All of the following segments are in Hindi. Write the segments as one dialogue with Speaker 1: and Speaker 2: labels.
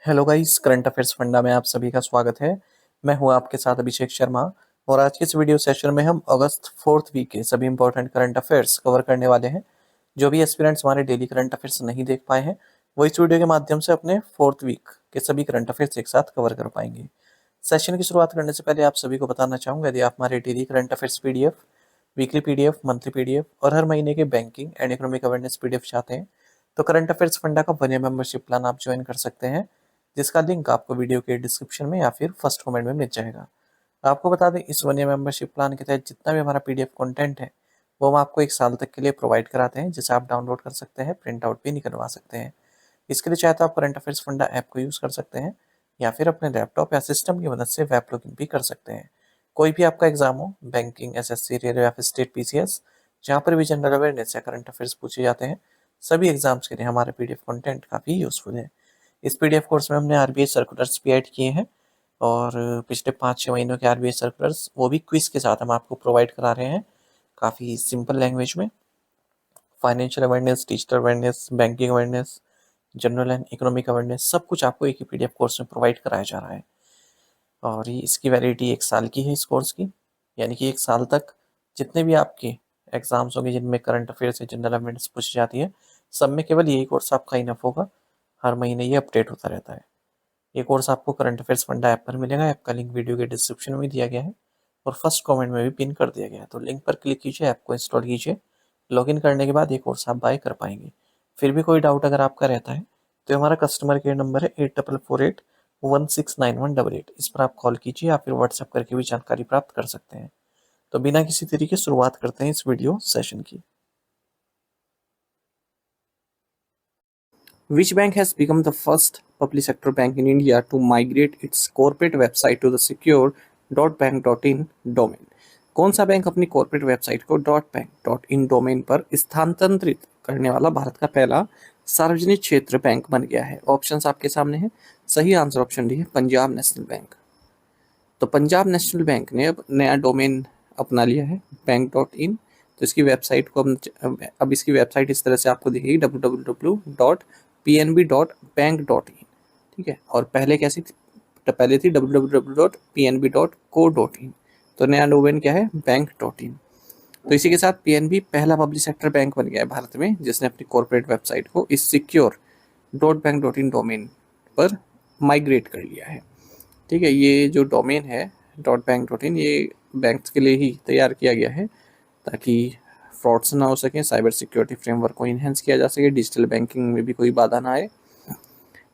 Speaker 1: Hello guys, current affairs funda में आप सभी का स्वागत है। मैं हूं आपके साथ अभिषेक शर्मा और आज के इस वीडियो सेशन में हम अगस्त 4th वीक के सभी इंपॉर्टेंट करंट अफेयर्स कवर करने वाले हैं। जो भी एस्पिरेंट्स हमारे डेली करंट अफेयर्स नहीं देख पाए हैं वो इस वीडियो के माध्यम से अपने 4th वीक के सभी करंट अफेयर्स एक साथ कवर कर पाएंगे। सेशन की शुरुआत करने से पहले आप सभी को बताना चाहूँगा, यदि आप हमारे daily current affairs PDF, weekly PDF, monthly PDF और हर महीने के banking and economic awareness PDF चाहते हैं तो करंट अफेयर्स फंडा का 1 ईयर मेंबरशिप प्लान आप ज्वाइन कर सकते हैं, जिसका लिंक आपको वीडियो के डिस्क्रिप्शन में या फिर फर्स्ट कमेंट में मिल जाएगा। आपको बता दें, इस 1 ईयर मेंबरशिप प्लान के तहत जितना भी हमारा पीडीएफ कंटेंट है वो हम आपको 1 साल तक के लिए प्रोवाइड कराते हैं, जिसे आप डाउनलोड कर सकते हैं, प्रिंट आउट भी निकलवा सकते हैं। इसके लिए चाहे तो आप करंट अफेयर्स फंडा ऐप को यूज़ कर सकते हैं या फिर अपने लैपटॉप या सिस्टम की मदद से वेब लॉगिन भी कर सकते हैं। कोई भी आपका एग्जाम हो, बैंकिंग, एसएससी, रेलवे या फिर स्टेट पीसीएस, जहाँ पर भी जनरल अवेयरनेस या करंट अफेयर्स पूछे जाते हैं, सभी एग्जाम्स के लिए हमारा पीडीएफ कंटेंट काफ़ी यूज़फुल है। इस पीडीएफ कोर्स में हमने आरबीआई सर्कुलर्स भी ऐड किए हैं और पिछले 5-6 महीनों के आरबीआई सर्कुलर्स वो भी क्विज के साथ हम आपको प्रोवाइड करा रहे हैं, काफ़ी सिंपल लैंग्वेज में। Financial awareness, digital awareness, banking awareness, general and economic awareness, सब कुछ आपको एक ही पीडीएफ कोर्स में प्रोवाइड कराया जा रहा है। और ये इसकी वैलिडिटी 1 साल की है इस कोर्स की, यानी कि 1 साल तक जितने भी आपके एग्जाम्स होंगे जिनमें करंट अफेयर्स या जनरल अवेयरनेस पूछी जाती है, सब में केवल यही कोर्स आपका इनफ होगा। हर महीने ये अपडेट होता रहता है। ये कोर्स आपको करंट अफेयर्स फंडा ऐप पर मिलेगा। ऐप का लिंक वीडियो के डिस्क्रिप्शन में दिया गया है और फर्स्ट कमेंट में भी पिन कर दिया गया है। तो लिंक पर क्लिक कीजिए, ऐप को इंस्टॉल कीजिए। लॉगिन करने के बाद ये कोर्स आप बाय कर पाएंगे। फिर भी कोई डाउट अगर आपका रहता है तो हमारा कस्टमर केयर नंबर है 8448 169188। इस पर आप कॉल कीजिए या फिर व्हाट्सएप करके भी जानकारी प्राप्त कर सकते हैं। तो बिना किसी तरीके शुरुआत करते हैं इस वीडियो सेशन की। Which bank has become the first public sector bank in India to migrate its corporate website to the secure .bank.in domain? कौन सा बैंक अपनी कॉर्पोरेट वेबसाइट को .bank.in डोमेन पर स्थानांतरित करने वाला भारत का पहला सार्वजनिक क्षेत्र बैंक बन गया है? ऑप्शंस आपके सामने हैं। सही आंसर ऑप्शन डी है, पंजाब नेशनल बैंक। तो पंजाब नेशनल बैंक ने अब नया डोमेन अपना लिया है, बैंक.in। तो इसकी वेबसाइट को अब इसकी वेबसाइट इस तरह से आपको दिखेगी, www.pnb.bank.in। ठीक है, और पहले कैसी थी? तो पहले थी www.pnb.co.in। तो नया डोमेन क्या है? बैंक.in। तो इसी के साथ पीएनबी पहला पब्लिक सेक्टर बैंक बन गया है भारत में जिसने अपनी कॉर्पोरेट वेबसाइट को इस सिक्योर .bank.in डोमेन पर माइग्रेट कर लिया है। ठीक है, ये जो डोमेन है .bank.in, ये बैंक्स के लिए ही तैयार किया गया है ताकि फ्रॉड्स ना हो सके, साइबर सिक्योरिटी फ्रेमवर्क को इन्हेंस किया जा सके, डिजिटल बैंकिंग में भी कोई बाधा ना आए।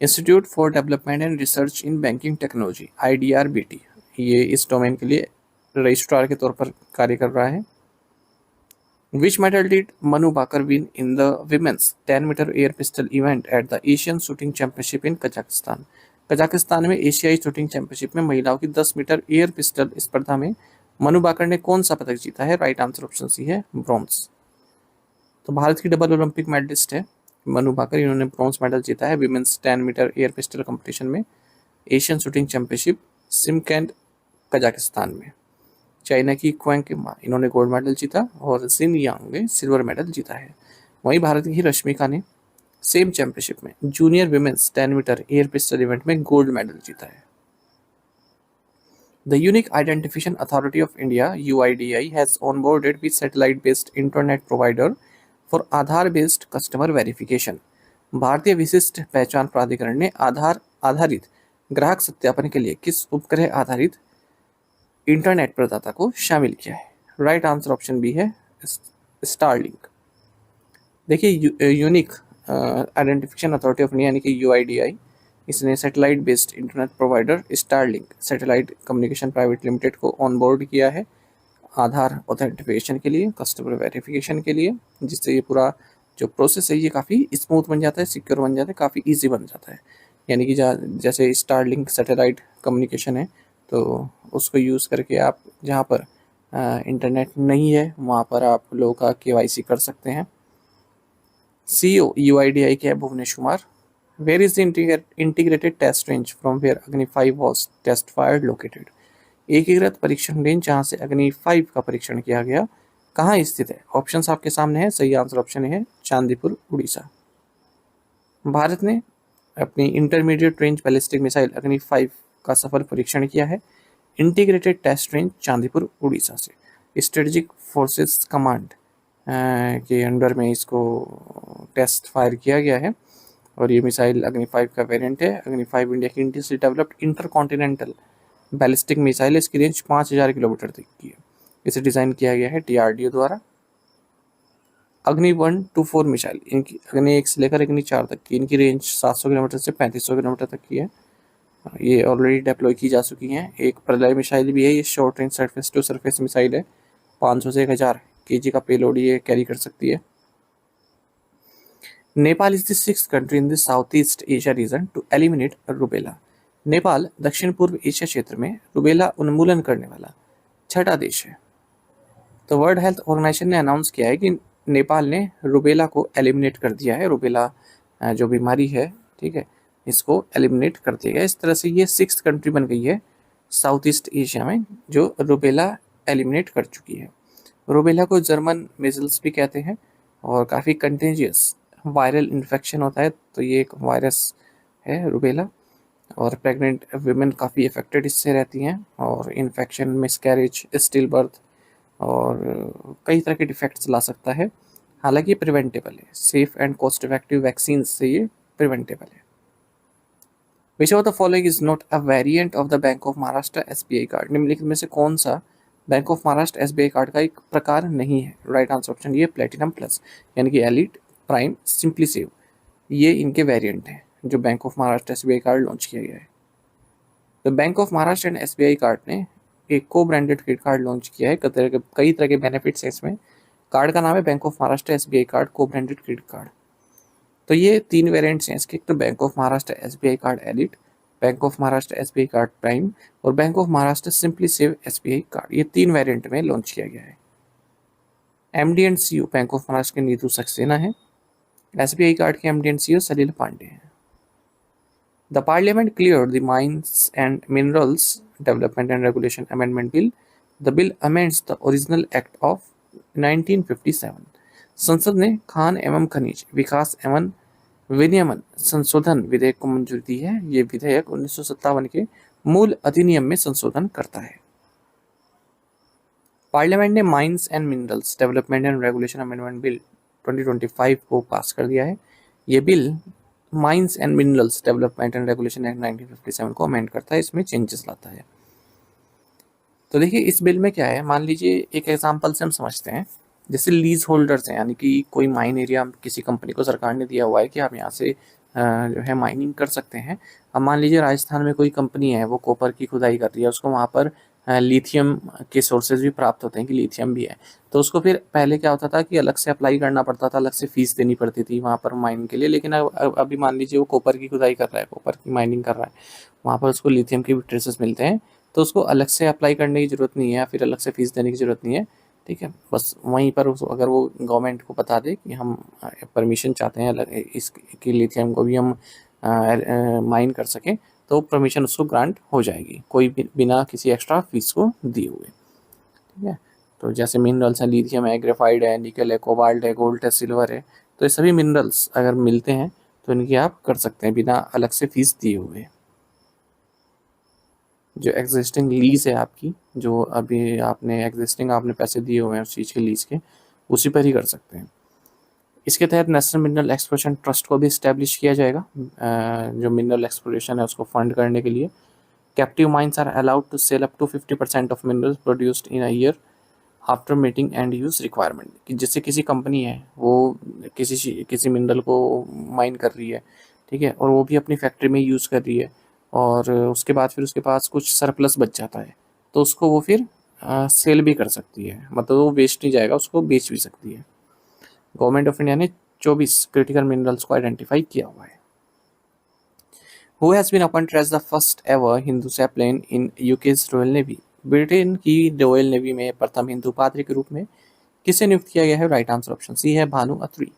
Speaker 1: Institute for development and research in banking technology IDRBT, ये इस डोमेन के लिए रजिस्ट्रार के तौर पर कार्य कर रहा है। Which medal did Manu Bakar win in the women's 10-meter air pistol event at the Asian Shooting Championship in Kazakhstan? Kazakhstan में एशियाई शूटिंग चैंपियनशिप में महिलाओं की 10 मीटर एयर पिस्टल स्पर्धा में मनु बाकर ने कौन सा पदक जीता है? राइट आंसर ऑप्शन सी है, ब्रॉन्ज। तो भारत की डबल ओलंपिक मेडलिस्ट है मनु बाकर, इन्होंने ब्रॉन्ज मेडल जीता है women's 10 metre air pistol competition में Asian shooting championship Shymkent Kazakhstan में। चाइना की क्वांग किमा, इन्होंने गोल्ड मेडल जीता और सिन यांग ने सिल्वर मेडल जीता है। वहीं भारत की रश्मिका ने सेम चैंपियनशिप में junior women's 10 metre air pistol event में गोल्ड मेडल जीता है। The unique identification authority of India UIDAI has onboarded with satellite based internet provider for Aadhaar based customer verification. भारतीय विशिष्ट पहचान प्राधिकरण ने आधार आधारित ग्राहक सत्यापन के लिए किस उपग्रह आधारित इंटरनेट प्रदाता को शामिल किया है? राइट आंसर ऑप्शन बी है, स्टारलिंक। देखिए, unique identification authority of India यानी कि UIDAI, इसने satellite based internet provider Starlink satellite communication private limited को ऑनबोर्ड किया है आधार ऑथेंटिफिकेशन के लिए, कस्टमर वेरिफिकेशन के लिए, जिससे ये पूरा जो प्रोसेस है ये काफ़ी स्मूथ बन जाता है, सिक्योर बन जाता है, काफ़ी ईजी बन जाता है। यानी कि जैसे स्टारलिंक सैटेलाइट कम्युनिकेशन है तो उसको यूज़ करके आप जहाँ पर इंटरनेट नहीं है वहाँ पर आप लोगों का KYC कर सकते हैं। CEO UIDAI के है Bhuvnesh Kumar. Where is the integrated test range from where Agni 5 was test fired located? एकीकृत परीक्षण रेंज जहाँ से अग्नि 5 का परीक्षण किया गया कहाँ स्थित है? ऑप्शंस आपके सामने है। सही आंसर ऑप्शन है, चांदीपुर, उड़ीसा। भारत ने अपनी इंटरमीडिएट रेंज बैलिस्टिक मिसाइल अग्नि 5 का सफल परीक्षण किया है। Integrated test range Chandipur Orissa से स्ट्रेटेजिक फोर्सेस कमांड के अंडर में इसको टेस्ट फायर किया गया है और ये मिसाइल अग्नि 5 का वेरिएंट है। अग्नि 5 इंडिया की इंडिया से डेवलप्ड इंटरकॉन्टिनेंटल बैलिस्टिक मिसाइल, इसकी रेंज 5000 किलोमीटर तक की है। इसे डिज़ाइन किया गया है DRDO द्वारा। अग्नि 1 to 4 मिसाइल, इनकी अग्नि 1 से लेकर अग्नि 4 तक की, इनकी रेंज 700 किलोमीटर से 3500 किलोमीटर तक की है। ये ऑलरेडी डिप्लॉय की जा चुकी हैं। एक प्रलय मिसाइल भी है, ये short range surface to surface missile है। 500 से 1000 kg का पेलोड ये कैरी कर सकती है। Nepal is the 6th country in the south east Asia region to eliminate rubella. Nepal दक्षिण पूर्व एशिया क्षेत्र में रूबेला उन्मूलन करने वाला 6ठा देश है। तो वर्ल्ड हेल्थ ऑर्गेनाइजेशन ने अनाउंस किया है कि नेपाल ने रूबेला को एलिमिनेट कर दिया है। रूबेला जो बीमारी है, ठीक है, इसको एलिमिनेट कर दिया गया। इस तरह से ये 6th कंट्री बन गई है साउथ ईस्ट एशिया में जो रूबेला एलिमिनेट कर चुकी है। रूबेला को जर्मन मेजल्स भी कहते हैं और काफ़ी कंटेजियस वायरल इन्फेक्शन होता है। तो ये एक वायरस है रूबेला और प्रेग्नेंट वुमेन काफ़ी अफेक्टेड इससे रहती हैं और इन्फेक्शन, मिसकैरेज, स्टिल बर्थ और कई तरह के डिफेक्ट्स ला सकता है। हालांकि ये प्रिवेंटेबल है, safe and cost effective vaccine से ये प्रिवेंटेबल है। Which of the following is not a variant of the bank of Maharashtra SBI card. निम्नलिखित में से कौन सा bank of Maharashtra SBI card का एक प्रकार नहीं है? राइट आंसर ऑप्शन ये प्लेटिनम प्लस, यानी कि एलिट, प्राइम, सिंपली सेव, ये इनके वेरिएंट हैं जो bank of Maharashtra SBI card launch किया गया है। तो bank of Maharashtra and SBI card ने एक को ब्रांडेड क्रेडिट कार्ड लॉन्च किया है। कई तरह के बेनिफिट्स हैं इसमें। कार्ड का नाम है bank of Maharashtra SBI card को ब्रांडेड क्रेडिट कार्ड। तो ये 3 वेरिएंट्स हैं इसके, तो bank of Maharashtra SBI card elite, bank of Maharashtra SBI card prime और bank of Maharashtra simply save SBI card. ये 3 वेरिएंट में लॉन्च किया गया है। MD and CEO bank of Maharashtra के नीतू सक्सेना है। SBI कार्ड के MD and CEO Salil Pandey हैं। The Parliament cleared the Mines and Minerals Development and Regulation Amendment Bill. The bill amends the original Act of 1957. संसद ने खान एवं खनिज विकास एवं विनियमन संशोधन विधेयक को मंजूरी दी है। ये विधेयक 1957 के मूल अधिनियम में संशोधन करता है। पार्लियामेंट ने mines and minerals development and regulation amendment bill 2025 को पास कर दिया है। ये bill mines and minerals development and regulation act 1957 को अमेंड करता है, इसमें चेंजेस लाता है। तो देखिए इस बिल में क्या है, मान लीजिए एक एग्जांपल से हम समझते हैं। जैसे लीज होल्डर्स हैं, यानी कि कोई माइन एरिया किसी कंपनी को सरकार ने दिया हुआ है कि आप यहाँ से जो है माइनिंग कर सकते हैं। अब मान लीजिए राजस्थान में कोई कंपनी है, वो कॉपर की खुदाई कर रही है, उसको वहाँ पर लिथियम के सोर्सेज भी प्राप्त होते हैं कि लिथियम भी है। तो उसको फिर पहले क्या होता था कि अलग से अप्लाई करना पड़ता था, अलग से फीस देनी पड़ती थी वहाँ पर माइनिंग के लिए। लेकिन अब अभी मान लीजिए वो कॉपर की खुदाई कर रहा है, कॉपर की माइनिंग कर रहा है, वहाँ पर उसको लिथियम के ट्रेसेस मिलते हैं, तो उसको अलग से अप्लाई करने की ज़रूरत नहीं है या फिर अलग से फीस देने की ज़रूरत नहीं है। ठीक है, बस वहीं पर अगर वो गवर्नमेंट को बता दे कि हम परमिशन चाहते हैं अलग इसकी लिथियम को भी हम माइन कर सकें, तो परमिशन उसको ग्रांट हो जाएगी, कोई बिना किसी एक्स्ट्रा फीस को दिए हुए। ठीक है, तो जैसे मिनरल्स हैं, लिथियम है, ग्रेफाइट है, निकल है, कोबाल्ट है, गोल्ड है, सिल्वर है, तो ये सभी मिनरल्स अगर मिलते हैं तो इनकी आप कर सकते हैं बिना अलग से फीस दिए हुए। जो एग्जिस्टिंग लीज है आपकी, जो अभी आपने एग्जिस्टिंग आपने पैसे दिए हुए हैं उस चीज़ के लीज के, उसी पर ही कर सकते हैं। इसके तहत नेशनल मिनरल एक्सप्लोरेशन ट्रस्ट को भी इस्टेब्लिश किया जाएगा, जो मिनरल एक्सप्लोरेशन है उसको फंड करने के लिए। Captive mines are allowed to sell up to 50% of minerals produced in a year after meeting end use requirement. कि जैसे किसी कंपनी है वो किसी मिनरल को माइन कर रही है, ठीक है, और वो भी अपनी फैक्ट्री में यूज़ कर रही है, और उसके बाद फिर उसके पास कुछ सरप्लस बच जाता है, तो उसको वो फिर सेल भी कर सकती है, मतलब वो वेस्ट नहीं जाएगा, उसको बेच भी सकती है। गवर्नमेंट ऑफ इंडिया ने 24 क्रिटिकल मिनरल्स को आइडेंटिफाई किया हुआ है। Who has been appointed as the first ever Hindu chaplain in UK's Royal Navy? Britain की रॉयल नेवी में प्रथम हिंदू पाद्री के रूप में किसे नियुक्त किया गया है? राइट आंसर ऑप्शन सी है भानु अत्री।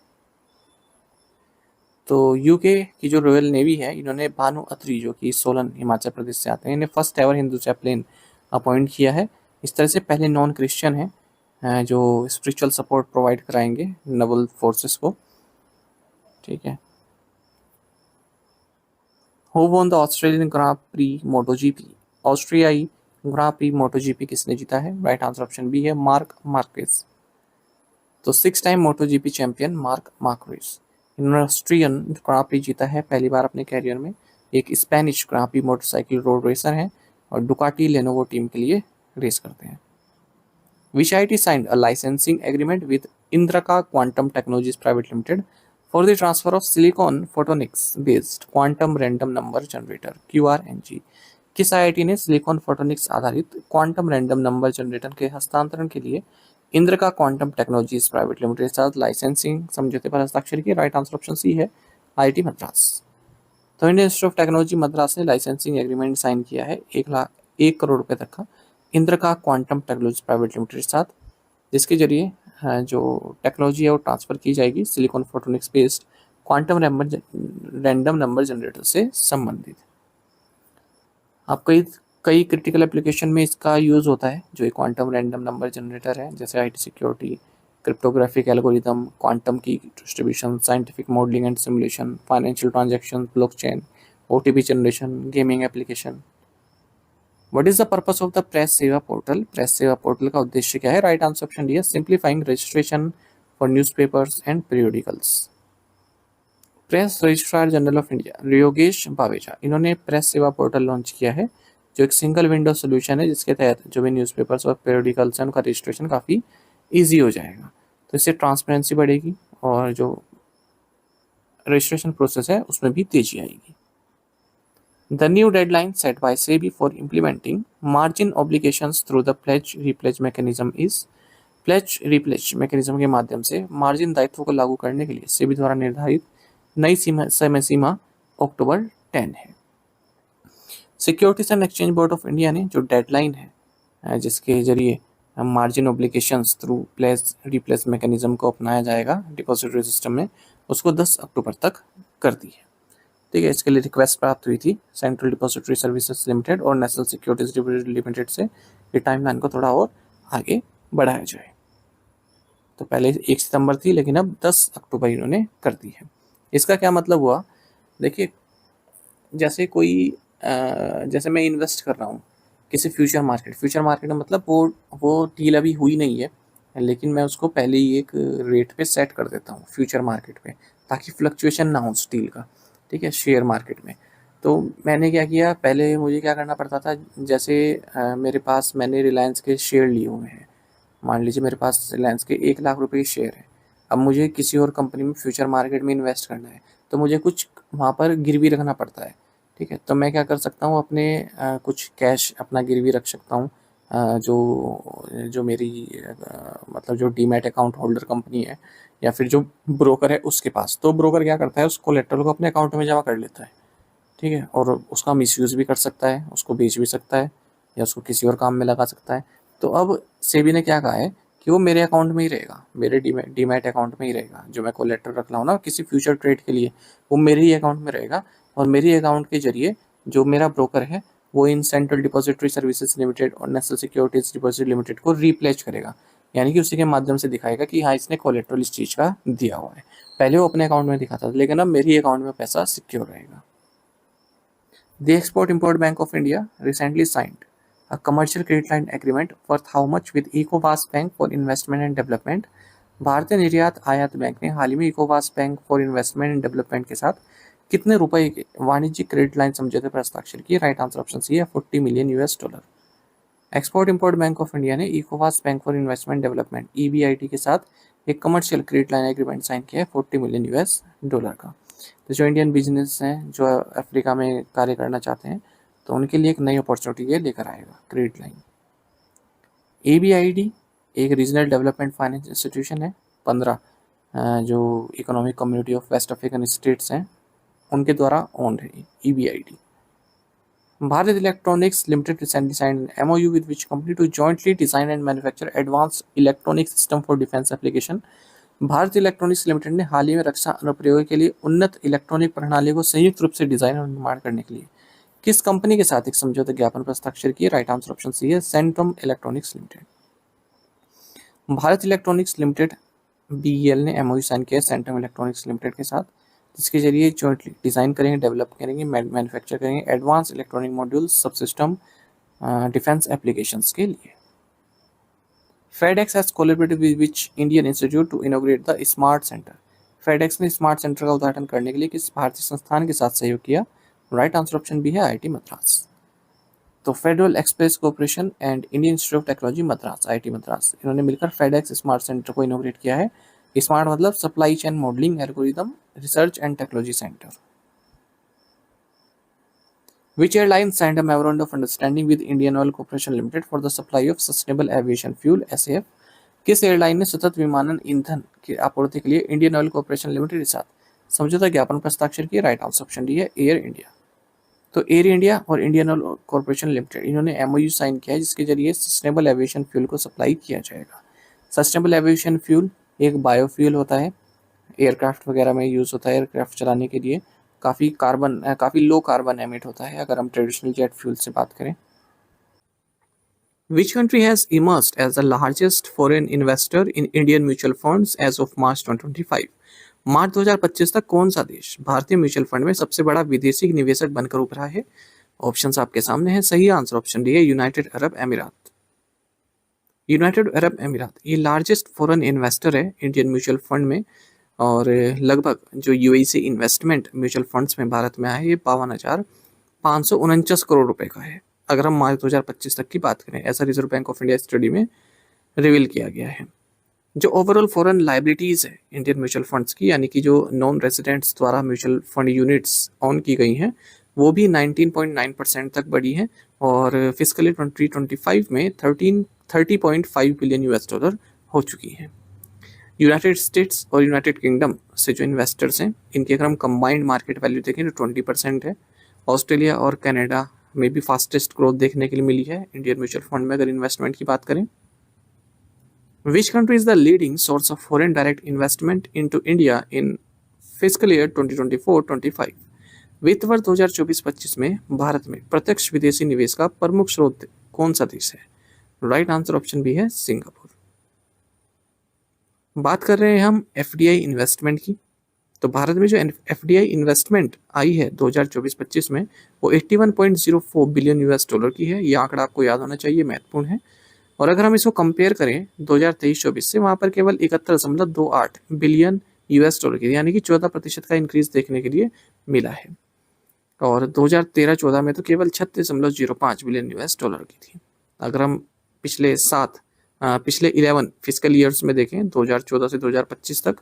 Speaker 1: तो यूके की जो रॉयल नेवी है, इन्होंने भानु अत्री जो कि सोलन हिमाचल प्रदेश से आते हैं, इन्हें फर्स्ट एवर हिंदू चैपलेन अपॉइंट किया है। इस तरह से पहले नॉन क्रिश्चियन हैं जो स्पिरिचुअल सपोर्ट प्रोवाइड कराएंगे नेवल फोर्सेस को। ठीक है, who won the Australian grand prix MotoGP? ऑस्ट्रियाई ग्रां प्री मोटोजीपी किसने जीता है? राइट आंसर ऑप्शन बी है मार्क मार्केस। तो 6 time MotoGP champion Mark Marquez. इन्होंने ऑस्ट्रियन ग्रां प्री जीता है पहली बार अपने कैरियर में। एक Spanish grand prix motorcycle road racer हैं और डुकाटी लेनोवो टीम के लिए रेस करते हैं। Which IT signed a licensing agreement with Indraka Quantum Technologies Private Limited for the transfer of silicon photonics based quantum random number generator QRNG? किस आईआईटी ने सिलिकॉन फोटोनिक्स आधारित क्वांटम रैंडम नंबर जनरेटर के हस्तांतरण के लिए इंद्रका क्वांटम टेक्नोलॉजीज प्राइवेट लिमिटेड के साथ लाइसेंसिंग समझौते पर हस्ताक्षर किए? राइट आंसर ऑप्शन सी है आईआईटी मद्रास। तो Indian institute of technology Madras ने लाइसेंसिंग एग्रीमेंट साइन किया है 1 करोड़ रुपए तक का इंद्रका क्वांटम टेक्नोलॉजी प्राइवेट लिमिटेड के साथ, जिसके जरिए जो टेक्नोलॉजी है वो ट्रांसफर की जाएगी silicon photonics based quantum random number generator से संबंधित। आप कई क्रिटिकल एप्लीकेशन में इसका यूज़ होता है जो एक क्वांटम रैंडम नंबर जनरेटर है, जैसे IT security, cryptographic algorithm, quantum key distribution, scientific modelling and simulation, financial transaction, blockchain, OTP generation, gaming application. What is the purpose of the press Sewa portal? Press Sewa portal का उद्देश्य क्या है? राइट आंसर ऑप्शन डी है simplifying registration for newspapers and periodicals. Press registrar general of India Yogesh Baweja, इन्होंने प्रेस सेवा पोर्टल लॉन्च किया है जो एक सिंगल विंडो सोल्यूशन है जिसके तहत जो भी न्यूज़पेपर्स और पीरियोडिकल्स हैं उनका रजिस्ट्रेशन काफ़ी ईजी हो जाएगा। तो इससे ट्रांसपेरेंसी बढ़ेगी और जो रजिस्ट्रेशन प्रोसेस है उसमें भी तेजी आएगी। The new deadline set by SEBI for implementing margin obligations through the pledge repledge mechanism is pledge repledge mechanism के माध्यम से मार्जिन दायित्वों को लागू करने के लिए सेबी द्वारा निर्धारित नई समय सीमा अक्टूबर 10 है। Securities and exchange board of India ने जो डेडलाइन है जिसके जरिए margin obligations through pledge replace mechanism को अपनाया जाएगा डिपॉजिटरी सिस्टम में, उसको 10 अक्टूबर तक कर दी है। ठीक है, इसके लिए रिक्वेस्ट प्राप्त हुई थी सेंट्रल डिपॉजिटरी सर्विसेज लिमिटेड और नेशनल सिक्योरिटीज लिमिटेड से ये टाइमलाइन को थोड़ा और आगे बढ़ाया जाए। तो पहले 1 सितंबर थी लेकिन अब 10 अक्टूबर इन्होंने कर दी है। इसका क्या मतलब हुआ? देखिए, जैसे मैं इन्वेस्ट कर रहा हूँ किसी फ्यूचर मार्केट में, मतलब वो डील अभी हुई नहीं है लेकिन मैं उसको पहले ही एक रेट पे सेट कर देता हूँ फ्यूचर मार्केट पे, ताकि फ्लक्चुएशन ना हो उस डील का। ठीक है, शेयर मार्केट में। तो मैंने क्या किया, पहले मुझे क्या करना पड़ता था, जैसे मैंने रिलायंस के शेयर लिए हुए हैं, मान लीजिए मेरे पास रिलायंस के 1 लाख रुपए के शेयर है। अब मुझे किसी और कंपनी में फ्यूचर मार्केट में इन्वेस्ट करना है तो मुझे कुछ वहाँ पर गिरवी रखना पड़ता है। ठीक है, तो मैं क्या कर सकता हूँ, अपने कुछ कैश अपना गिरवी रख सकता हूँ जो मेरी मतलब जो डीमैट अकाउंट होल्डर कंपनी है या फिर जो ब्रोकर है उसके पास। तो ब्रोकर क्या करता है, उस कोलेट्रल को अपने अकाउंट में जमा कर लेता है। ठीक है, और उसका मिसयूज़ भी कर सकता है, उसको बेच भी सकता है या उसको किसी और काम में लगा सकता है। तो अब सेबी ने क्या कहा है कि वो मेरे अकाउंट में ही रहेगा, मेरे डीमैट अकाउंट में ही रहेगा। जो मैं कोलेट्रल रख रहा हूँ ना किसी फ्यूचर ट्रेड के लिए, वो मेरे ही अकाउंट में रहेगा और मेरे अकाउंट के जरिए जो मेरा ब्रोकर है वो in central depository services limited और नेशनल सिक्योरिटीज डिपॉजिट लिमिटेड को रीप्लेज करेगा, यानी कि उसी के माध्यम से दिखाएगा कि हाँ इसने कोलेट्रल इस चीज़ का दिया हुआ है। पहले वो अपने अकाउंट में दिखाता था लेकिन अब मेरे अकाउंट में पैसा सिक्योर रहेगा। The export import bank of India recently signed a commercial credit line agreement worth how much with Ecowas Bank for Investment and Development? भारतीय निर्यात आयात बैंक ने हाल ही में इकोवास bank for investment and development के साथ कितने रुपए के वाणिज्यिक क्रेडिट लाइन समझौते पर हस्ताक्षर किए? राइट आंसर ऑप्शन सी है $40 million. Export import bank of India ने इकोवास bank for investment development EBID के साथ एक commercial credit line agreement sign किया है $40 मिलियन का। तो जो इंडियन बिजनेस हैं जो अफ्रीका में कार्य करना चाहते हैं तो उनके लिए एक नई अपॉर्चुनिटी ये लेकर आएगा क्रेडिट लाइन। EBID एक रीजनल डेवलपमेंट फाइनेंस इंस्टीट्यूशन है। 15 जो economic community of west African states हैं उनके द्वारा ओन्ड है EBID। Bharat electronics limited recently signed an MOU with which company to jointly design and manufacture advance electronic system for defence application. Bharat electronics limited ने हाल ही में रक्षा अनुप्रयोग के लिए उन्नत इलेक्ट्रॉनिक प्रणाली को संयुक्त रूप से डिजाइन और निर्माण करने के लिए किस कंपनी के साथ एक समझौता ज्ञापन पर हस्ताक्षर किए? राइट आंसर ऑप्शन सी है Centrum electronics limited. Bharat electronics limited BEL ने MOU साइन किया सेंट्रम इलेक्ट्रॉनिक्स लिमिटेड के साथ जिसके जरिए जॉइंटली डिज़ाइन करेंगे, डेवलप करेंगे, मैन्युफैक्चर करेंगे advance electronic module subsystem defence applications के लिए। FedEx has collaborated with which Indian institute to inaugurate the Smart Center? FedEx ने स्मार्ट सेंटर का उद्घाटन करने के लिए किस भारतीय संस्थान के साथ सहयोग किया? राइट आंसर ऑप्शन बी है IIT मद्रास। तो federal express corporation and Indian institute of technology Madras, IIT Madras, इन्होंने मिलकर फेडेक्स स्मार्ट सेंटर को इनोग्रेट किया है। स्मार्ट मतलब supply chain modelling algorithm research and technology centre. Which airline signed a memorandum of understanding with Indian Oil Corporation Limited for the supply of sustainable aviation fuel (SAF)? किस एयरलाइन ने सतत विमानन ईंधन की आपूर्ति के लिए इंडियन ऑयल कॉर्पोरेशन लिमिटेड के साथ समझौता ज्ञापन पर हस्ताक्षर किए? राइट आंसर ऑप्शन डी है एयर इंडिया। तो एयर इंडिया और इंडियन ऑयल कॉर्पोरेशन लिमिटेड इन्होंने MOU साइन किया है जिसके जरिए सस्टेनेबल एविएशन फ्यूल को सप्लाई किया जाएगा। सस्टेनेबल एविएशन फ्यूल एक बायोफ्यूल होता है, एयरक्राफ्ट वगैरह में यूज़ होता है। एयरक्राफ्ट चलाने के लिए काफ़ी लो कार्बन एमिट होता है अगर हम ट्रेडिशनल जेट फ्यूल से बात करें। Which country has emerged as the largest foreign investor in Indian mutual funds as of March 2025? मार्च 2025 तक कौन सा देश भारतीय म्यूचुअल फंड में सबसे बड़ा विदेशी निवेशक बनकर उभरा है? ऑप्शंस आपके सामने हैं। सही आंसर ऑप्शन डी है यूनाइटेड अरब अमीरात। यूनाइटेड अरब अमीरात ये लार्जेस्ट फॉरेन इन्वेस्टर है इंडियन म्यूचुअल फंड में, और लगभग जो UAE से इन्वेस्टमेंट म्यूचुअल फंड्स में भारत में आया है ये 52,549 करोड़ रुपए का है अगर हम मार्च 2025 तक की बात करें, ऐसा reserve bank of India study में रिवील किया गया है। जो ओवरऑल फॉरेन लाइबिलिटीज़ है इंडियन म्यूचुअल फंड्स की, यानी कि जो नॉन रेजिडेंट्स द्वारा म्यूचुअल फंड यूनिट्स ऑन की गई हैं, वो भी 19.9% तक बढ़ी है और फिजिकली 2025 में 30.5 बिलियन $, हो चुकी हैं। यूनाइटेड स्टेट्स और यूनाइटेड किंगडम से जो इन्वेस्टर्स हैं इनकी अगर हम कंबाइंड मार्केट वैल्यू देखें तो 20% है। ऑस्ट्रेलिया और कनाडा में भी फास्टेस्ट ग्रोथ देखने के लिए मिली है इंडियन म्यूचुअल फंड में अगर इन्वेस्टमेंट की बात करें। Which country is the leading source of foreign direct investment into India in fiscal year 2024-25? वित्त वर्ष 2024-25 में भारत में प्रत्यक्ष विदेशी निवेश का प्रमुख स्रोत कौन सा देश है? राइट आंसर ऑप्शन बी है सिंगापुर। बात कर रहे हैं हम FDI इन्वेस्टमेंट की, तो भारत में जो FDI इन्वेस्टमेंट आई है 2024-25 में वो 81.04 बिलियन $, की है। ये आंकड़ा आपको याद होना चाहिए, महत्वपूर्ण है। और अगर हम इसको कंपेयर करें 2023-24 से, वहाँ पर केवल 71.28 बिलियन $, की, यानी कि 14% का इंक्रीज देखने के लिए मिला है। और 2013-14 में तो केवल 36.05 बिलियन $, की थी। अगर हम पिछले 11 फिजिकल ईयर्स में देखें 2014 से 2025 तक,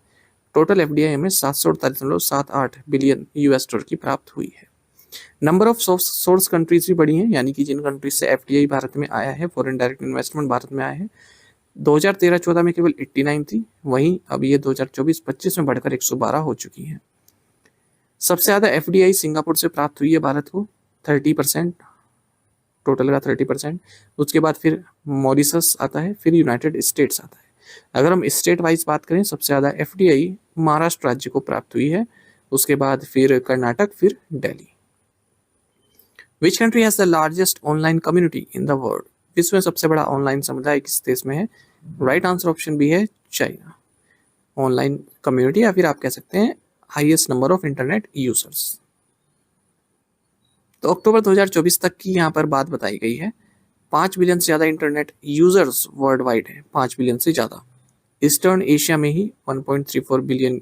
Speaker 1: टोटल FDI में 748.78 बिलियन $, की प्राप्त हुई है। नंबर ऑफ सोर्स कंट्रीज भी बढ़ी हैं, यानी कि जिन कंट्रीज से FDI भारत में आया है, फॉरेन डायरेक्ट इन्वेस्टमेंट भारत में आया है, 2013-14 में केवल 89 थी, वहीं अब ये 2024-25 में बढ़कर 112 हो चुकी हैं। सबसे ज़्यादा FDI सिंगापुर से प्राप्त हुई है भारत को, 30%, टोटल का 30%। उसके बाद फिर मॉरिशस आता है, फिर यूनाइटेड स्टेट्स आता है। अगर हम स्टेट वाइज बात करें, सबसे ज़्यादा FDI महाराष्ट्र राज्य को प्राप्त हुई है, उसके बाद फिर कर्नाटक, फिर Delhi. Which country has the largest online community in the world? विश्व में सबसे बड़ा ऑनलाइन समुदाय किस देश में है? राइट आंसर ऑप्शन बी है चाइना। ऑनलाइन कम्युनिटी, या फिर आप कह सकते हैं highest number of internet users. तो अक्टूबर 2024 तक की यहाँ पर बात बताई गई है। 5 बिलियन से ज़्यादा इंटरनेट यूजर्स वर्ल्ड वाइड है, 5 बिलियन से ज़्यादा। ईस्टर्न एशिया में ही 1.34 बिलियन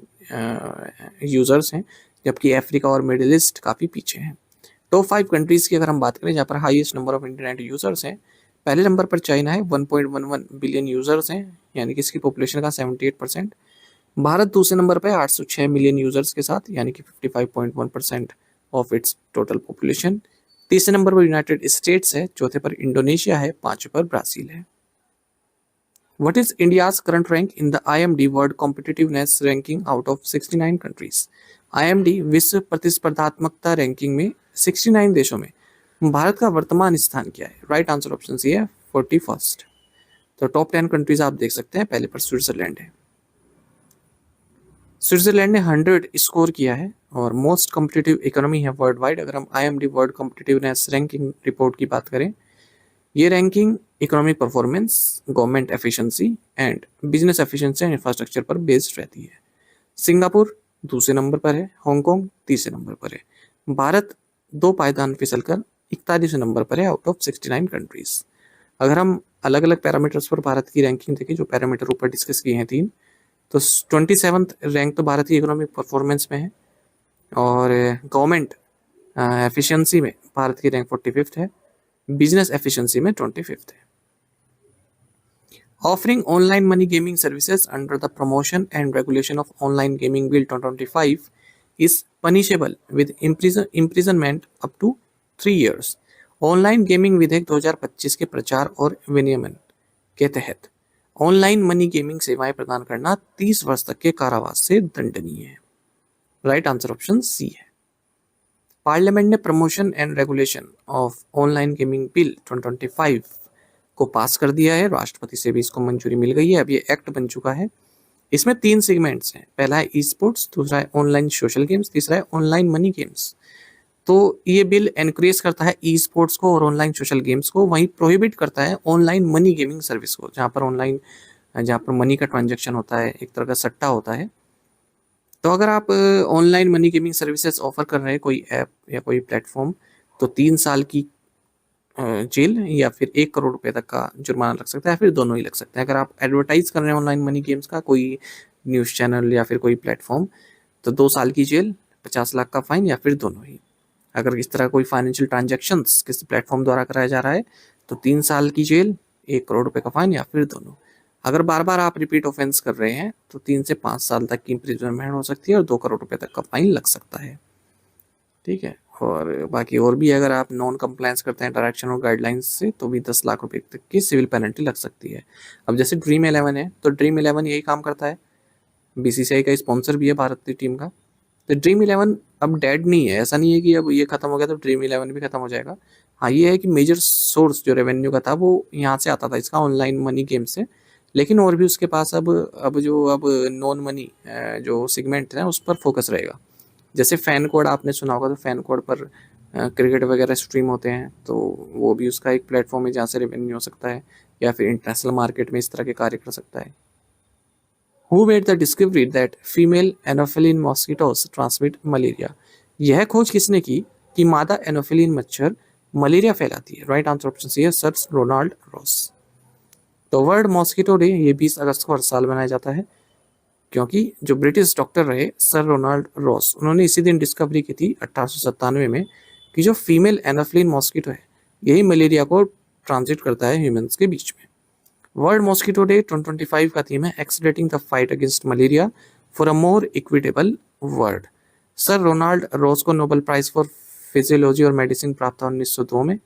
Speaker 1: यूजर्स हैं, जबकि अफ्रीका और मिडिल ईस्ट काफ़ी पीछे हैं। टॉप 5 कंट्रीज़ की अगर हम बात करें जहाँ पर highest number of internet users हैं, पहले नंबर पर चाइना है, 1.11 बिलियन यूजर्स हैं, यानी कि इसकी पॉपुलेशन का 78%। भारत दूसरे नंबर पर 806 मिलियन यूजर्स के साथ, यानी कि 55.1% ऑफ इट्स टोटल पॉपुलेशन। तीसरे नंबर पर यूनाइटेड स्टेट्स है, चौथे पर इंडोनेशिया है, पांचवें पर ब्राज़ील है। What is India's current rank in the IMD World Competitiveness Ranking out of 69 countries? IMD विश्व प्रतिस्पर्धात्मकता रैंकिंग में 69 देशों में भारत का वर्तमान स्थान क्या है? राइट आंसर ऑप्शन सी है 41st। तो टॉप 10 कंट्रीज आप देख सकते हैं, पहले पर स्विट्जरलैंड है। स्विट्जरलैंड ने 100 स्कोर किया है और मोस्ट कॉम्पिटिटिव इकोनॉमी है वर्ल्ड वाइड। अगर हम IMD world competitiveness ranking report की बात करें, ये ranking economic performance, government efficiency and business efficiency and infrastructure पर बेस्ड रहती है। सिंगापुर दूसरे नंबर पर है, हांगकांग तीसरे नंबर पर है। भारत 2 पायदान फिसलकर 41वें नंबर पर है आउट ऑफ 69 कंट्रीज। अगर हम अलग अलग पैरामीटर्स पर भारत की रैंकिंग देखें, जो पैरामीटर ऊपर डिस्कस किए हैं 3, तो 27th रैंक तो भारत की इकोनॉमिक परफॉर्मेंस में है, और गवर्नमेंट एफिशिएंसी में भारत की रैंक 45th है, बिजनेस एफिशिएंसी में 25th है। Offering online money gaming services under the Promotion and Regulation of Online Gaming Bill 2025 is punishable with imprisonment up to 3 years. Online gaming विधेयक 2025 के प्रचार और विनियमन के तहत ऑनलाइन मनी गेमिंग सेवाएं प्रदान करना 30 वर्ष तक के कारावास से दंडनीय है। राइट आंसर ऑप्शन सी है। पार्लियामेंट ने promotion and regulation of online gaming bill 2025 को पास कर दिया है, राष्ट्रपति से भी इसको मंजूरी मिल गई है, अब ये एक्ट बन चुका है। इसमें 3 सेगमेंट्स हैं, पहला है ई स्पोर्ट्स, दूसरा है ऑनलाइन सोशल गेम्स, तीसरा है ऑनलाइन मनी गेम्स। तो ये बिल एनकरेज करता है ई स्पोर्ट्स को और ऑनलाइन सोशल गेम्स को, वहीं प्रोहिबिट करता है ऑनलाइन मनी गेमिंग सर्विस को, जहाँ पर मनी का ट्रांजेक्शन होता है, एक तरह का सट्टा होता है। तो अगर आप online money gaming services offer कर रहे हैं कोई ऐप या कोई प्लेटफॉर्म, तो 3 साल की जेल या फिर 1 करोड़ रुपए तक का जुर्माना लग सकता है, फिर दोनों ही लग सकते हैं। अगर आप एडवर्टाइज कर रहे हैं ऑनलाइन मनी गेम्स का कोई न्यूज़ चैनल या फिर कोई प्लेटफॉर्म, तो 2 साल की जेल, 50 लाख का फाइन, या फिर दोनों ही। अगर इस तरह कोई फाइनेंशियल ट्रांजेक्शन्स किसी प्लेटफॉर्म द्वारा कराया जा रहा है, तो 3 साल की जेल, 1 करोड़ रुपए का फाइन, या फिर दोनों। अगर बार बार आप रिपीट ऑफेंस कर रहे हैं, तो 3 से 5 साल तक की इम्प्रिजनमेंट हो सकती है और 2 करोड़ रुपए तक का फाइन लग सकता है। ठीक है, और बाकी और भी अगर आप नॉन कंप्लायंस करते हैं डायरेक्शन और गाइडलाइंस से, तो भी 10 लाख रुपए तक की सिविल पेनल्टी लग सकती है। अब जैसे ड्रीम 11 है, तो ड्रीम 11 यही काम करता है, बीसीसीआई का स्पॉन्सर भी है भारत की टीम का। तो ड्रीम 11 अब डेड नहीं है, ऐसा नहीं है कि अब ये खत्म हो गया तो ड्रीम 11 भी खत्म हो जाएगा। हाँ, ये है कि मेजर सोर्स जो रेवेन्यू का था वो यहाँ से आता था, इसका ऑनलाइन मनी गेम से। लेकिन और भी उसके पास अब नॉन मनी जो सेगमेंट है उस पर फोकस रहेगा। जैसे फैन कोड आपने सुना होगा, तो फैन कोड पर क्रिकेट वगैरह स्ट्रीम होते हैं, तो वो भी उसका एक प्लेटफॉर्म है जहाँ से रेवेन्यू हो सकता है, या फिर इंटरनेशनल मार्केट में इस तरह के कार्य कर सकता है। Who made the discovery that female Anopheline mosquitoes transmit malaria? यह खोज किसने की कि मादा एनोफिलिन मच्छर मलेरिया फैलाती है? राइट आंसर ऑप्शन सी है, सर रोनाल्ड रॉस। तो वर्ल्ड मॉस्किटो डे ये 20 अगस्त को हर साल मनाया जाता है, क्योंकि जो ब्रिटिश डॉक्टर रहे सर रोनाल्ड रॉस, उन्होंने इसी दिन डिस्कवरी की थी 1897 में कि जो फीमेल एनोफिलिन मॉस्किटो है यही मलेरिया को ट्रांजिट करता है ह्यूमंस के बीच में। वर्ल्ड मॉस्किटो डे 2025 का थीम है accelerating the fight against malaria for a more equitable world. Sir Ronald Ross को नोबेल प्राइज फॉर फिजियोलॉजी और मेडिसिन प्राप्त हुआ 1902 में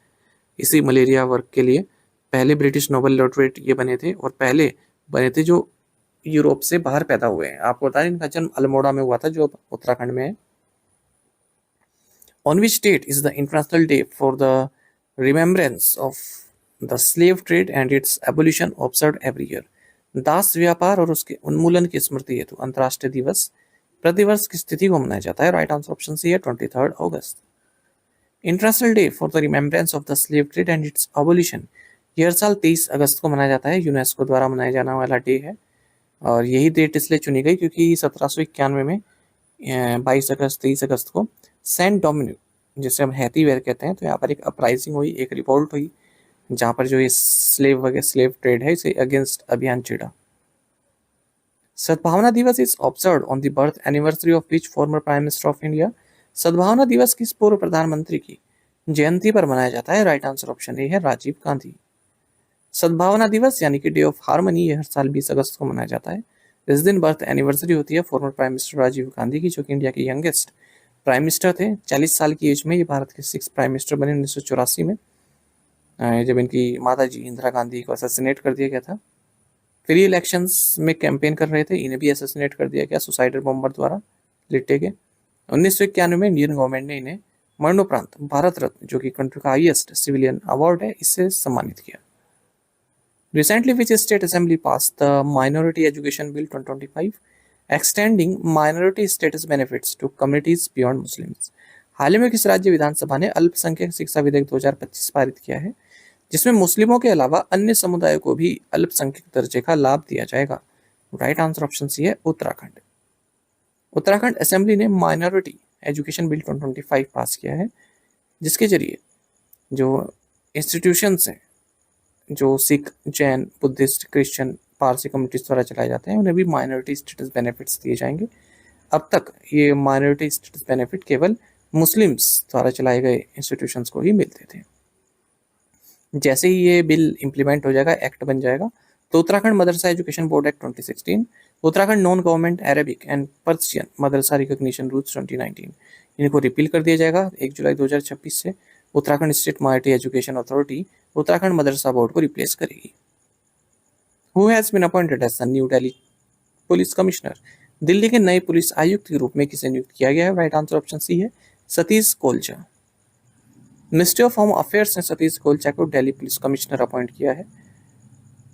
Speaker 1: इसी मलेरिया वर्क के लिए। पहले ब्रिटिश नोबेल लॉटरेट ये बने थे, और पहले बने थे जो यूरोप से बाहर पैदा हुए हैं। आपको बता दें इनका जन्म अल्मोड़ा में हुआ था, जो उत्तराखंड में है। On which date is the international day for the remembrance of the slave trade and its abolition observed every year? दास व्यापार और उसके उन्मूलन की स्मृति हेतु अंतर्राष्ट्रीय दिवस प्रतिवर्ष किस तिथि को मनाया जाता है? राइट आंसर ऑप्शन सी है, 23 अगस्त। International day for the remembrance of the slave trade and its abolition ये हर साल 23 अगस्त को मनाया जाता है, यूनेस्को द्वारा मनाया जाने वाला डे है। और यही डेट इसलिए चुनी गई क्योंकि 1791 में 22 अगस्त 23 अगस्त को सेंट डोमिनिक, जिसे हम हैतीवेयर कहते हैं, तो यहाँ पर एक अपराइजिंग हुई, एक रिवोल्ट हुई, जहाँ पर जो ये स्लेव ट्रेड है इसे अगेंस्ट अभियान छिड़ा। सद्भावना दिवस is observed on the birth anniversary of which farmer prime minister of India? सद्भावना दिवस किस पूर्व प्रधानमंत्री की जयंती पर मनाया जाता है? राइट आंसर ऑप्शन ए है, राजीव गांधी। सद्भावना दिवस यानी कि डे ऑफ हार्मनी ये हर साल 20 अगस्त को मनाया जाता है। इस दिन बर्थ एनिवर्सरी होती है former prime minister Rajiv Gandhi की, जो कि इंडिया के यंगेस्ट प्राइम मिनिस्टर थे। 40 साल की एज में ये भारत के 6th प्राइम मिनिस्टर बने 1984 में, जब इनकी माता जी इंदिरा गांधी को असैसिनेट कर दिया गया था। फ्री इलेक्शंस में कैंपेन कर रहे थे, इन्हें भी असैसिनेट कर दिया गया सुसाइडल बॉम्बर द्वारा लिटे गए। 1991 में इंडियन गवर्नमेंट ने इन्हें मरणोपरांत भारत रत्न, जो कि कंट्री का हाईएस्ट सिविलियन अवार्ड है, इससे सम्मानित किया। Recently, which state assembly passed the Minority Education Bill 2025, extending minority status benefits to communities beyond Muslims? हाल ही में किस राज्य विधानसभा ने अल्पसंख्यक शिक्षा विधेयक 2025 पारित किया है, जिसमें मुस्लिमों के अलावा अन्य समुदायों को भी अल्पसंख्यक दर्जे का लाभ दिया जाएगा? राइट आंसर ऑप्शन सी है, उत्तराखंड। उत्तराखंड असेंबली ने माइनॉरिटी एजुकेशन बिल 2025 पास किया है, जिसके जरिए जो इंस्टीट्यूशंस हैं जो Sikh, Jain, Buddhist, Christian, Parsi communities द्वारा चलाए जाते हैं, उन्हें भी माइनॉरिटी स्टेटस बेनिफिट्स दिए जाएंगे। अब तक ये माइनॉरिटी स्टेटस बेनिफिट केवल मुस्लिम्स द्वारा चलाए गए इंस्टीट्यूशंस को ही मिलते थे। जैसे ही ये बिल इम्प्लीमेंट हो जाएगा, एक्ट बन जाएगा, तो Uttarakhand Madrasa education board act 2016, Uttarakhand non government Arabic and Persian Madrasa recognition rules 2019, इनको रिपील कर दिया जाएगा 1 जुलाई 2026 से। Uttarakhand state minority education authority Uttarakhand Madrasa board को रिप्लेस करेगी। Who has been appointed as the new Delhi police commissioner? Delhi के नए पुलिस आयुक्त के रूप में किसे नियुक्त किया गया है? राइट आंसर ऑप्शन सी है, Satish Golcha. Ministry of home affairs ने सतीश कोलचा को दिल्ली पुलिस कमिश्नर अपॉइंट किया है,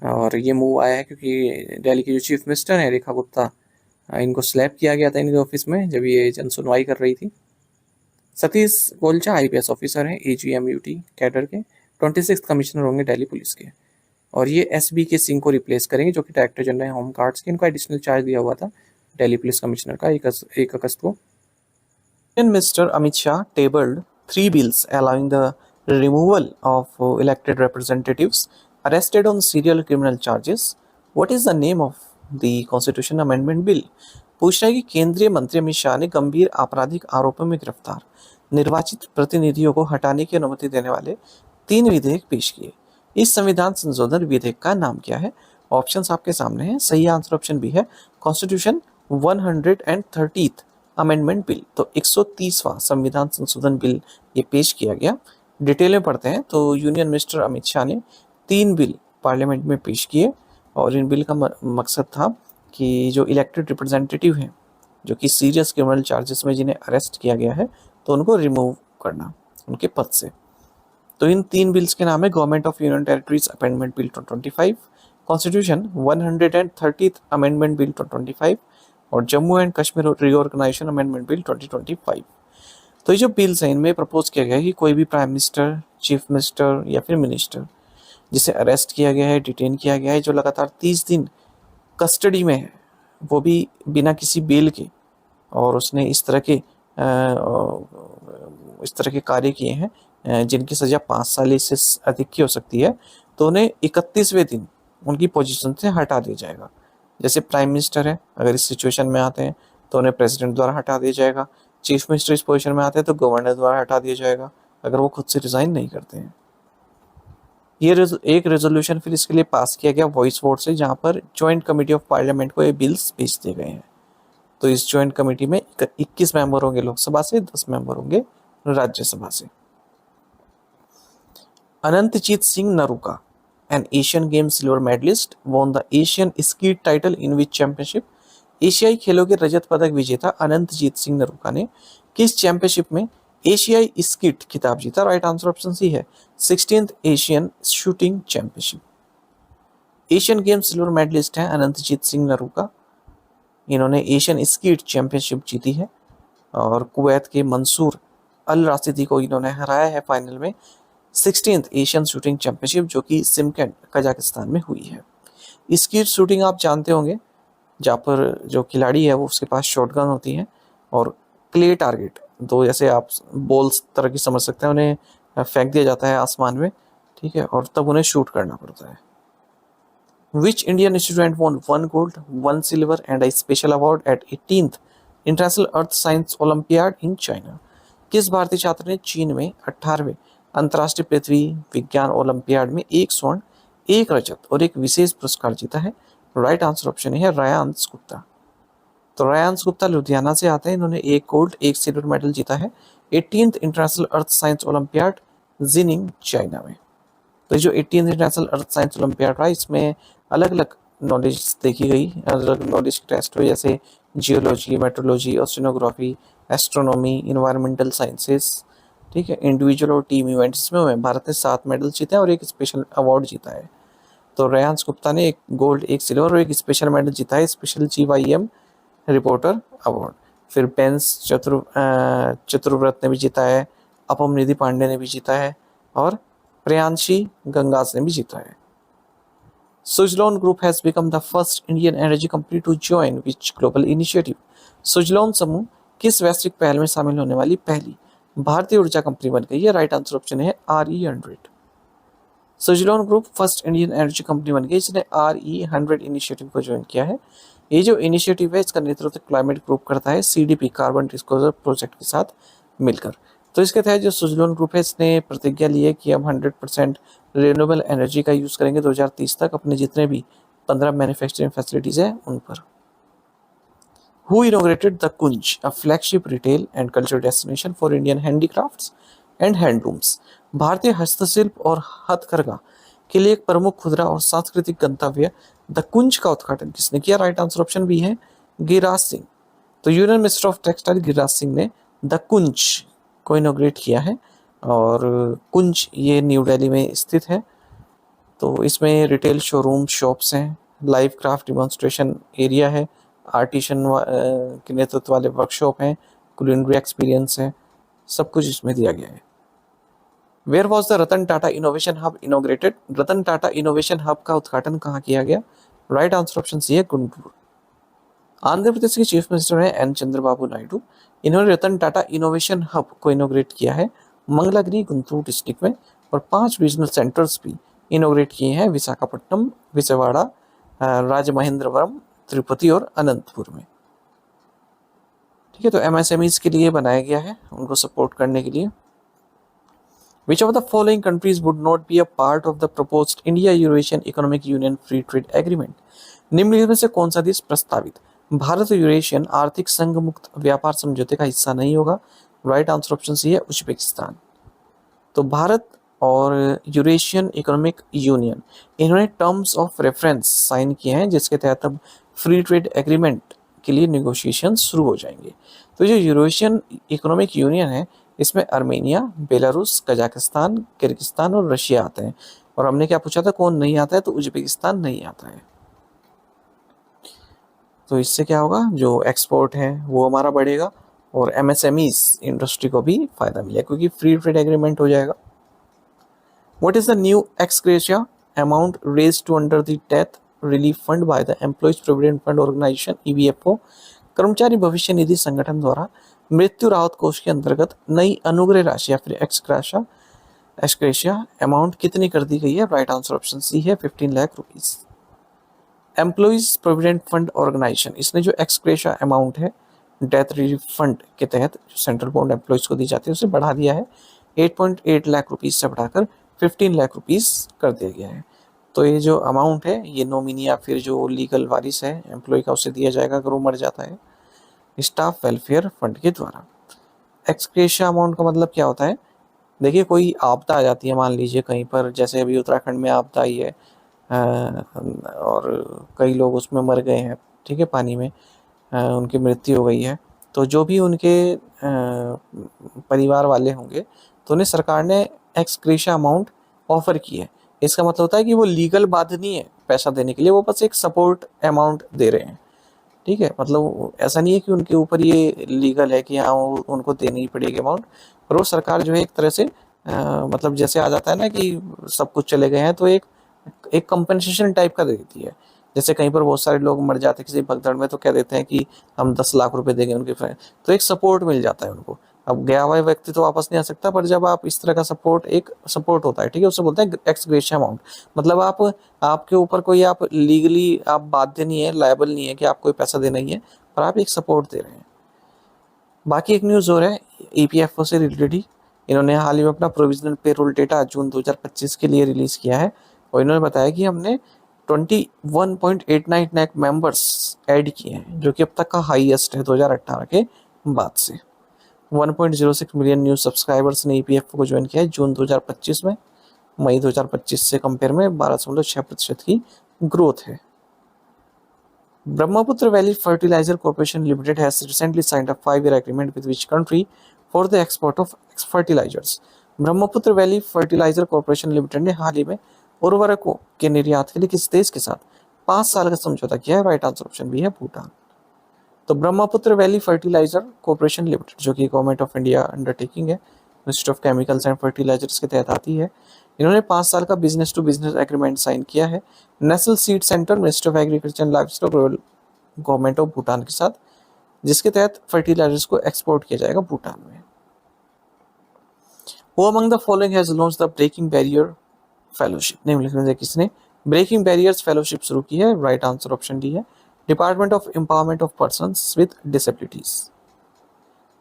Speaker 1: और ये मूव आया है क्योंकि दिल्ली की जो चीफ मिनिस्टर हैं रेखा गुप्ता, इनको स्लैप किया गया था इनके ऑफिस में जब ये जन सुनवाई कर रही थी। सतीश कोलचा आईपीएस ऑफिसर हैं एजीएमयूटी कैडर के, 26 कमिश्नर होंगे दिल्ली पुलिस के, और ये एसबी के सिंह को रिप्लेस करेंगे जो कि डायरेक्टर जनरल है होम गार्ड्स के। इनको एडिशनल चार्ज दिया हुआ था दिल्ली पुलिस कमिश्नर का 1 अगस्त को। Minister Amit Shah tabled 3 bills allowing the removal of elected representatives arrested on serial criminal charges. What is the name of the Constitution Amendment Bill? पूछ रहा है कि केंद्रीय मंत्री अमित शाह ने गंभीर आपराधिक आरोपों में गिरफ्तार निर्वाचित प्रतिनिधियों को हटाने की अनुमति देने वाले 3 विधेयक पेश किए। इस संविधान संशोधन विधेयक का नाम क्या है? ऑप्शंस आपके सामने हैं। सही आंसर ऑप्शन बी है, कॉन्स्टिट्यूशन 130th अमेंडमेंट बिल। तो 130वां संविधान संशोधन बिल ये पेश किया गया। डिटेल में पढ़ते हैं तो यूनियन मिनिस्टर अमित शाह ने 3 बिल पार्लियामेंट में पेश किए, और इन बिल का मकसद था कि जो इलेक्टेड रिप्रेजेंटेटिव हैं जो कि सीरियस क्रिमिनल चार्जेस में जिन्हें अरेस्ट किया गया है, तो उनको रिमूव करना उनके पद से। तो इन 3 बिल्स के नाम है government of union territories amendment bill 2025, constitution 130th amendment bill 2025 और Jammu and Kashmir reorganisation amendment bill 2025। तो ये जो बिल्स हैं इनमें प्रपोज किया गया है कि कोई भी प्राइम मिनिस्टर, चीफ मिनिस्टर या फिर मिनिस्टर जिसे अरेस्ट किया गया है, डिटेन किया गया है, जो लगातार 30 दिन कस्टडी में है, वो भी बिना किसी बेल के, और उसने इस तरह के कार्य किए हैं जिनकी सज़ा 5 साल से अधिक की हो सकती है, तो उन्हें 31वें दिन उनकी पोजीशन से हटा दिया जाएगा। जैसे प्राइम मिनिस्टर है, अगर इस सिचुएशन में आते हैं तो उन्हें प्रेसिडेंट द्वारा हटा दिया जाएगा। चीफ मिनिस्टर इस पोजीशन में आते हैं तो गवर्नर द्वारा हटा दिया जाएगा अगर वो खुद से रिजाइन नहीं करते हैं। ये एक रेजोल्यूशन फिर इसके लिए पास किया गया वॉइस वोट से, जहाँ पर ज्वाइंट कमेटी ऑफ पार्लियामेंट को ये बिल्स भेज दिए गए हैं। तो इस ज्वाइंट कमेटी में 21 मेंबर होंगे लोकसभा से, 10 मेंबर होंगे राज्यसभा से। Anantjeet Singh Naruka, an Asian Games silver medalist, won the Asian Skeet title in which championship? एशियाई खेलों के रजत पदक विजेता अनंतजीत सिंह नरूका ने किस चैंपियनशिप में एशियाई स्कीट खिताब जीता? राइट आंसर ऑप्शन सी है, 16th Asian shooting championship. Asian games silver medallist हैं अनंतजीत सिंह नरूका। इन्होंने एशियन स्कीट चैंपियनशिप जीती है, और कुवैत के मंसूर अल राशिदी को इन्होंने हराया है फाइनल में 16th एशियन शूटिंग चैंपियनशिप, जो कि सिमकेंट कजाकिस्तान में हुई है। स्कीट शूटिंग आप जानते होंगे, जहाँ पर जो खिलाड़ी है वो उसके पास शॉटगन होती है और क्ले टारगेट, दो जैसे आप बॉल्स तरह की समझ सकते हैं, उन्हें फेंक दिया जाता है आसमान में, ठीक है, और तब उन्हें शूट करना पड़ता है। Which Indian student won 1 gold, 1 silver and a special award at 18th International Earth Science Olympiad in China? किस भारतीय छात्र ने चीन में 18वें अंतर्राष्ट्रीय पृथ्वी विज्ञान ओलंपियाड में 1 स्वर्ण, 1 रजत और 1 विशेष पुरस्कार जीता है? राइट आंसर ऑप्शन है रायांश गुप्ता। तो रायांश गुप्ता लुधियाना से आते हैं, इन्होंने 1 गोल्ड, 1 सिल्वर मेडल जीता है 18th international earth science olympiad ginning China में। तो जो 18th international earth science olympiad रहा, इसमें अलग अलग नॉलेज देखी गई, अलग अलग नॉलेज टेस्ट हुए, जैसे geology, metrology, oceanography, astronomy, environmental sciences, ठीक है, इंडिविजुअल और टीम इवेंट्स में भारत ने 7 मेडल जीते हैं और 1 स्पेशल अवार्ड जीता है। तो रेयांश गुप्ता ने 1 गोल्ड, 1 सिल्वर और 1 स्पेशल मेडल जीता है, स्पेशल GYM रिपोर्टर अवार्ड। फिर बेंस चतुर्व्रत ने भी जीता है, अपम निधि पांडे ने भी जीता है, और प्रियांशी गंगास ने भी जीता है। Suzlon Group has become the first Indian energy company to join which global initiative? Suzlon समूह किस वैश्विक पहल में शामिल होने वाली पहली भारतीय ऊर्जा कंपनी बन गई है? राइट आंसर ऑप्शन है RE100। Suzlon group first Indian energy company बन गई जिसने RE100 इनिशिएटिव को ज्वाइन किया है। ये जो इनिशिएटिव है इसका नेतृत्व क्लाइमेट ग्रुप करता है CDP कार्बन डिस्क्लोजर प्रोजेक्ट के साथ मिलकर। तो इसके तहत जो सुजलॉन ग्रुप है इसने प्रतिज्ञा ली है कि हम 100% रिन्यूएबल एनर्जी का यूज़ करेंगे 2030 तक अपने जितने भी 15 मैन्युफैक्चरिंग फैसिलिटीज़ हैं उन पर। Who inaugurated the Kunj, a flagship retail and cultural destination for Indian handicrafts and handlooms? भारतीय हस्तशिल्प और हथकरघा के लिए एक प्रमुख खुदरा और सांस्कृतिक गंतव्य द कुंज का उद्घाटन किसने किया? राइट आंसर ऑप्शन बी है गिरिराज सिंह। तो union minister of textile Giriraj Singh ने द कुंज को इनोग्रेट किया है और कुंज ये न्यू दिल्ली में स्थित है। तो इसमें रिटेल शोरूम शॉप्स हैं, लाइव क्राफ्ट डिमॉन्स्ट्रेशन एरिया है, आर्टिशन के नेतृत्व वाले वर्कशॉप हैं, कुलिनरी एक्सपीरियंस है, सब कुछ इसमें दिया गया है। Where was the Ratan Tata innovation hub inaugurated? Ratan Tata innovation hub का उद्घाटन कहाँ किया गया? राइट आंसर ऑप्शन सी है गुंटूर। आंध्र प्रदेश के चीफ मिनिस्टर हैं N चंद्रबाबू नायडू। इन्होंने रतन टाटा इनोवेशन हब को इनोग्रेट किया है मंगलागिरी गुंटूर डिस्ट्रिक्ट में और 5 रीजनल सेंटर्स भी इनोग्रेट किए हैं विशाखापट्टनम, विजयवाड़ा, राजमहेंद्रवरम, तिरुपति और अनंतपुर में। ठीक है, तो MSMEs के लिए बनाया गया है उनको सपोर्ट करने के लिए। Which of the following countries would not be a part of the proposed India-Eurasian Economic Union Free Trade Agreement? निम्नलिखित में से कौन सा देश प्रस्तावित भारत यूरेशियन आर्थिक संघ मुक्त व्यापार समझौते का हिस्सा नहीं होगा? राइट आंसर ऑप्शन सी है उज्बेकिस्तान। तो भारत और यूरेशियन इकोनॉमिक यूनियन इन्होंने टर्म्स ऑफ रेफरेंस साइन किए हैं जिसके तहत अब फ्री ट्रेड एग्रीमेंट के लिए निगोशिएशन शुरू हो जाएंगे। तो जो यूरेशियन इकोनॉमिक यूनियन है इसमें आर्मेनिया, बेलारूस, कजाकिस्तान, किर्गिस्तान और रशिया आते हैं। और हमने क्या पूछा था कौन नहीं आता है? तो उज्बेकिस्तान नहीं आता है। तो इससे क्या होगा, जो एक्सपोर्ट है वो हमारा बढ़ेगा और MSMEs इंडस्ट्री को भी फायदा मिलेगा क्योंकि फ्री ट्रेड एग्रीमेंट हो जाएगा। What is the new ex gratia amount raised to under the death relief fund by the Employees Provident Fund Organization EPFO? कर्मचारी भविष्य निधि संगठन द्वारा मृत्यु राहत कोष के अंतर्गत नई अनुग्रह राशि या फिर एक्स ग्रेशिया अमाउंट कितनी कर दी गई है? राइट आंसर ऑप्शन सी है 15 lakh rupees. Employees provident fund organisation इसने जो एक्स ग्रेशिया अमाउंट है डेथ रिलीफ फंड के तहत जो सेंट्रल बोर्ड एम्प्लॉइज को दी जाती है उसे बढ़ा दिया है 8.8 लाख रुपीज से बढ़ाकर 15 लाख रुपीज कर दिया गया है। तो ये जो अमाउंट है ये नॉमिनी या फिर जो लीगल वारिस है एम्प्लॉय का उसे दिया जाएगा अगर वो मर जाता है स्टाफ वेलफेयर फंड के द्वारा। एक्स ग्रेशिया अमाउंट का मतलब क्या होता है? देखिए कोई आपदा आ जाती है, मान लीजिए कहीं पर, जैसे अभी उत्तराखंड में आपदा आई है और कई लोग उसमें मर गए हैं, ठीक है, पानी में उनकी मृत्यु हो गई है। तो जो भी उनके परिवार वाले होंगे तो उन्हें सरकार ने एक्स ग्रेशिया अमाउंट ऑफर की है। इसका मतलब होता है कि वो लीगल बाध्य नहीं है पैसा देने के लिए, वो बस एक सपोर्ट अमाउंट दे रहे हैं। ठीक है, मतलब ऐसा नहीं है कि उनके ऊपर ये लीगल है कि हाँ उनको देनी ही पड़ेगी अमाउंट, पर वो सरकार जो है एक तरह से मतलब जैसे आ जाता है ना कि सब कुछ चले गए हैं तो एक कंपनसेशन टाइप का दे देती है। जैसे कहीं पर बहुत सारे लोग मर जाते हैं किसी भगदड़ में तो कह देते हैं कि हम 10 लाख रुपए देंगे उनके फ्रेंड, तो एक सपोर्ट मिल जाता है उनको। अब गया हुआ व्यक्ति तो वापस नहीं आ सकता, पर जब आप इस तरह का सपोर्ट होता है, ठीक है, उसे बोलते हैं एक्स ग्रेशिया अमाउंट। मतलब आपके ऊपर कोई आप लीगली आप बाध्य नहीं है, लायबल नहीं है कि आपको पैसा देना ही है, पर आप एक सपोर्ट दे रहे हैं। बाकी एक न्यूज़ और है EPFO से रिलेटेड ही, इन्होंने हाल ही में अपना प्रोविजनल पेरोल डेटा जून 2025 के लिए रिलीज किया है और इन्होंने बताया कि हमने 21.89 लाख मेंबर्स ऐड किए हैं जो कि अब तक का हाईएस्ट है 2018 के बाद से। 1.06 मिलियन न्यू सब्सक्राइबर्स ने EPFO को ज्वाइन किया है जून 2025 में। मई 2025 से कंपेयर में 12.6% की ग्रोथ है। Brahmaputra valley fertiliser corporation limited has recently signed a 5-year agreement with which country for the export of fertilisers? Brahmaputra valley fertiliser corporation limited ने हाल ही में उर्वरकों के निर्यात के लिए किस देश के साथ 5 साल का समझौता किया है? राइट आंसर ऑप्शन भी है भूटान। तो Brahmaputra valley fertiliser corporation limited जो कि गवर्नमेंट ऑफ इंडिया अंडरटेकिंग है, ministry of chemicals and fertilisers के तहत आती है, इन्होंने 5 साल का business to business agreement sign किया है national seed centre, ministry of agriculture and livestock, royal government of Bhutan के साथ। जिसके तहत फर्टिलाइजर्स को एक्सपोर्ट किया जाएगा भूटान में। Who among the following has launched the breaking barrier fellowship? निम्नलिखित में से किसने ब्रेकिंग बैरियर्स फेलोशिप शुरू की है? राइट आंसर ऑप्शन डी है department of empowerment of persons with disabilities.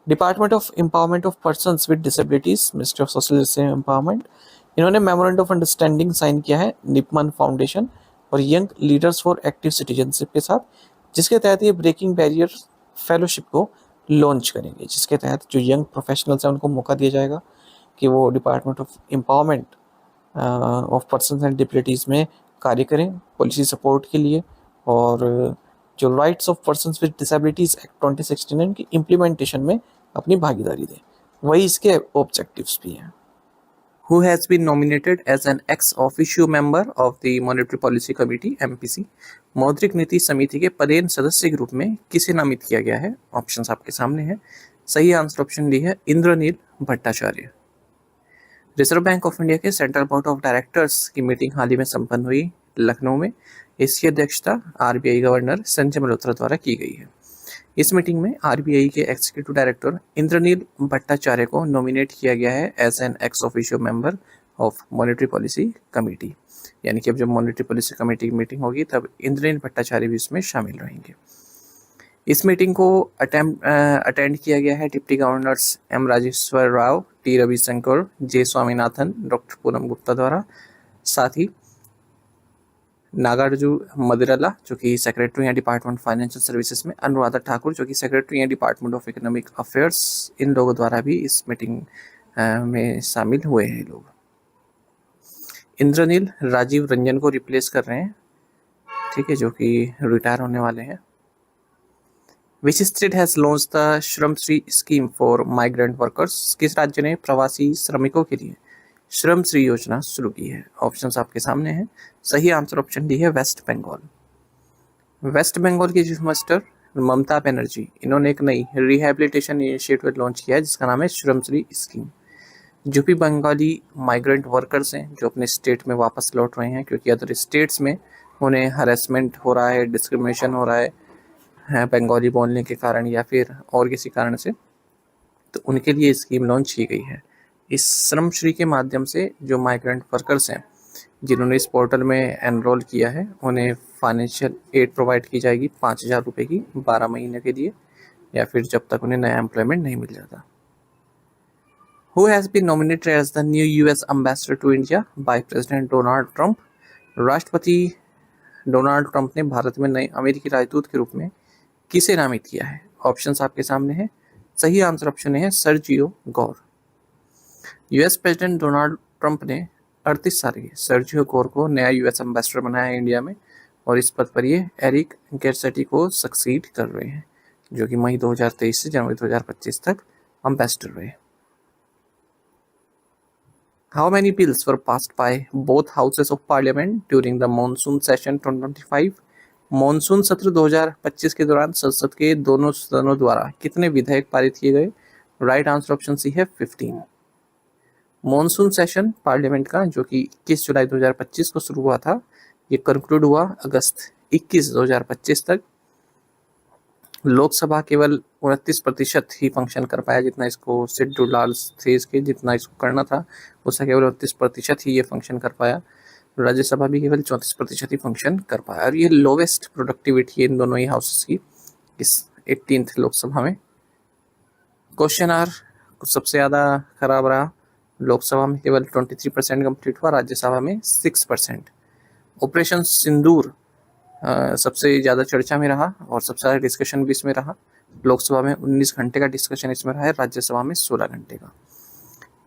Speaker 1: Department of empowerment of persons with disabilities, ministry of social empowerment, इन्होंने मेमोरेंडम ऑफ अंडरस्टैंडिंग साइन किया है निपमन फाउंडेशन और young leaders for active citizenship के साथ, जिसके तहत ये ब्रेकिंग बैरियर फेलोशिप को लॉन्च करेंगे, जिसके तहत जो यंग प्रोफेशनल्स हैं उनको मौका दिया जाएगा कि वो department of empowerment of persons and disabilities में कार्य करें पॉलिसी सपोर्ट के लिए, और जो rights of persons with disabilities act 2016 की इम्प्लीमेंटेशन में अपनी भागीदारी दें। वही इसके ऑब्जेक्टिव्स भी हैं। Who has been nominated as an ex officio member of the Monetary Policy Committee MPC? मौद्रिक नीति समिति के पदेन सदस्य के रूप में किसे नामित किया गया है? ऑप्शंस आपके सामने हैं। सही आंसर ऑप्शन डी है Indranil Bhattacharya. Reserve bank of India के सेंट्रल बोर्ड ऑफ डायरेक्टर्स की मीटिंग हाल ही में संपन्न हुई लखनऊ में। इसकी अध्यक्षता आरबीआई गवर्नर संजय मल्होत्रा द्वारा की गई है। इस मीटिंग में आरबीआई के एग्जीक्यूटिव डायरेक्टर इंद्रनील भट्टाचार्य को नॉमिनेट किया गया है as an ex officio member of monetary policy committee, यानी कि अब जब मॉनेटरी पॉलिसी कमेटी की मीटिंग होगी तब इंद्रनील भट्टाचार्य भी इसमें शामिल रहेंगे। इस मीटिंग को अटेंड किया गया है deputy governors M Rajeshwar Rao, T Ravishankar, J Swaminathan, doctor Poonam Gupta द्वारा, साथ ही नागार्जुन मदिराला जो कि सेक्रेटरी हैं डिपार्टमेंट फाइनेंशियल सर्विसेज में, अनुराधा ठाकुर जो कि सेक्रेटरी हैं डिपार्टमेंट ऑफ इकोनॉमिक अफेयर्स, इन लोगों द्वारा भी इस मीटिंग में शामिल हुए हैं लोग। इंद्रनील राजीव रंजन को रिप्लेस कर रहे हैं, ठीक है, जो कि रिटायर होने वाले हैं। Which state has launch the Shram Shri scheme for migrant workers? किस राज्य ने प्रवासी श्रमिकों के लिए श्रम श्री योजना शुरू की है? ऑप्शंस आपके सामने हैं। सही आंसर ऑप्शन डी है वेस्ट बंगाल। वेस्ट बंगाल की चीफ मिनिस्टर ममता बनर्जी, इन्होंने एक नई रिहैबिलिटेशन इनिशिएटिव लॉन्च किया है जिसका नाम है श्रम श्री स्कीम। जो भी बंगाली माइग्रेंट वर्कर्स हैं जो अपने स्टेट में वापस लौट रहे हैं क्योंकि अदर स्टेट्स में उन्हें हरेसमेंट हो रहा है, डिस्क्रिमिनेशन हो रहा है बंगाली बोलने के कारण या फिर और किसी कारण से, तो उनके लिए स्कीम लॉन्च की गई है। इस श्रम श्री के माध्यम से जो माइग्रेंट वर्कर्स हैं जिन्होंने इस पोर्टल में एनरोल किया है उन्हें फाइनेंशियल एड प्रोवाइड की जाएगी 5,000 रुपये की 12 महीने के लिए, या फिर जब तक उन्हें नया एम्प्लॉयमेंट नहीं मिल जाता। Who has been nominated as the new US ambassador to India by President Donald Trump? राष्ट्रपति डोनाल्ड ट्रंप ने भारत में नए अमेरिकी राजदूत के रूप में किसे नामित किया है? ऑप्शंस आपके सामने हैं। सही आंसर ऑप्शन है Sergio Gor. US president Donald Trump ने 38 साल के सर्जियो गोर को नया यूएस एम्बेसडर बनाया है इंडिया में, और इस पद पर ये एरिक गेरसेटी को सक्सीड कर रहे हैं जो कि मई 2023 से जनवरी 2025 तक एम्बेसडर रहे। How many bills were passed by both houses of parliament during the monsoon session 2025? Monsoon सत्र 2025 के दौरान संसद के दोनों सदनों द्वारा कितने विधेयक पारित किए गए? राइट आंसर ऑप्शन सी है 15। मॉनसून सेशन पार्लियामेंट का जो कि 21 जुलाई 2025 को शुरू हुआ था, ये कंक्लूड हुआ अगस्त 21 2025 तक। लोकसभा केवल 29% ही फंक्शन कर पाया, जितना इसको शेड्यूल्ड थे इसके जितना इसको करना था उससे केवल 29% ही ये फंक्शन कर पाया। राज्यसभा भी केवल 34% ही फंक्शन कर पाया, और ये लोवेस्ट प्रोडक्टिविटी है इन दोनों ही हाउसेस की इस 18th लोकसभा में। क्वेश्चन आर सबसे ज़्यादा खराब रहा, लोकसभा में केवल 23% कंप्लीट हुआ, राज्यसभा में 6%। ऑपरेशन सिंदूर सबसे ज़्यादा चर्चा में रहा और सबसे ज़्यादा डिस्कशन भी इसमें रहा। लोकसभा में 19 घंटे का डिस्कशन इसमें रहा है, राज्यसभा में 16 घंटे का।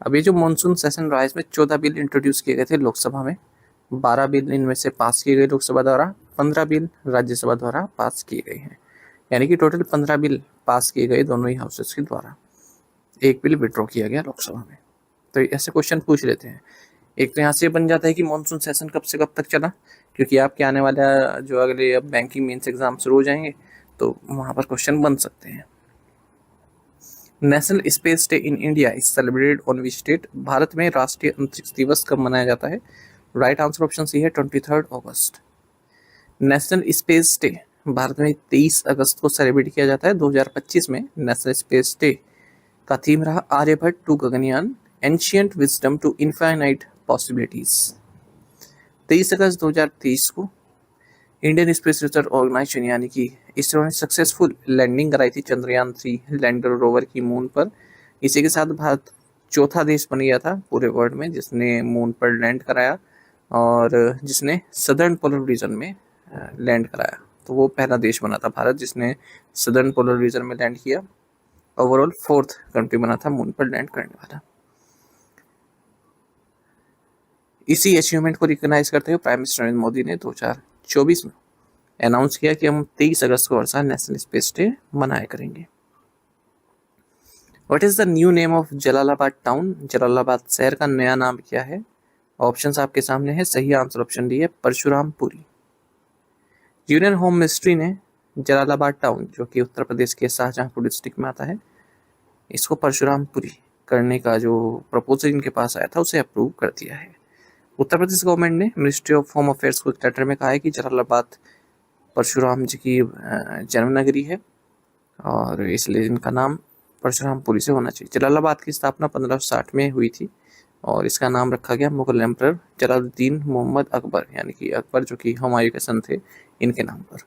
Speaker 1: अब ये जो मानसून सेशन रहा है इसमें 14 बिल इंट्रोड्यूस किए गए थे लोकसभा में, 12 बिल इनमें से पास किए गए लोकसभा द्वारा, 15 बिल राज्यसभा द्वारा पास किए गए हैं, यानी कि टोटल 15 बिल पास किए गए दोनों ही हाउसेस के द्वारा। एक बिल विड्रॉ किया गया लोकसभा में। तो ऐसे क्वेश्चन पूछ लेते हैं। एक तो यहाँ से बन जाता है कि मानसून सेशन कब से कब तक चला, क्योंकि आपके आने वाला जो अगले अब बैंकिंग मेंस एग्जाम शुरू हो जाएंगे तो वहाँ पर क्वेश्चन बन सकते हैं। National space day in India is celebrated on which date? Bharat में राष्ट्रीय अंतरिक्ष दिवस कब मनाया जाता है? राइट आंसर ऑप्शन सी है 23 अगस्त। नेशनल स्पेस डे भारत में 23 अगस्त को सेलिब्रेट किया जाता है 2025 में नेशनल स्पेस डे का थीम रहा Aryabhata to Gaganyaan, ancient wisdom to infinite possibilities. 23 अगस्त 2023 को इंडियन स्पेस रिसर्च ऑर्गेनाइजेशन यानी कि इसरो ने सक्सेसफुल लैंडिंग कराई थी चंद्रयान-3 लैंडर रोवर की मून पर। इसी के साथ भारत चौथा देश बन गया था पूरे वर्ल्ड में जिसने मून पर लैंड कराया और जिसने सदर्न पोलर रीजन में लैंड कराया। तो वो पहला देश बना था भारत जिसने सदर्न पोलर रीजन में लैंड किया। ओवरऑल 4th कंट्री बना था मून पर लैंड करने वाला। इसी अचीवमेंट को रिकॉग्नाइज करते हुए प्राइम मिनिस्टर नरेंद्र मोदी ने 2024 में अनाउंस किया कि हम 23 अगस्त को हर साल नेशनल स्पेस डे मनाया करेंगे। What is the new name of Jalalabad town? Jalalabad शहर का नया नाम क्या है? ऑप्शंस आपके सामने है। सही आंसर ऑप्शन डी है परशुरामपुरी। यूनियन होम मिनिस्ट्री ने जलालाबाद टाउन जो कि उत्तर प्रदेश के शाहजहांपुर डिस्ट्रिक्ट में आता है इसको परशुरामपुरी करने का जो प्रपोजल इनके पास आया था उसे अप्रूव कर दिया है। उत्तर प्रदेश गवर्नमेंट ने मिनिस्ट्री ऑफ होम अफेयर्स को एक लेटर में कहा है कि जलालाबाद परशुराम जी की जन्मनगरी है और इसलिए इनका नाम परशुरामपुरी से होना चाहिए। जलालाबाद की स्थापना 1560 में हुई थी और इसका नाम रखा गया मुगल एम्परर जलालुद्दीन मोहम्मद अकबर यानी कि अकबर जो कि हुमायूं के सन थे इनके नाम पर।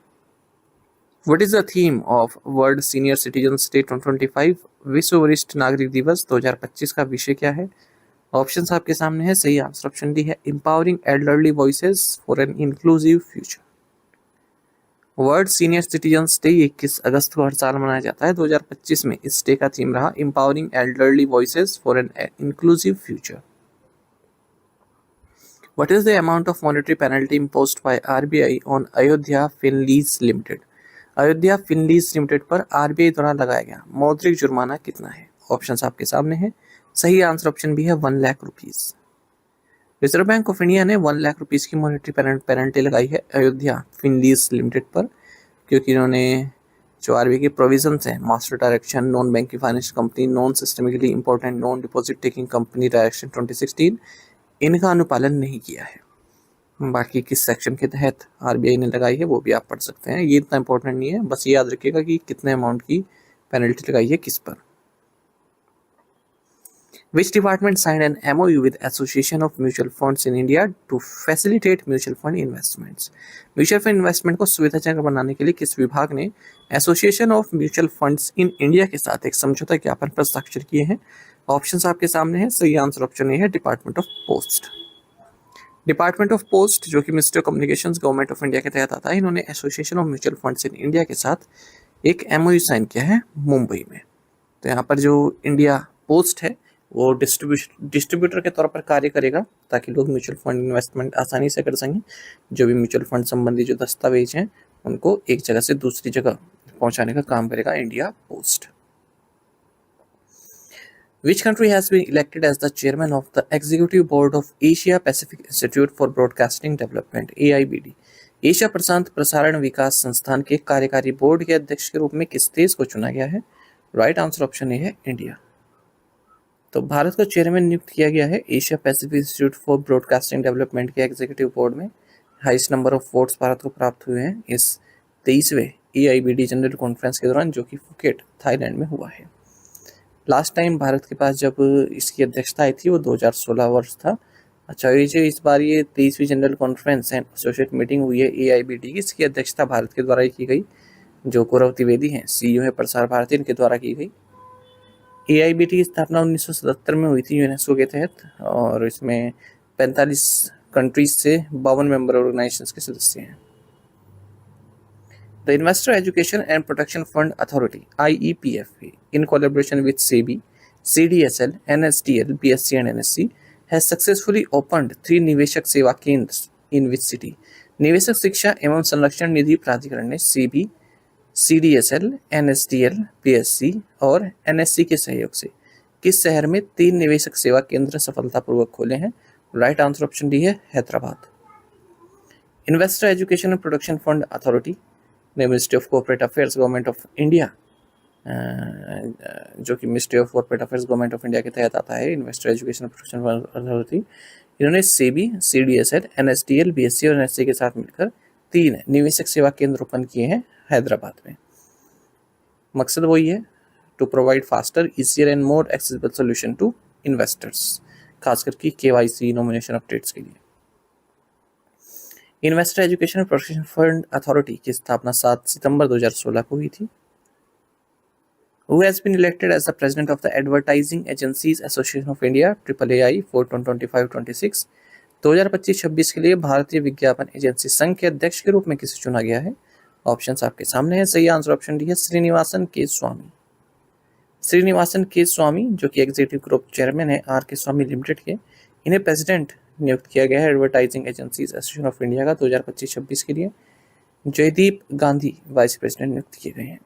Speaker 1: What is the theme of world senior citizens day 2025? विश्व वरिष्ठ नागरिक दिवस 2025 का विषय क्या है? ऑप्शंस आपके सामने है। सही आंसर ऑप्शन डी है empowering elderly voices for an inclusive future. World senior citizens day 21 अगस्त को हर साल मनाया जाता है। 2025 में इस डे का थीम रहा empowering elderly voices for an inclusive future. What is the amount of monetary penalty imposed by RBI on Ayodhya Finlease Limited? Ayodhya Finlease limited पर आरबीआई द्वारा लगाया गया मौद्रिक जुर्माना कितना है? ऑप्शंस आपके सामने है। सही आंसर ऑप्शन बी है 1 lakh rupees. Reserve bank of India ने 1 लाख रुपीज की मॉनेटरी पेनल्टी लगाई है अयोध्या फिनलीज लिमिटेड पर क्योंकि इन्होंने जो आरबीआई के प्रोविजंस हैं master direction non banking financial company non systemically important non deposit taking company direction 2016 इनका अनुपालन नहीं किया है। बाकी किस सेक्शन के तहत आरबीआई ने लगाई है वो भी आप पढ़ सकते हैं, ये इतना इंपॉर्टेंट नहीं है, बस ये याद रखिएगा कि कितने अमाउंट की पेनल्टी लगाई है किस पर। Which department signed an MOU with Association of Mutual Funds in India to facilitate mutual fund investments? Mutual fund investment को सुविधाजनक बनाने के लिए किस विभाग ने association of mutual funds in India के साथ एक समझौता ज्ञापन पर हस्ताक्षर किए हैं? ऑप्शंस आपके सामने हैं। सही आंसर ऑप्शन ए है department of post. Department of post जो कि ministry of communications government of India के तहत आता है, इन्होंने association of mutual funds in India के साथ एक एमओयू साइन किया है मुंबई में। तो यहाँ पर जो इंडिया पोस्ट है वो डिस्ट्रीब्यूटर के तौर पर कार्य करेगा ताकि लोग म्यूचुअल फंड इन्वेस्टमेंट आसानी से कर सकें। जो भी म्यूचुअल फंड संबंधी जो दस्तावेज हैं उनको एक जगह से दूसरी जगह पहुंचाने का काम करेगा India post. Which country has been elected as the chairman of the Executive Board of Asia Pacific Institute for Broadcasting Development (AIBD)? Asia प्रशांत प्रसारण विकास संस्थान के कार्यकारी बोर्ड के अध्यक्ष के रूप में किस देश को चुना गया है? राइट आंसर ऑप्शन ए है इंडिया। तो भारत को चेयरमैन नियुक्त किया गया है Asia Pacific institute for broadcasting development के एग्जीक्यूटिव बोर्ड में। Highest number of votes Bharat को प्राप्त हुए हैं इस 23वें AIBD जनरल कॉन्फ्रेंस के दौरान जो कि फुकेट थाईलैंड में हुआ है। लास्ट टाइम भारत के पास जब इसकी अध्यक्षता आई थी वो 2016 वर्ष था। अच्छा, ये जो इस बार ये 23वीं general conference and associate meeting हुई है AIBD की, इसकी अध्यक्षता भारत के द्वारा ही की गई। जो गौरव त्रिवेदी हैं CEO है प्रसार भारती, इनके द्वारा की गई। AIBD की स्थापना 1977 में हुई थी यूनेस्को के तहत और इसमें 45 कंट्रीज से 52 मेंबर ऑर्गेनाइजेशंस के सदस्य हैं। The Investor Education and Protection Fund Authority (IEPFA) in collaboration with SEBI, CDSL, NSDL, BSC and NSC has successfully opened 3 निवेशक सेवा केंद्र in which city? निवेशक शिक्षा एवं संरक्षण निधि प्राधिकरण ने SEBI, CDSL, NSDL, BSC और NSC के सहयोग से किस शहर में 3 निवेशक सेवा केंद्र सफलतापूर्वक खोले हैं? राइट आंसर ऑप्शन डी है Hyderabad. Investor education and protection fund authority ministry of corporate affairs government of India जो कि ministry of corporate affairs government of India के तहत आता है, इन्वेस्टर एजुकेशन प्रोटेक्शन अथॉरिटी, इन्होंने SEBI, CDSL, NSDL, BSC और NSC के साथ मिलकर 3 निवेशक सेवा केंद्र ओपन किए हैं हैदराबाद में। मकसद वही है, to provide faster, easier and more accessible solution to investors, खास करके KYC नॉमिनेशन अपडेट्स के लिए। Investor education protection fund authority की स्थापना 7 सितंबर 2016 को हुई थी। Who has been elected as the president of the Advertising Agencies Association of India AAAI for 2025-26? 2025-26 के लिए भारतीय विज्ञापन एजेंसी संघ के अध्यक्ष के रूप में किसे चुना गया है? ऑप्शंस आपके सामने है। सही आंसर ऑप्शन डी है श्रीनिवासन के स्वामी। श्रीनिवासन के स्वामी जो कि एग्जीक्यूटिव ग्रुप चेयरमैन है आर के स्वामी लिमिटेड के, इन्हें प्रेसिडेंट नियुक्त किया गया है advertising agencies association of India का 2025-26 के लिए। जयदीप गांधी वाइस प्रेसिडेंट नियुक्त किए गए हैं।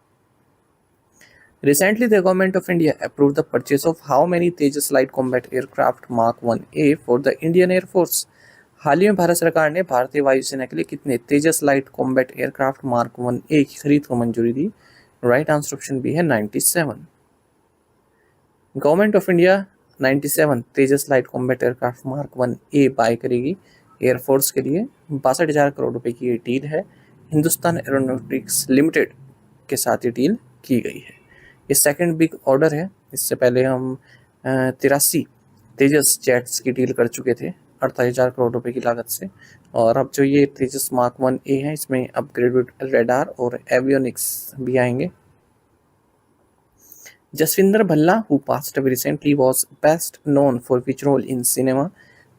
Speaker 1: Recently, the government of India approved the purchase of how many Tejas light combat aircraft Mark 1A for the Indian Air Force? हाल ही में भारत सरकार ने भारतीय वायुसेना के लिए कितने Tejas light combat aircraft mark 1A की खरीद को मंजूरी दी? राइट आंसर ऑप्शन बी है 97। Government of India 97 Tejas light combat aircraft mark 1A buy करेगी एयरफोर्स के लिए। 62,000 करोड़ रुपए की ये डील है। हिंदुस्तान एरोनॉटिक्स लिमिटेड के साथ ये डील की गई है। ये सेकंड बिग ऑर्डर है। इससे पहले हम 83 तेजस जेट्स की डील कर चुके थे 48,000 करोड़ रुपए की लागत से, और अब जो ये तेजस मार्क 1A है इसमें अपग्रेडेड रेडार और एवियोनिक्स भी आएंगे। Jaswinder Bhalla who passed away recently was best known for which role in cinema?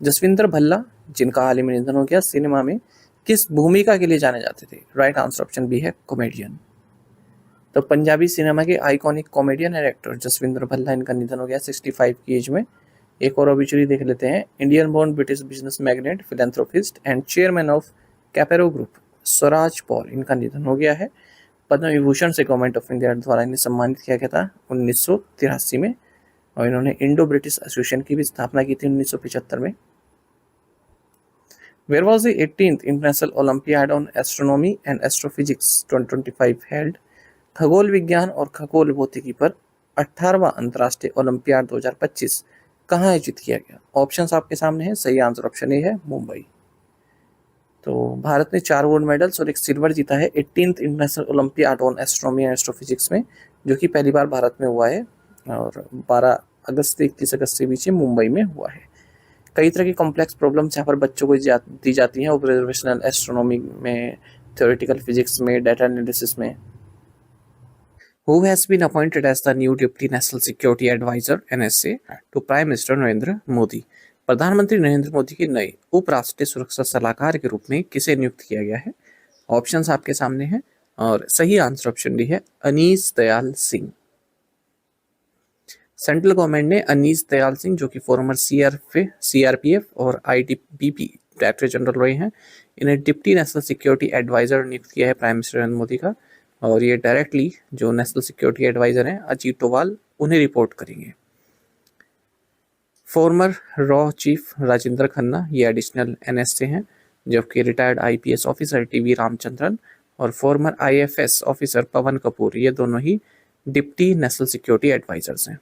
Speaker 1: Jaswinder Bhalla जिनका हाल ही में निधन हो गया, सिनेमा में किस भूमिका के लिए जाने जाते थे? राइट आंसर ऑप्शन बी है कॉमेडियन। तो पंजाबी सिनेमा के iconic comedian and actor Jaswinder Bhalla, इनका निधन हो गया 65 की एज में। एक और ऑबिचुरी देख लेते हैं। Indian born British business magnate, philanthropist and chairman of Caparo group Swraj Paul, इनका निधन हो गया है। पद्म विभूषण से गवर्नमेंट ऑफ इंडिया द्वारा इन्हें सम्मानित किया गया था 1983 में, और इन्होंने इंडो ब्रिटिश एसोसिएशन की भी स्थापना की थी 1975 में। Where was the 18th International Olympiad on Astronomy and Astrophysics 2025 held? खगोल विज्ञान और खगोल भौतिकी पर 18वां अंतर्राष्ट्रीय ओलंपियाड 2025 कहाँ आयोजित किया गया? ऑप्शंस आपके सामने हैं। सही आंसर ऑप्शन ए है मुंबई। तो भारत ने 4 गोल्ड मेडल्स और 1 सिल्वर जीता है 18th international olympiad on astronomy and astrophysics में, जो कि पहली बार भारत में हुआ है और 12 अगस्त से 31 अगस्त के बीच मुंबई में हुआ है। कई तरह की कॉम्प्लेक्स प्रॉब्लम्स यहाँ पर बच्चों को दी जाती हैं ऑब्जर्वेशनल एस्ट्रोनॉमी में, थ्योरेटिकल फिजिक्स में, डाटा एनालिसिस में। Who has been appointed as the new Deputy National Security Advisor (NSA) to Prime Minister Narendra Modi? प्रधानमंत्री नरेंद्र मोदी के नए उपराष्ट्रीय सुरक्षा सलाहकार के रूप में किसे नियुक्त किया गया है? ऑप्शंस आपके सामने हैं और सही आंसर ऑप्शन डी है अनीस दयाल सिंह। सेंट्रल गवर्नमेंट ने अनीस दयाल सिंह, जो कि फॉर्मर CRPF और ITBP डायरेक्टर जनरल रहे हैं, इन्हें डिप्टी नेशनल सिक्योरिटी एडवाइजर नियुक्त किया है प्राइम मिनिस्टर नरेंद्र मोदी का, और ये डायरेक्टली जो नेशनल सिक्योरिटी एडवाइजर हैं अजीत डोभाल उन्हें रिपोर्ट करेंगे। Farmer raw chief Rajendra Khanna ये एडिशनल NSA हैं, जबकि retired IPS officer TV Ramachandran और फॉर्मर IFS ऑफिसर पवन कपूर ये दोनों ही डिप्टी नेशनल सिक्योरिटी एडवाइजर्स हैं।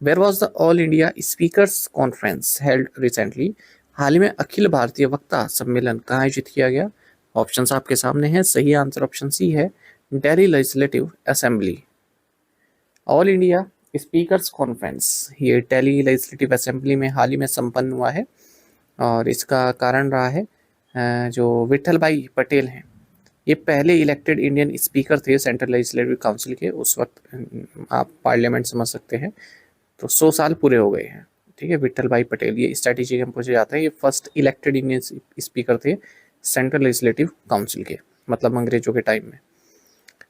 Speaker 1: Where was the All India Speakers Conference held recently? हाल ही में अखिल भारतीय वक्ता सम्मेलन कहाँ आयोजित किया गया? ऑप्शंस आपके सामने हैं। सही आंसर ऑप्शन सी है Delhi legislative assembly. All India speakers conference ये दिल्ली लेजिस्लेटिव असेंबली में हाल ही में संपन्न हुआ है, और इसका कारण रहा है जो विठल भाई पटेल हैं, ये पहले इलेक्टेड इंडियन स्पीकर थे सेंट्रल लेजिस्लेटिव काउंसिल के। उस वक्त आप पार्लियामेंट समझ सकते हैं, तो 100 साल पूरे हो गए हैं। ठीक है, विठल भाई पटेल ये स्ट्रैटेजी में पूछे जाते हैं, ये फर्स्ट इलेक्टेड इंडियन स्पीकर थे सेंट्रल लेजिस्लेटिव काउंसिल के, मतलब अंग्रेजों के टाइम में।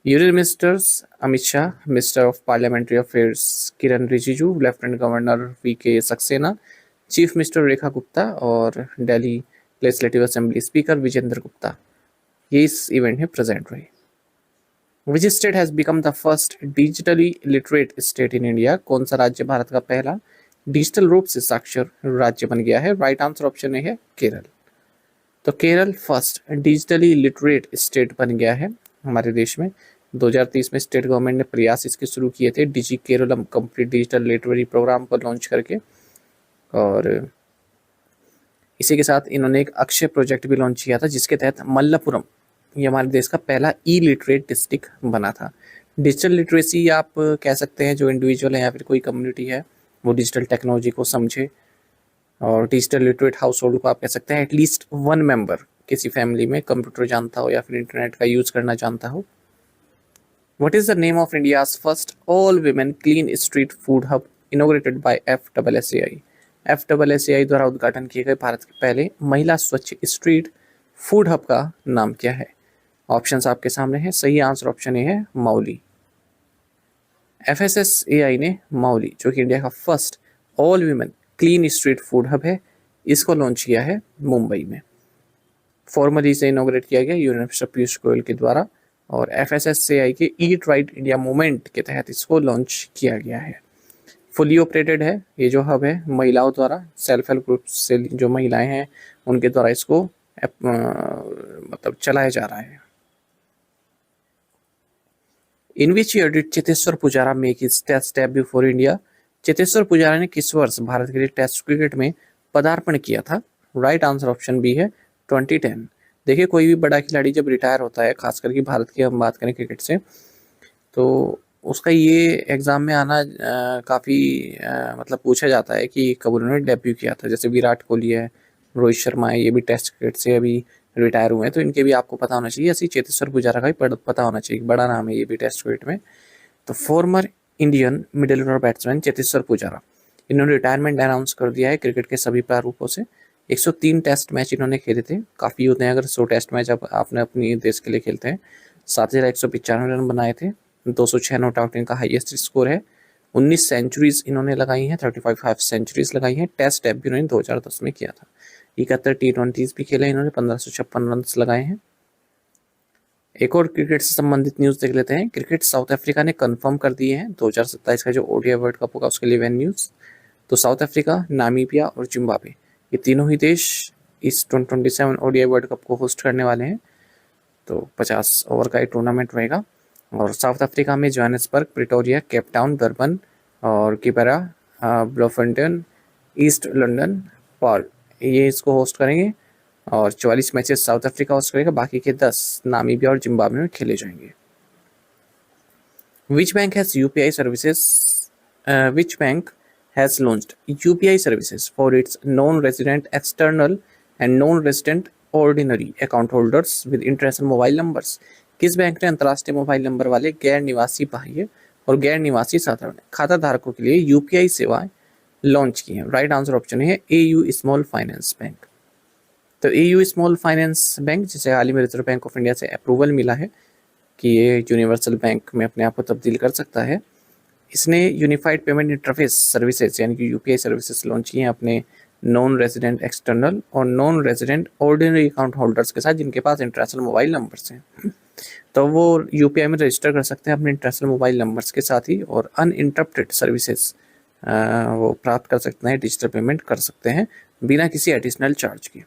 Speaker 1: Union ministers Amit Shah, minister of parliamentary affairs Kiren Rijiju, lieutenant governor VK Saxena, chief minister Rekha Gupta और Delhi legislative assembly speaker Vijender Gupta ये इस इवेंट में प्रेजेंट रहे। Which state has become the first digitally literate state in India? कौन सा राज्य भारत का पहला डिजिटल रूप से साक्षर राज्य बन गया है? राइट आंसर ऑप्शन ए है केरल। तो Kerala first digitally literate state बन गया है हमारे देश में। 2030 में स्टेट गवर्नमेंट ने प्रयास इसके शुरू किए थे digi Keralam complete digital literary programme को लॉन्च करके, और इसी के साथ इन्होंने एक अक्षय प्रोजेक्ट भी लॉन्च किया था, जिसके तहत मल्लपुरम ये हमारे देश का पहला ई लिटरेट डिस्ट्रिक्ट बना था। डिजिटल लिटरेसी आप कह सकते हैं, जो इंडिविजुअल है या फिर कोई कम्युनिटी है वो डिजिटल टेक्नोलॉजी को समझे, और डिजिटल लिटरेट हाउस होल्ड को आप कह सकते हैं एटलीस्ट वन मेंबर किसी फैमिली में कंप्यूटर जानता हो या फिर इंटरनेट का यूज करना जानता हो। What is the name of India's first all-women clean street food hub inaugurated by FSSAI? FSSAI द्वारा उद्घाटन किए गए भारत के पहले महिला स्वच्छ स्ट्रीट फूड हब का नाम क्या है? ऑप्शंस आपके सामने हैं। सही आंसर ऑप्शन ए है मौली। FSSAI ने मौली, जो कि इंडिया का first all women clean street food hub है, इसको लॉन्च किया है मुंबई में। फॉर्मली इसे इनॉग्रेट किया गया यूनियन मिनिस्टर पीयूष गोयल के द्वारा, और FSSAI के ईट राइट इंडिया मूवमेंट के तहत इसको लॉन्च किया गया है। फुली ऑपरेटेड है ये जो हब है, महिलाओं द्वारा, सेल्फ हेल्प ग्रुप से जो महिलाएं हैं उनके द्वारा इसको मतलब चलाया जा रहा है। In which year did Cheteshwar Pujara make his test debut for India? Cheteshwar Pujara ने किस वर्ष भारत के लिए टेस्ट क्रिकेट में पदार्पण किया था? राइट आंसर ऑप्शन बी है 2010। देखिए, कोई भी बड़ा खिलाड़ी जब रिटायर होता है, खास करके भारत की हम बात करें क्रिकेट से, तो उसका ये एग्जाम में आना काफ़ी मतलब पूछा जाता है कि कब उन्होंने डेब्यू किया था। जैसे विराट कोहली है, रोहित शर्मा है, ये भी टेस्ट क्रिकेट से अभी रिटायर हुए हैं, तो इनके भी आपको पता होना चाहिए। ऐसे चेतेश्वर पुजारा का भी पता होना चाहिए, बड़ा नाम है ये भी टेस्ट क्रिकेट में। तो former Indian middle order batsman Cheteshwar Pujara, इन्होंने रिटायरमेंट अनाउंस कर दिया है क्रिकेट के सभी प्रारूपों से। 103 टेस्ट मैच इन्होंने खेले थे, काफ़ी होते हैं अगर 100 टेस्ट मैच आप आपने अपनी देश के लिए खेलते हैं। 7195 रन बनाए थे, 206 नॉट आउट इनका हाईएस्ट स्कोर है। 19 सेंचुरीज इन्होंने लगाई हैं, 35 हाफ सेंचुरीज लगाई हैं। टेस्ट डेब्यू इन्होंने 2010 में किया था। 71 T20s भी खेले इन्होंने, 1556 रन लगाए हैं। एक और क्रिकेट से संबंधित न्यूज़ देख लेते हैं। क्रिकेट साउथ अफ्रीका ने कंफर्म कर दिए हैं 2027 का जो ODI वर्ल्ड कप होगा उसके लिए वेन्यूज। तो साउथ अफ्रीका, नामीबिया और जिम्बाब्वे, ये तीनों ही देश इस 2027 ODI वर्ल्ड कप को होस्ट करने वाले हैं। तो 50 ओवर का ये टूर्नामेंट रहेगा, और साउथ अफ्रीका में Johannesburg, Pretoria, Cape Town, Durban और Kibera, Bloemfontein, East London, Paarl, ये इसको होस्ट करेंगे। और 44 मैचेस साउथ अफ्रीका होस्ट करेगा, बाकी के 10 नामीबिया और जिम्बाब्वे में खेले जाएंगे। Which bank has UPI services which bank has launched UPI services for its non-resident external and non-resident ordinary account holders with international mobile numbers? किस बैंक ने अंतर्राष्ट्रीय मोबाइल नंबर वाले गैर निवासी बाह्य और गैर निवासी साधारण खाता धारकों के लिए UPI सेवाएं लॉन्च की हैं? राइट आंसर ऑप्शन है AU स्मॉल फाइनेंस बैंक। तो AU स्मॉल फाइनेंस बैंक, जिसे हाल ही में रिजर्व बैंक ऑफ इंडिया से अप्रूवल मिला है कि ये यूनिवर्सल बैंक में अपने आप को तब्दील कर सकता है, इसने यूनिफाइड पेमेंट इंटरफेस सर्विसेज यानी कि UPI सर्विसेज लॉन्च किए हैं अपने नॉन रेजिडेंट एक्सटर्नल और non resident ordinary account holders के साथ, जिनके पास इंटरनेशनल मोबाइल नंबर्स हैं। तो वो UPI में रजिस्टर कर सकते हैं अपने इंटरनेशनल मोबाइल नंबर्स के साथ ही, और अनइंटरप्टेड सर्विसेज वो प्राप्त कर सकते हैं, डिजिटल पेमेंट कर सकते हैं बिना किसी एडिशनल चार्ज के।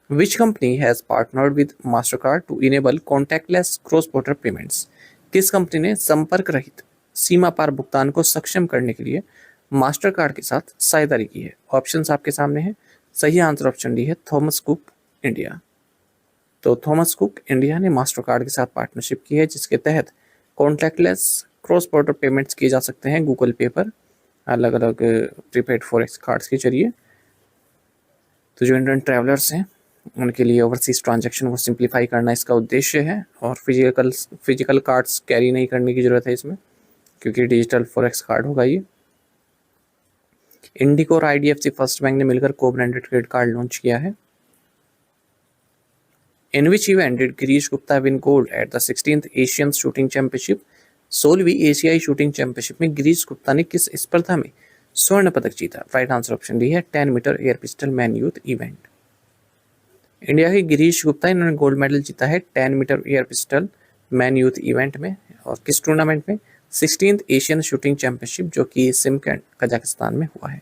Speaker 1: Which company has partnered with Mastercard to enable contactless cross border payments? किस कंपनी ने संपर्क रहित सीमा पार भुगतान को सक्षम करने के लिए मास्टर कार्ड के साथ साझेदारी की है? ऑप्शंस आपके सामने हैं। सही आंसर ऑप्शन डी है थॉमस कुक इंडिया। तो थॉमस कुक इंडिया ने मास्टर कार्ड के साथ पार्टनरशिप की है, जिसके तहत कॉन्टैक्टलेस क्रॉस बॉर्डर पेमेंट्स किए जा सकते हैं गूगल पे पर, अलग अलग प्रीपेड फॉरेक्स कार्ड्स के जरिए। तो जो इंडियन ट्रैवलर्स हैं उनके लिए ओवरसीज ट्रांजैक्शन को सिंप्लीफाई करना इसका उद्देश्य है, और फिजिकल कार्ड्स कैरी नहीं करने की ज़रूरत है इसमें, क्योंकि डिजिटल फॉरेक्स कार्ड होगा ये। इंडिको और IDFC फर्स्ट बैंक ने मिलकर को ब्रांडेड क्रेडिट कार्ड लॉन्च किया है। In which event did Girish Gupta win gold at the 16th Asian shooting championship? 16वीं एशियाई शूटिंग चैंपियनशिप में गिरीश गुप्ता ने किस स्पर्धा में स्वर्ण पदक जीता? राइट आंसर ऑप्शन डी है 10 metre air pistol man youth event. India के गिरीश गुप्ता, इन्होंने गोल्ड मेडल जीता है 10 metre air pistol man youth event में, और किस टूर्नामेंट में? 16th एशियन शूटिंग चैंपियनशिप, जो कि सिमकैंट कजाकिस्तान में हुआ है।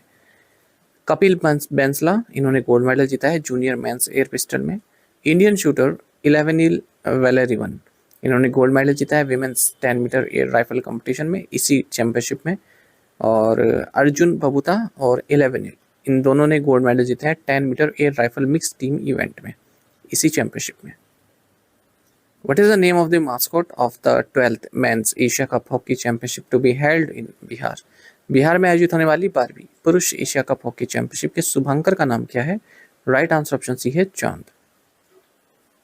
Speaker 1: कपिल बेंसला, इन्होंने गोल्ड मेडल जीता है जूनियर मेंस एयर पिस्टल में। इंडियन शूटर इलेवेनिल वैलेरिवन, इन्होंने गोल्ड मेडल जीता है women's 10 metre air rifle competition में, इसी चैंपियनशिप में। और अर्जुन बबूता और इलेवेनिल, इन दोनों ने गोल्ड मेडल जीते हैं 10 metre air rifle mix team event में, इसी चैंपियनशिप में। What is the name of the mascot of the 12th Men's Asia Cup Hockey Championship to be held in Bihar? Bihar में आयोजित होने वाली 12वीं पुरुष एशिया कप हॉकी चैंपियनशिप के शुभांकर का नाम क्या है? राइट आंसर ऑप्शन सी है चांद।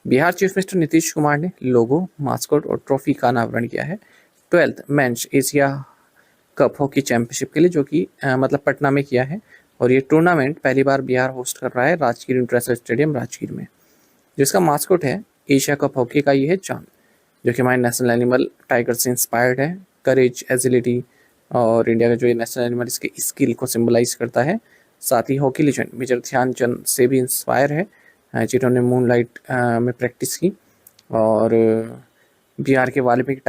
Speaker 1: बिहार चीफ मिनिस्टर नीतीश कुमार ने लोगो, मास्कॉट और ट्रॉफी का अनावरण किया है 12th men's Asia cup hockey championship के लिए, जो कि मतलब पटना में किया है। और ये टूर्नामेंट पहली बार बिहार होस्ट कर रहा है राजगीर इंटरनेशनल स्टेडियम राजगीर में। जिसका मास्कॉट है एशिया कप हॉकी का, ये है चांद, जो कि हमारे नेशनल एनिमल टाइगर से इंस्पायर्ड है। करेज, एजिलिटी और इंडिया का जो ये नेशनल एनिमल, इसके स्किल को सिंबलाइज करता है। साथ ही हॉकी लेजेंड मेजर ध्यानचंद से भी इंस्पायर है, जिन्होंने मूनलाइट में प्रैक्टिस की। और बिहार के वाल्मीकि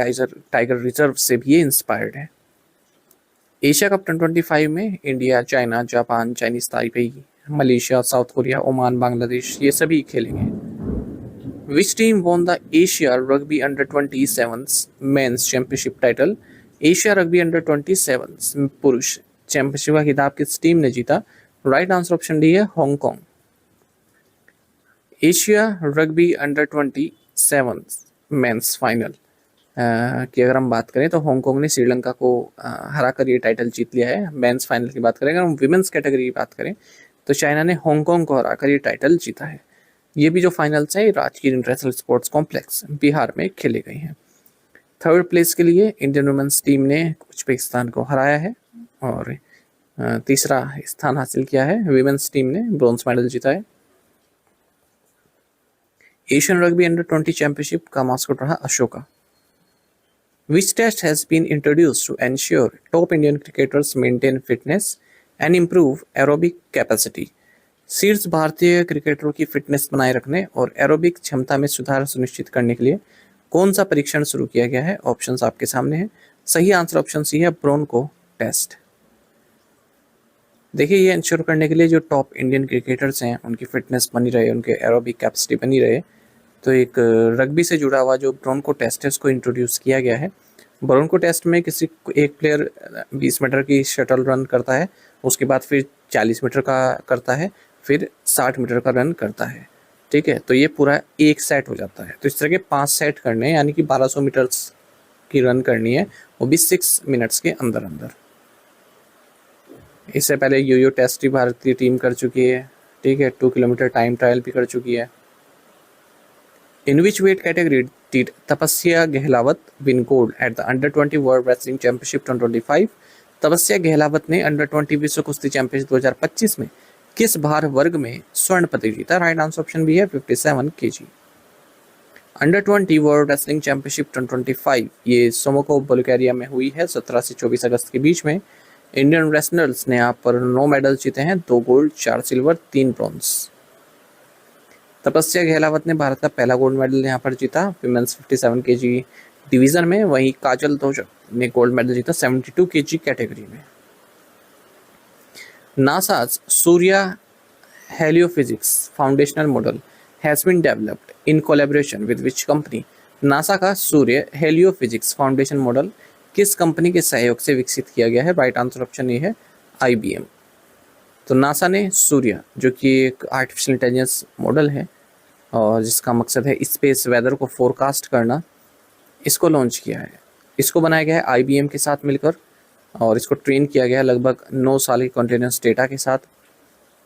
Speaker 1: टाइगर रिजर्व से भी ये इंस्पायर्ड है। एशिया कप 2025 में India, China, Japan, Chinese Taipei, Malaysia, south Korea, Oman, Bangladesh, ये सभी खेलेंगे। Which team won the Asia Rugby Under-27 Men's Championship title? Asia rugby under 27 पुरुष चैंपियनशिप का खिताब किस टीम ने जीता? राइट आंसर ऑप्शन डी है Hong Kong. Asia rugby under 27 men's final की अगर हम बात करें तो हांगकांग ने श्रीलंका को हराकर ये टाइटल जीत लिया है। मेंस फाइनल की बात करें, अगर हम विमेंस कैटेगरी की बात करें तो चाइना ने हांगकांग को हराकर ये टाइटल जीता है। ये भी जो फाइनल्स हैं Rajgir international sports complex Bihar में खेले गए हैं। थर्ड प्लेस के लिए इंडियन वुमेन्स टीम ने उज्बेकिस्तान को हराया है और तीसरा स्थान हासिल किया है। विमेन्स टीम ने ब्रॉन्ज मेडल जीता है। एशियन रग्बी अंडर 20 चैंपियनशिप का मास्कॉट रहा Ashoka. Which test has been introduced to ensure top Indian cricketers maintain fitness and improve aerobic capacity? शीर्ष भारतीय क्रिकेटरों की फिटनेस बनाए रखने और एरोबिक क्षमता में सुधार सुनिश्चित करने के लिए कौन सा परीक्षण शुरू किया गया है? ऑप्शंस आपके सामने हैं। सही आंसर ऑप्शन सी है ब्रोंको टेस्ट। देखिए, ये इंश्योर करने के लिए जो टॉप इंडियन क्रिकेटर्स हैं उनकी फिटनेस बनी रहे, उनके एरोबिक कैपेसिटी बनी रहे, तो एक रग्बी से जुड़ा हुआ जो ब्रोंको टेस्ट है उसको इंट्रोड्यूस किया गया है। ब्रोंको टेस्ट में किसी एक प्लेयर 20 मीटर की शटल रन करता है, उसके बाद फिर 40 मीटर का करता है, फिर 60 मीटर का रन करता है। ठीक है, तो ये पूरा एक सेट हो जाता है। तो इस तरह के 5 सेट करने हैं, यानी कि 1200 मीटर्स की रन करनी है, वो भी 6 मिनट्स के अंदर अंदर। इससे पहले यो टेस्ट भी भारतीय टीम कर चुकी है। ठीक है, 2 किलोमीटर टाइम ट्रायल भी कर चुकी है। In which weight category did तपस्या Gahlawat win gold at the Under-20 World Wrestling Championship 2025? तपस्या गहलावत ने Under-20 विश्व कुश्ती चैंपियनशिप 2025 में किस भार वर्ग में स्वर्ण पदक जीता? राइट आंसर ऑप्शन भी है 57 kg। Under-20 world wrestling championship 2025 ये सोमोको बुल्गारिया में हुई है 17 से 24 अगस्त के बीच में। इंडियन रेसलर्स ने यहाँ पर 9 मेडल जीते हैं, 2 गोल्ड, 4 सिल्वर, 3 ब्रॉन्ज। तपस्या गहलावत ने भारत का पहला गोल्ड मेडल यहाँ पर जीता विमेंस 57 kg डिवीजन में। वहीं काजल दोजक ने गोल्ड मेडल जीता 72 kg कैटेगरी में। NASA's Surya heliophysics foundational model has been developed in collaboration with which company? NASA का सूर्य हेलियोफिजिक्स फाउंडेशन मॉडल किस कंपनी के सहयोग से विकसित किया गया है? राइट आंसर ऑप्शन ये है IBM। तो नासा ने सूर्या, जो कि एक आर्टिफिशियल इंटेलिजेंस मॉडल है और जिसका मकसद है स्पेस वेदर को फोरकास्ट करना, इसको लॉन्च किया है। इसको बनाया गया है IBM के साथ मिलकर और इसको ट्रेन किया गया है लगभग 9 साल के कंटिन्यूस डेटा के साथ।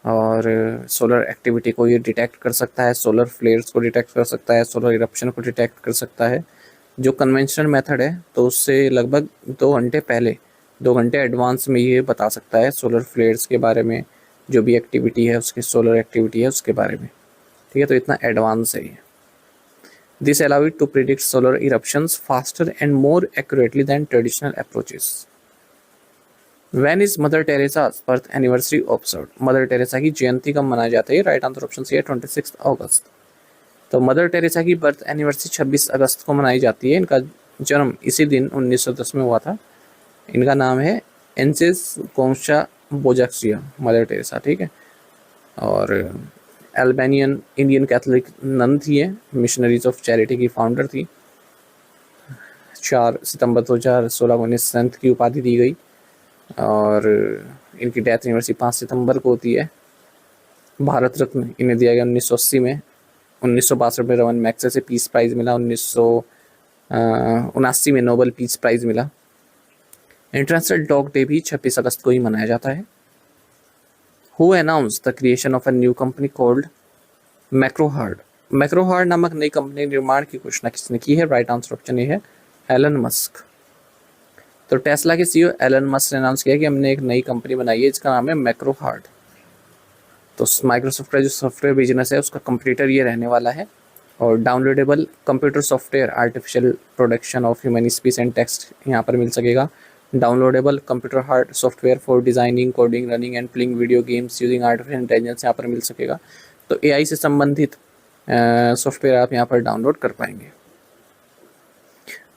Speaker 1: और सोलर एक्टिविटी को ये डिटेक्ट कर सकता है, सोलर फ्लेयर्स को डिटेक्ट कर सकता है, सोलर इरप्शन को डिटेक्ट कर सकता है। जो कन्वेंशनल मेथड है तो उससे लगभग 2 घंटे पहले, 2 घंटे एडवांस में ये बता सकता है सोलर फ्लेयर्स के बारे में, जो भी एक्टिविटी है उसकी, सोलर एक्टिविटी है उसके बारे में। ठीक है, तो इतना एडवांस है ये। This allow it to predict solar eruptions faster and more accurately than traditional approaches. When is mother Teresa's birth anniversary observed? Mother Teresa की जयंती कब मनाई जाती है? राइट आंसर ऑप्शन सी है 26 अगस्त। तो मदर टेरेसा की बर्थ एनिवर्सरी 26 अगस्त को मनाई जाती है। इनका जन्म इसी दिन 1910 में हुआ था। इनका नाम है एंसेस कोंशा बोजाक्सिया, मदर टेरेसा। ठीक है, और अल्बानियन इंडियन कैथोलिक नन थी, है मिशनरीज ऑफ चैरिटी की फाउंडर थी। 4 सितंबर 2016 को इन्हें संत की उपाधि दी गई और
Speaker 2: इनकी डेथ यूनिवर्सिटी 5 सितंबर को होती है। भारत रत्न इन्हें दिया गया 1980 में। 1962 में रमन मैग्सेसे पीस प्राइज मिला। 1979 में नोबेल पीस प्राइज मिला। इंटरनेशनल डॉग डे भी 26 अगस्त को ही मनाया जाता है। Who announced the creation of a new company called Macrohard. Macrohard नामक नई कंपनी निर्माण की घोषणा किसने की है? राइट आंसर ऑप्शन ए है एलन मस्क। तो टेस्ला के सीईओ एलन मस्क ने अनाउंस किया कि हमने एक नई कंपनी बनाई है, इसका नाम है मैक्रोहार्ड। तो माइक्रोसॉफ्ट का जो सॉफ्टवेयर बिजनेस है उसका कंप्यूटर ये रहने वाला है। और downloadable computer software artificial production of human speech and text यहाँ पर मिल सकेगा। Downloadable computer hard software for designing coding running and playing video games using artificial intelligence यहाँ पर मिल सकेगा। तो एआई से संबंधित सॉफ्टवेयर आप यहाँ पर डाउनलोड कर पाएंगे।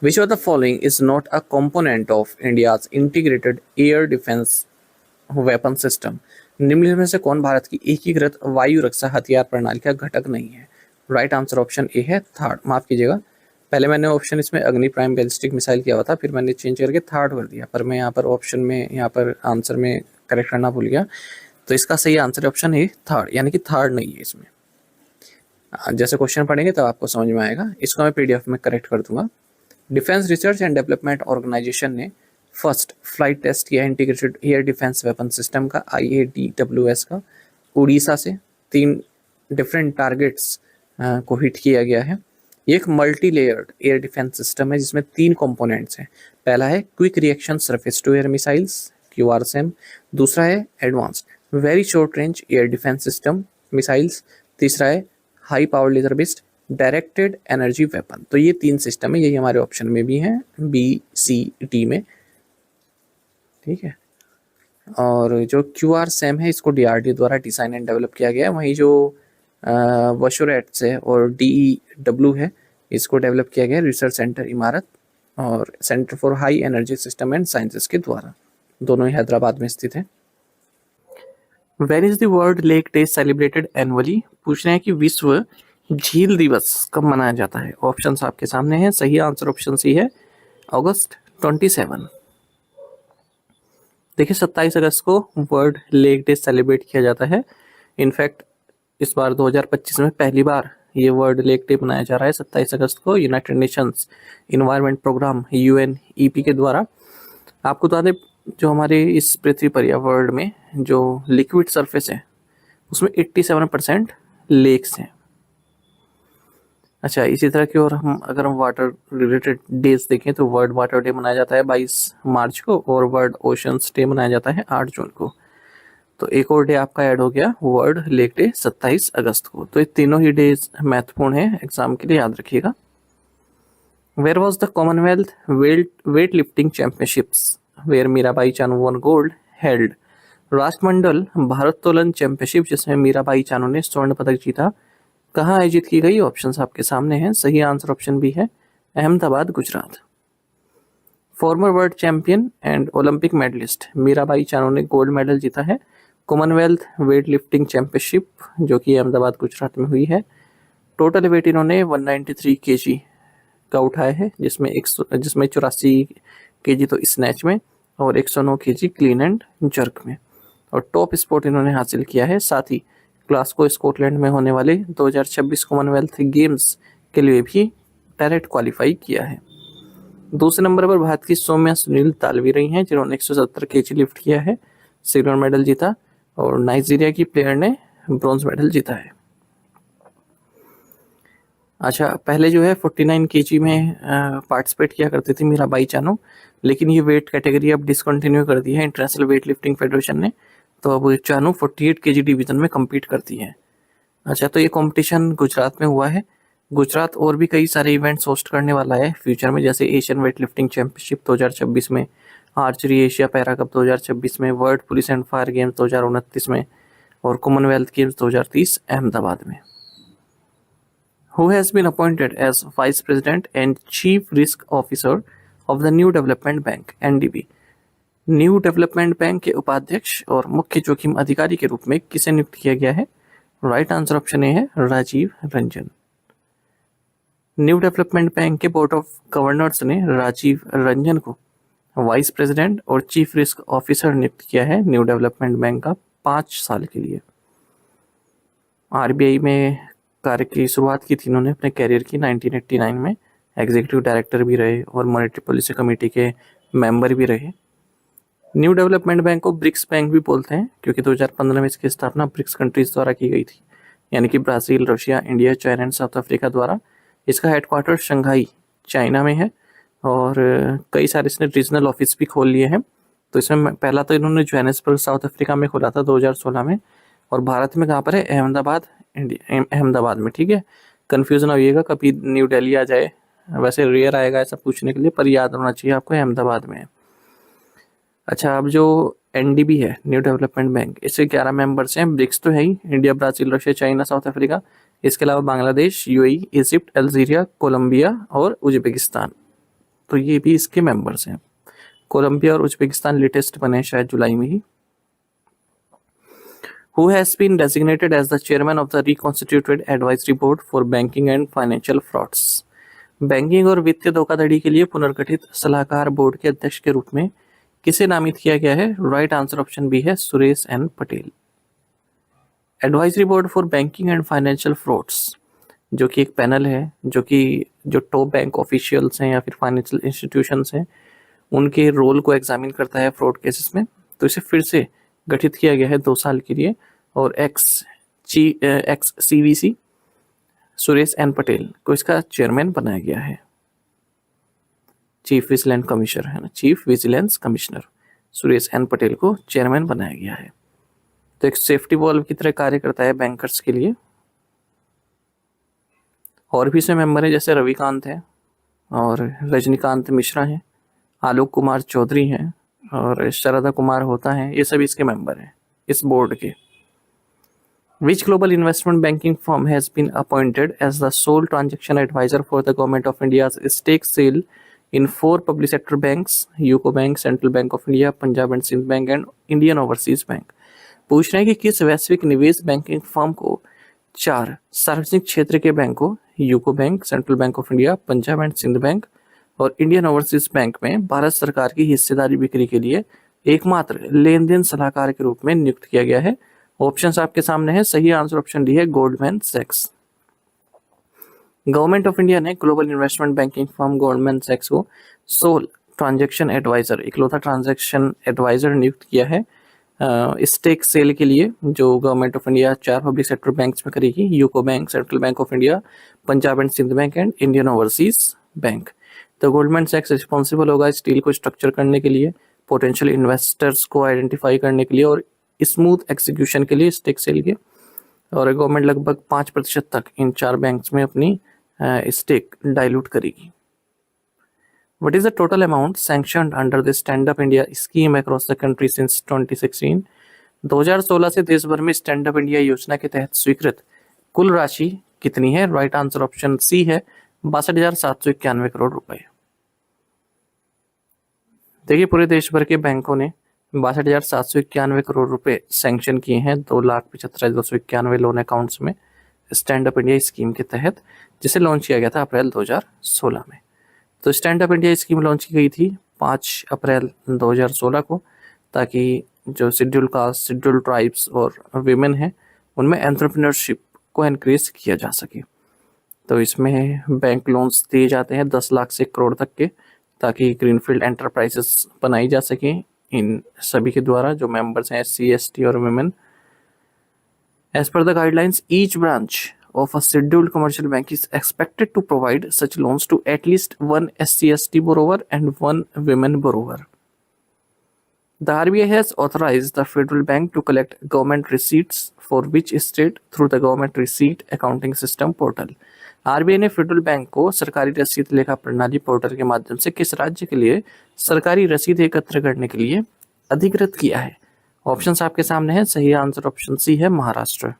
Speaker 2: Which of the following is not a component of India's integrated air defence weapon system. निम्नलिखित में से कौन भारत की एकीकृत वायु रक्षा हथियार प्रणाली का घटक नहीं है? राइट आंसर ऑप्शन ए है थर्ड। माफ कीजिएगा, पहले मैंने ऑप्शन इसमें अग्नि प्राइम बैलिस्टिक मिसाइल किया हुआ था, फिर मैंने चेंज करके थर्ड कर दिया, पर मैं यहाँ पर ऑप्शन में यहाँ पर आंसर में करेक्ट करना भूल गया। तो इसका सही आंसर ऑप्शन है थर्ड, यानी कि थर्ड नहीं है इसमें। जैसे क्वेश्चन पढ़ेंगे तब आपको समझ में आएगा। इसको मैं पीडीएफ में करेक्ट कर दूंगा। Defence research and development organisation ने फर्स्ट फ्लाइट टेस्ट किया integrated air defence weapon system का IADWS का उड़ीसा से 3 डिफरेंट टारगेट्स को हिट किया गया है। ये एक multi layered air defence system है जिसमें 3 कंपोनेंट्स हैं। पहला है quick reaction surface to air missiles QRSAM, दूसरा है advanced very short range air defence system missiles, तीसरा है high power laser based directed energy weapon. तो ये 3 सिस्टम है, यही हमारे ऑप्शन में भी हैं BCD में, ठीक है। और जो QRSAM है इसको DRDO द्वारा डिजाइन एंड डेवलप किया गया है। वहीं जो वशोरेट्स है और DEW है इसको डेवलप किया गया है रिसर्च सेंटर इमारत और centre for high energy system and sciences के द्वारा। दोनों ही हैदराबाद में स्थित है।
Speaker 1: When is the world lake day celebrated annually. पूछ रहे हैं कि विश्व झील दिवस कब मनाया जाता है? ऑप्शंस आपके सामने हैं। सही आंसर ऑप्शन सी है अगस्त 27। देखिए 27 अगस्त को वर्ल्ड लेक डे सेलिब्रेट किया जाता है। इनफैक्ट इस बार 2025 में पहली बार ये वर्ल्ड लेक डे मनाया जा रहा है 27 अगस्त को United Nations environment programme UNEP के द्वारा। आपको बता दें जो हमारे इस पृथ्वी पर या वर्ल्ड में जो लिक्विड सरफेस है उसमें 87% लेक्स हैं। अच्छा, इसी तरह की और अगर हम वाटर रिलेटेड डेज देखें तो वर्ल्ड वाटर डे मनाया जाता है 22 मार्च को और वर्ल्ड ओशंस डे मनाया जाता है 8 जून को। तो एक और डे आपका ऐड हो गया वर्ल्ड लेक डे 27 अगस्त को। तो ये तीनों ही डेज महत्वपूर्ण है एग्जाम के लिए, याद रखिएगा। Where was the Commonwealth weight lifting championships where Mirabai Chanu won gold held. राष्ट्रमंडल भारोत्तोलन चैंपियनशिप जिसमें मीराबाई चानू ने स्वर्ण पदक जीता कहाँ आयोजित की गई? ऑप्शंस आपके सामने हैं। सही आंसर ऑप्शन बी है Ahmedabad Gujarat. Former world champion and Olympic medallist Mirabai Chanu ने गोल्ड मेडल जीता है कॉमनवेल्थ वेट लिफ्टिंग चैंपियनशिप जो कि अहमदाबाद गुजरात में हुई है। टोटल वेट इन्होंने 193 kg का उठाया है जिसमें 84 kg तो स्नैच में और 109 kg क्लीन एंड जर्क में। और टॉप स्पोर्ट इन्होंने हासिल किया है। साथ ही ग्लासगो स्कॉटलैंड में होने वाले 2026 कॉमनवेल्थ गेम्स के लिए भी डायरेक्ट क्वालिफाई किया है। दूसरे नंबर पर भारत की सौम्या सुनील तालवी रही हैं जिन्होंने 170 kg लिफ्ट किया है, सिल्वर मेडल जीता। और नाइजीरिया की प्लेयर ने ब्रॉन्ज मेडल जीता है। अच्छा, पहले जो है 49 kg में पार्टिसिपेट किया करती थी मीराबाई चानू, लेकिन ये वेट कैटेगरी अब डिसकंटिन्यू कर दी है इंटरनेशनल वेट लिफ्टिंग फेडरेशन ने। तो अब चानू 48 kg डिवीजन में कम्पीट करती है। अच्छा, तो ये कंपटीशन गुजरात में हुआ है। गुजरात और भी कई सारे इवेंट्स होस्ट करने वाला है फ्यूचर में, जैसे एशियन वेट लिफ्टिंग चैंपियनशिप 2026 में, आर्चरी एशिया पैरा कप 2026 में, world police and fire games 2029 में और कॉमनवेल्थ गेम्स 2030 अहमदाबाद में। Who has been appointed as Vice President and Chief Risk Officer of the New Development Bank (NDB)? New development bank के उपाध्यक्ष और मुख्य जोखिम अधिकारी के रूप में किसे नियुक्त किया गया है? राइट आंसर ऑप्शन ए है Rajiv Ranjan. New development bank के बोर्ड ऑफ गवर्नर्स ने राजीव रंजन को
Speaker 2: वाइस प्रेसिडेंट और चीफ रिस्क ऑफिसर नियुक्त किया है न्यू डेवलपमेंट बैंक का 5 साल के लिए। आरबीआई में कार्य की शुरुआत की थी इन्होंने अपने कैरियर की 1989 में। एग्जीक्यूटिव डायरेक्टर भी रहे और मॉनेटरी पॉलिसी कमेटी के मेंबर भी रहे। न्यू डेवलपमेंट बैंक को ब्रिक्स बैंक भी बोलते हैं क्योंकि 2015 में इसकी स्थापना ब्रिक्स कंट्रीज द्वारा की गई थी, यानी कि Brazil, Russia, India, China and south Africa द्वारा। इसका हेडक्वार्टर शंघाई चाइना में है और कई सारे इसने रीजनल ऑफिस भी खोल लिए हैं। तो इसमें पहला तो इन्होंने जोहानिसबर्ग साउथ अफ्रीका में खोला था 2016 में, और भारत में कहाँ पर है? अहमदाबाद, अहमदाबाद में। ठीक है, कन्फ्यूजन होइएगा कभी न्यू दिल्ली आ जाए, वैसे रेयर आएगा ऐसा पूछने के लिए, पर याद होना चाहिए आपको अहमदाबाद में है। अच्छा, अब जो एनडीबी है न्यू डेवलपमेंट बैंक, इससे 11 मेंबर्स हैं। ब्रिक्स तो है ही, India, Brazil, Russia, China, South Africa. इसके अलावा Bangladesh, UAE, Egypt, Algeria, Colombia और उज्बेकिस्तान, तो ये भी इसके मेंबर्स हैं। कोलंबिया और उज्बेकिस्तान लेटेस्ट बने शायद जुलाई में ही। Who has been designated as the chairman of the reconstituted advisory board for banking and financial frauds? Banking और वित्तीय धोखाधड़ी के लिए पुनर्गठित सलाहकार बोर्ड के अध्यक्ष के रूप में किसे नामित किया गया है? राइट आंसर ऑप्शन बी है Suresh N Patel. Advisory board for banking and financial frauds, जो कि एक पैनल है जो टॉप बैंक ऑफिशियल्स हैं या फिर फाइनेंशियल इंस्टीट्यूशंस हैं, उनके रोल को एग्जामिन करता है फ्रॉड केसेस में। तो इसे फिर से गठित किया गया है 2 साल के लिए, और ex CVC Suresh N Patel को इसका चेयरमैन बनाया गया है। चीफ विजिलेंस कमिश्नर है ना, chief vigilance commissioner Suresh N Patel को चेयरमैन बनाया गया है। तो एक सेफ्टी वॉल्व की तरह कार्य करता है बैंकर्स के लिए। और भी इसमें मेंबर है, जैसे रविकांत है और रजनीकांत मिश्रा हैं, आलोक कुमार चौधरी हैं और शरदा कुमार होता है। ये सभी इसके मेंबर हैं इस बोर्ड के। Which global investment banking firm has been appointed as the sole transaction advisor for the Government of India's stake sale in 4 public sector banks, UCO Bank, Central Bank of India, Punjab and Sindh Bank and Indian Overseas Bank? पूछ रहे हैं कि किस वैश्विक निवेश बैंकिंग फर्म को 4 सार्वजनिक क्षेत्र के बैंकों UCO bank, central bank of India, Punjab and Sind bank और इंडियन ओवरसीज बैंक में भारत सरकार की हिस्सेदारी बिक्री के लिए एकमात्र लेन देन सलाहकार के रूप में नियुक्त किया गया है? ऑप्शंस आपके सामने है। सही आंसर ऑप्शन डी है गोल्डमैन सैक्स। गवर्नमेंट ऑफ इंडिया ने global investment banking firm Goldman सैक्स को सोल ट्रांजैक्शन एडवाइजर, इकलौता ट्रांजैक्शन एडवाइजर नियुक्त किया है स्टेक सेल के लिए, जो Government of India 4 public sector banks में करेगी, UCO bank, central bank of India, Punjab and Sind Bank and Indian overseas Bank. तो गोल्डमैन सैक्स रिस्पॉन्सिबल होगा इस डील को स्ट्रक्चर करने के लिए, पोटेंशियल इन्वेस्टर्स को आइडेंटिफाई करने के लिए और स्मूथ एग्जीक्यूशन के लिए स्टेक सेल के। और गवर्नमेंट लगभग 5% तक इन 4 बैंक्स में अपनी स्टेक डाइल्यूट करेगी। What is the total amount sanctioned under the Stand Up India scheme across the country since 2016? 2016 से देश भर में स्टैंड अप इंडिया योजना के तहत स्वीकृत कुल राशि कितनी है? राइट आंसर ऑप्शन सी है 62,791 करोड़ रुपए। देखिए, पूरे देश भर के बैंकों ने 62,791 करोड़ रुपए सैंक्शन किए हैं 2,75,291 लोन अकाउंट्स में स्टैंड अप इंडिया स्कीम के तहत, जिसे लॉन्च किया गया था अप्रैल 2016 में। तो stand up India scheme launch की गई थी 5 अप्रैल 2016 को, ताकि जो शेड्यूल कास्ट, शेड्यूल ट्राइब्स और विमेन हैं उनमें एंटरप्रेन्योरशिप को एनकरेज किया जा सके। तो इसमें बैंक लोन्स दिए जाते हैं 10 लाख से 1 करोड़ तक के, ताकि ग्रीनफील्ड एंटरप्राइजेस बनाई जा सके इन सभी के द्वारा जो मेंबर्स हैं SC, ST और women. As per the guidelines, each branch of a scheduled commercial bank is expected to provide such loans to at least 1 SC, ST borrower and 1 women borrower. The RBI has authorized the Federal Bank to collect government receipts for which state through the Government Receipt Accounting System portal. RBI ने फेडरल बैंक को सरकारी रसीद लेखा प्रणाली पोर्टल के माध्यम से किस राज्य के लिए सरकारी रसीद एकत्र करने के लिए अधिकृत किया है? ऑप्शंस आपके सामने हैं। सही आंसर ऑप्शन सी है Maharashtra.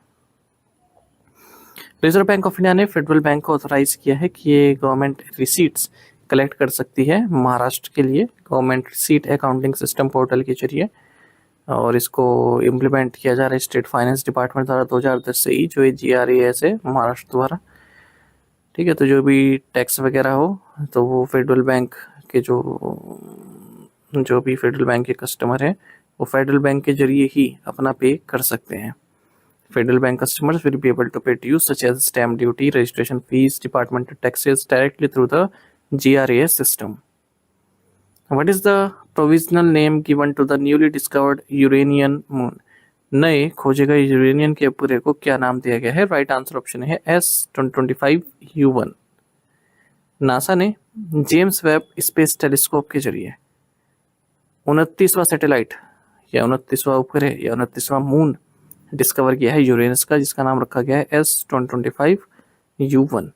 Speaker 2: Reserve bank of India ने फेडरल बैंक को ऑथराइज किया है कि ये गवर्नमेंट रिसीट्स कलेक्ट कर सकती है महाराष्ट्र के लिए government receipt accounting system portal के जरिए, और इसको इम्प्लीमेंट किया जा रहा है स्टेट फाइनेंस डिपार्टमेंट द्वारा 2010 से ही, जो ये GRAS है महाराष्ट्र द्वारा। ठीक है, तो जो भी टैक्स वगैरह हो तो वो फेडरल बैंक के जो जो भी फेडरल बैंक के कस्टमर हैं वो फेडरल बैंक के जरिए ही अपना पे कर सकते हैं। Federal bank customers will be able to pay dues such as stamp duty, registration fees, departmental taxes directly through the GRAS system. What is the provisional name given to the newly discovered Uranian moon? नए खोजे गए यूरेनियन के उपग्रह को क्या नाम दिया गया है? राइट आंसर ऑप्शन है S25U1। नासा ने जेम्स वेब स्पेस टेलीस्कोप के जरिए 29वां सैटेलाइट या 29वां उपग्रह या 29वां मून डिस्कवर किया है यूरेनस का, जिसका नाम रखा गया है S25U1।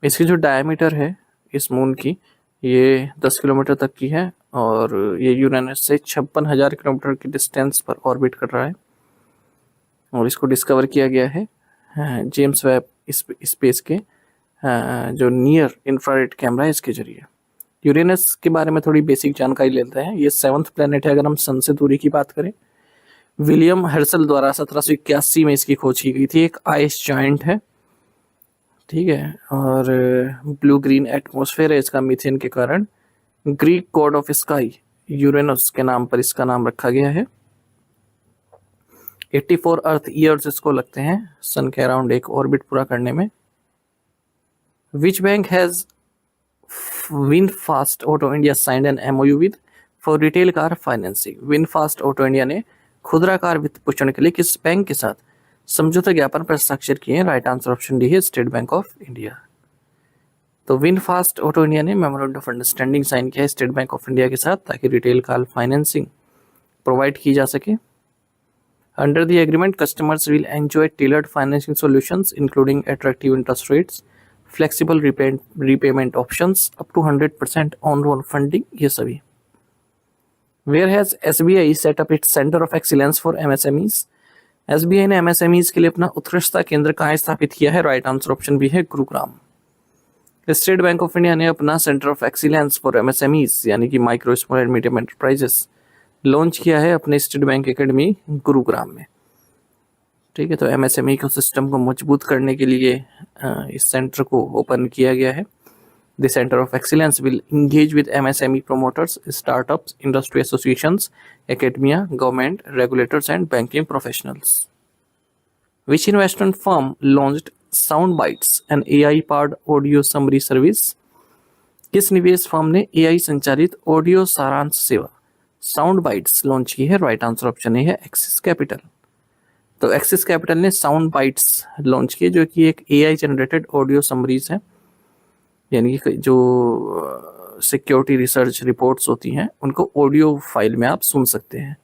Speaker 2: इसकी जो डायमीटर है इस मून की ये 10 किलोमीटर तक की है और ये यूरेनस से 56,000 किलोमीटर की डिस्टेंस पर ऑर्बिट कर रहा है और इसको डिस्कवर किया गया है जेम्स वेब स्पेस के जो नियर इंफ्रारेड कैमरा है इसके जरिए। यूरेनस के बारे में थोड़ी बेसिक जानकारी लेते हैं। ये 7th प्लेनेट है अगर हम सन से दूरी की बात करें। विलियम हर्सल द्वारा 1781 में इसकी खोज की गई थी। एक आइस जॉइंट है, ठीक है, और ब्लू ग्रीन एटमॉस्फेयर है इसका मीथेन के कारण। Greek God of sky Uranus के नाम पर इसका नाम रखा गया है। 84 अर्थ ईयर्स इसको लगते हैं सन के अराउंड एक ऑर्बिट पूरा करने में। Which bank has VinFast auto India signed an MOU with for retail car financing? VinFast auto India ने खुदरा कार वित्त पोषण के लिए किस बैंक के साथ समझौता ज्ञापन पर हस्ताक्षर किए हैं? राइट आंसर ऑप्शन डी है स्टेट बैंक ऑफ इंडिया। तो विनफास्ट ऑटो इंडिया ने मेमोरेंडम ऑफ अंडरस्टैंडिंग साइन किया है स्टेट बैंक ऑफ इंडिया के साथ ताकि रिटेल कार फाइनेंसिंग प्रोवाइड की जा सके। Under the agreement customers will enjoy tailored financing solutions including attractive interest rates, flexible repayment options, up to 100% on loan funding, ये सभी। Where has SBI set up its Center of Excellence for MSMEs? SBI ने MSMEs के लिए अपना उत्कृष्टता केंद्र कहाँ स्थापित किया है? राइट आंसर ऑप्शन भी है Gurugram. State bank of India ने अपना centre of excellence for MSMEs यानी कि micro small and medium enterprises launch किया है अपने स्टेट बैंक एकेडमी गुरुग्राम में, ठीक है। तो MSME को सिस्टम को मजबूत करने के लिए इस सेंटर को ओपन किया गया है। The centre of excellence will engage with MSME promoters, startups, industry associations, academia, government, regulators and banking professionals. Which investment firm launched Soundbites, an AI-powered audio summary service? किस निवेश फर्म ने AI संचालित ऑडियो सारांश सेवा Soundbites लॉन्च की है? राइट आंसर ऑप्शन ए है एक्सिस कैपिटल। तो एक्सिस कैपिटल ने साउंड बाइट्स लॉन्च किए जो कि एक AI जनरेटेड ऑडियो समरीज है, यानी कि जो सिक्योरिटी रिसर्च रिपोर्ट्स होती हैं उनको ऑडियो फाइल में आप सुन सकते हैं।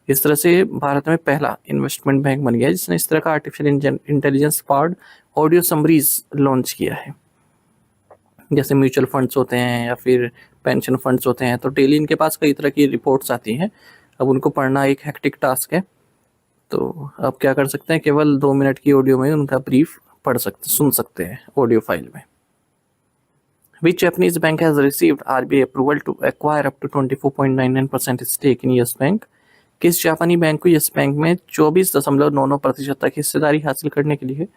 Speaker 2: इस तरह से भारत में पहला इन्वेस्टमेंट बैंक बन गया है जिसने इस तरह का artificial intelligence powered audio summaries launch किया है। जैसे म्यूचुअल फंड्स होते हैं या फिर पेंशन फंड्स होते हैं तो डेली इनके पास कई तरह की रिपोर्ट्स आती हैं, अब उनको पढ़ना एक हेक्टिक टास्क है, तो आप क्या कर सकते हैं केवल 2 मिनट की ऑडियो में उनका ब्रीफ सुन सकते हैं ऑडियो फाइल में। Which Japanese bank has received RBI approval to acquire up to 24.99% stake in Yes Bank? किस जापानी बैंक को यस बैंक में 24.99% तक हिस्सेदारी हासिल करने के लिए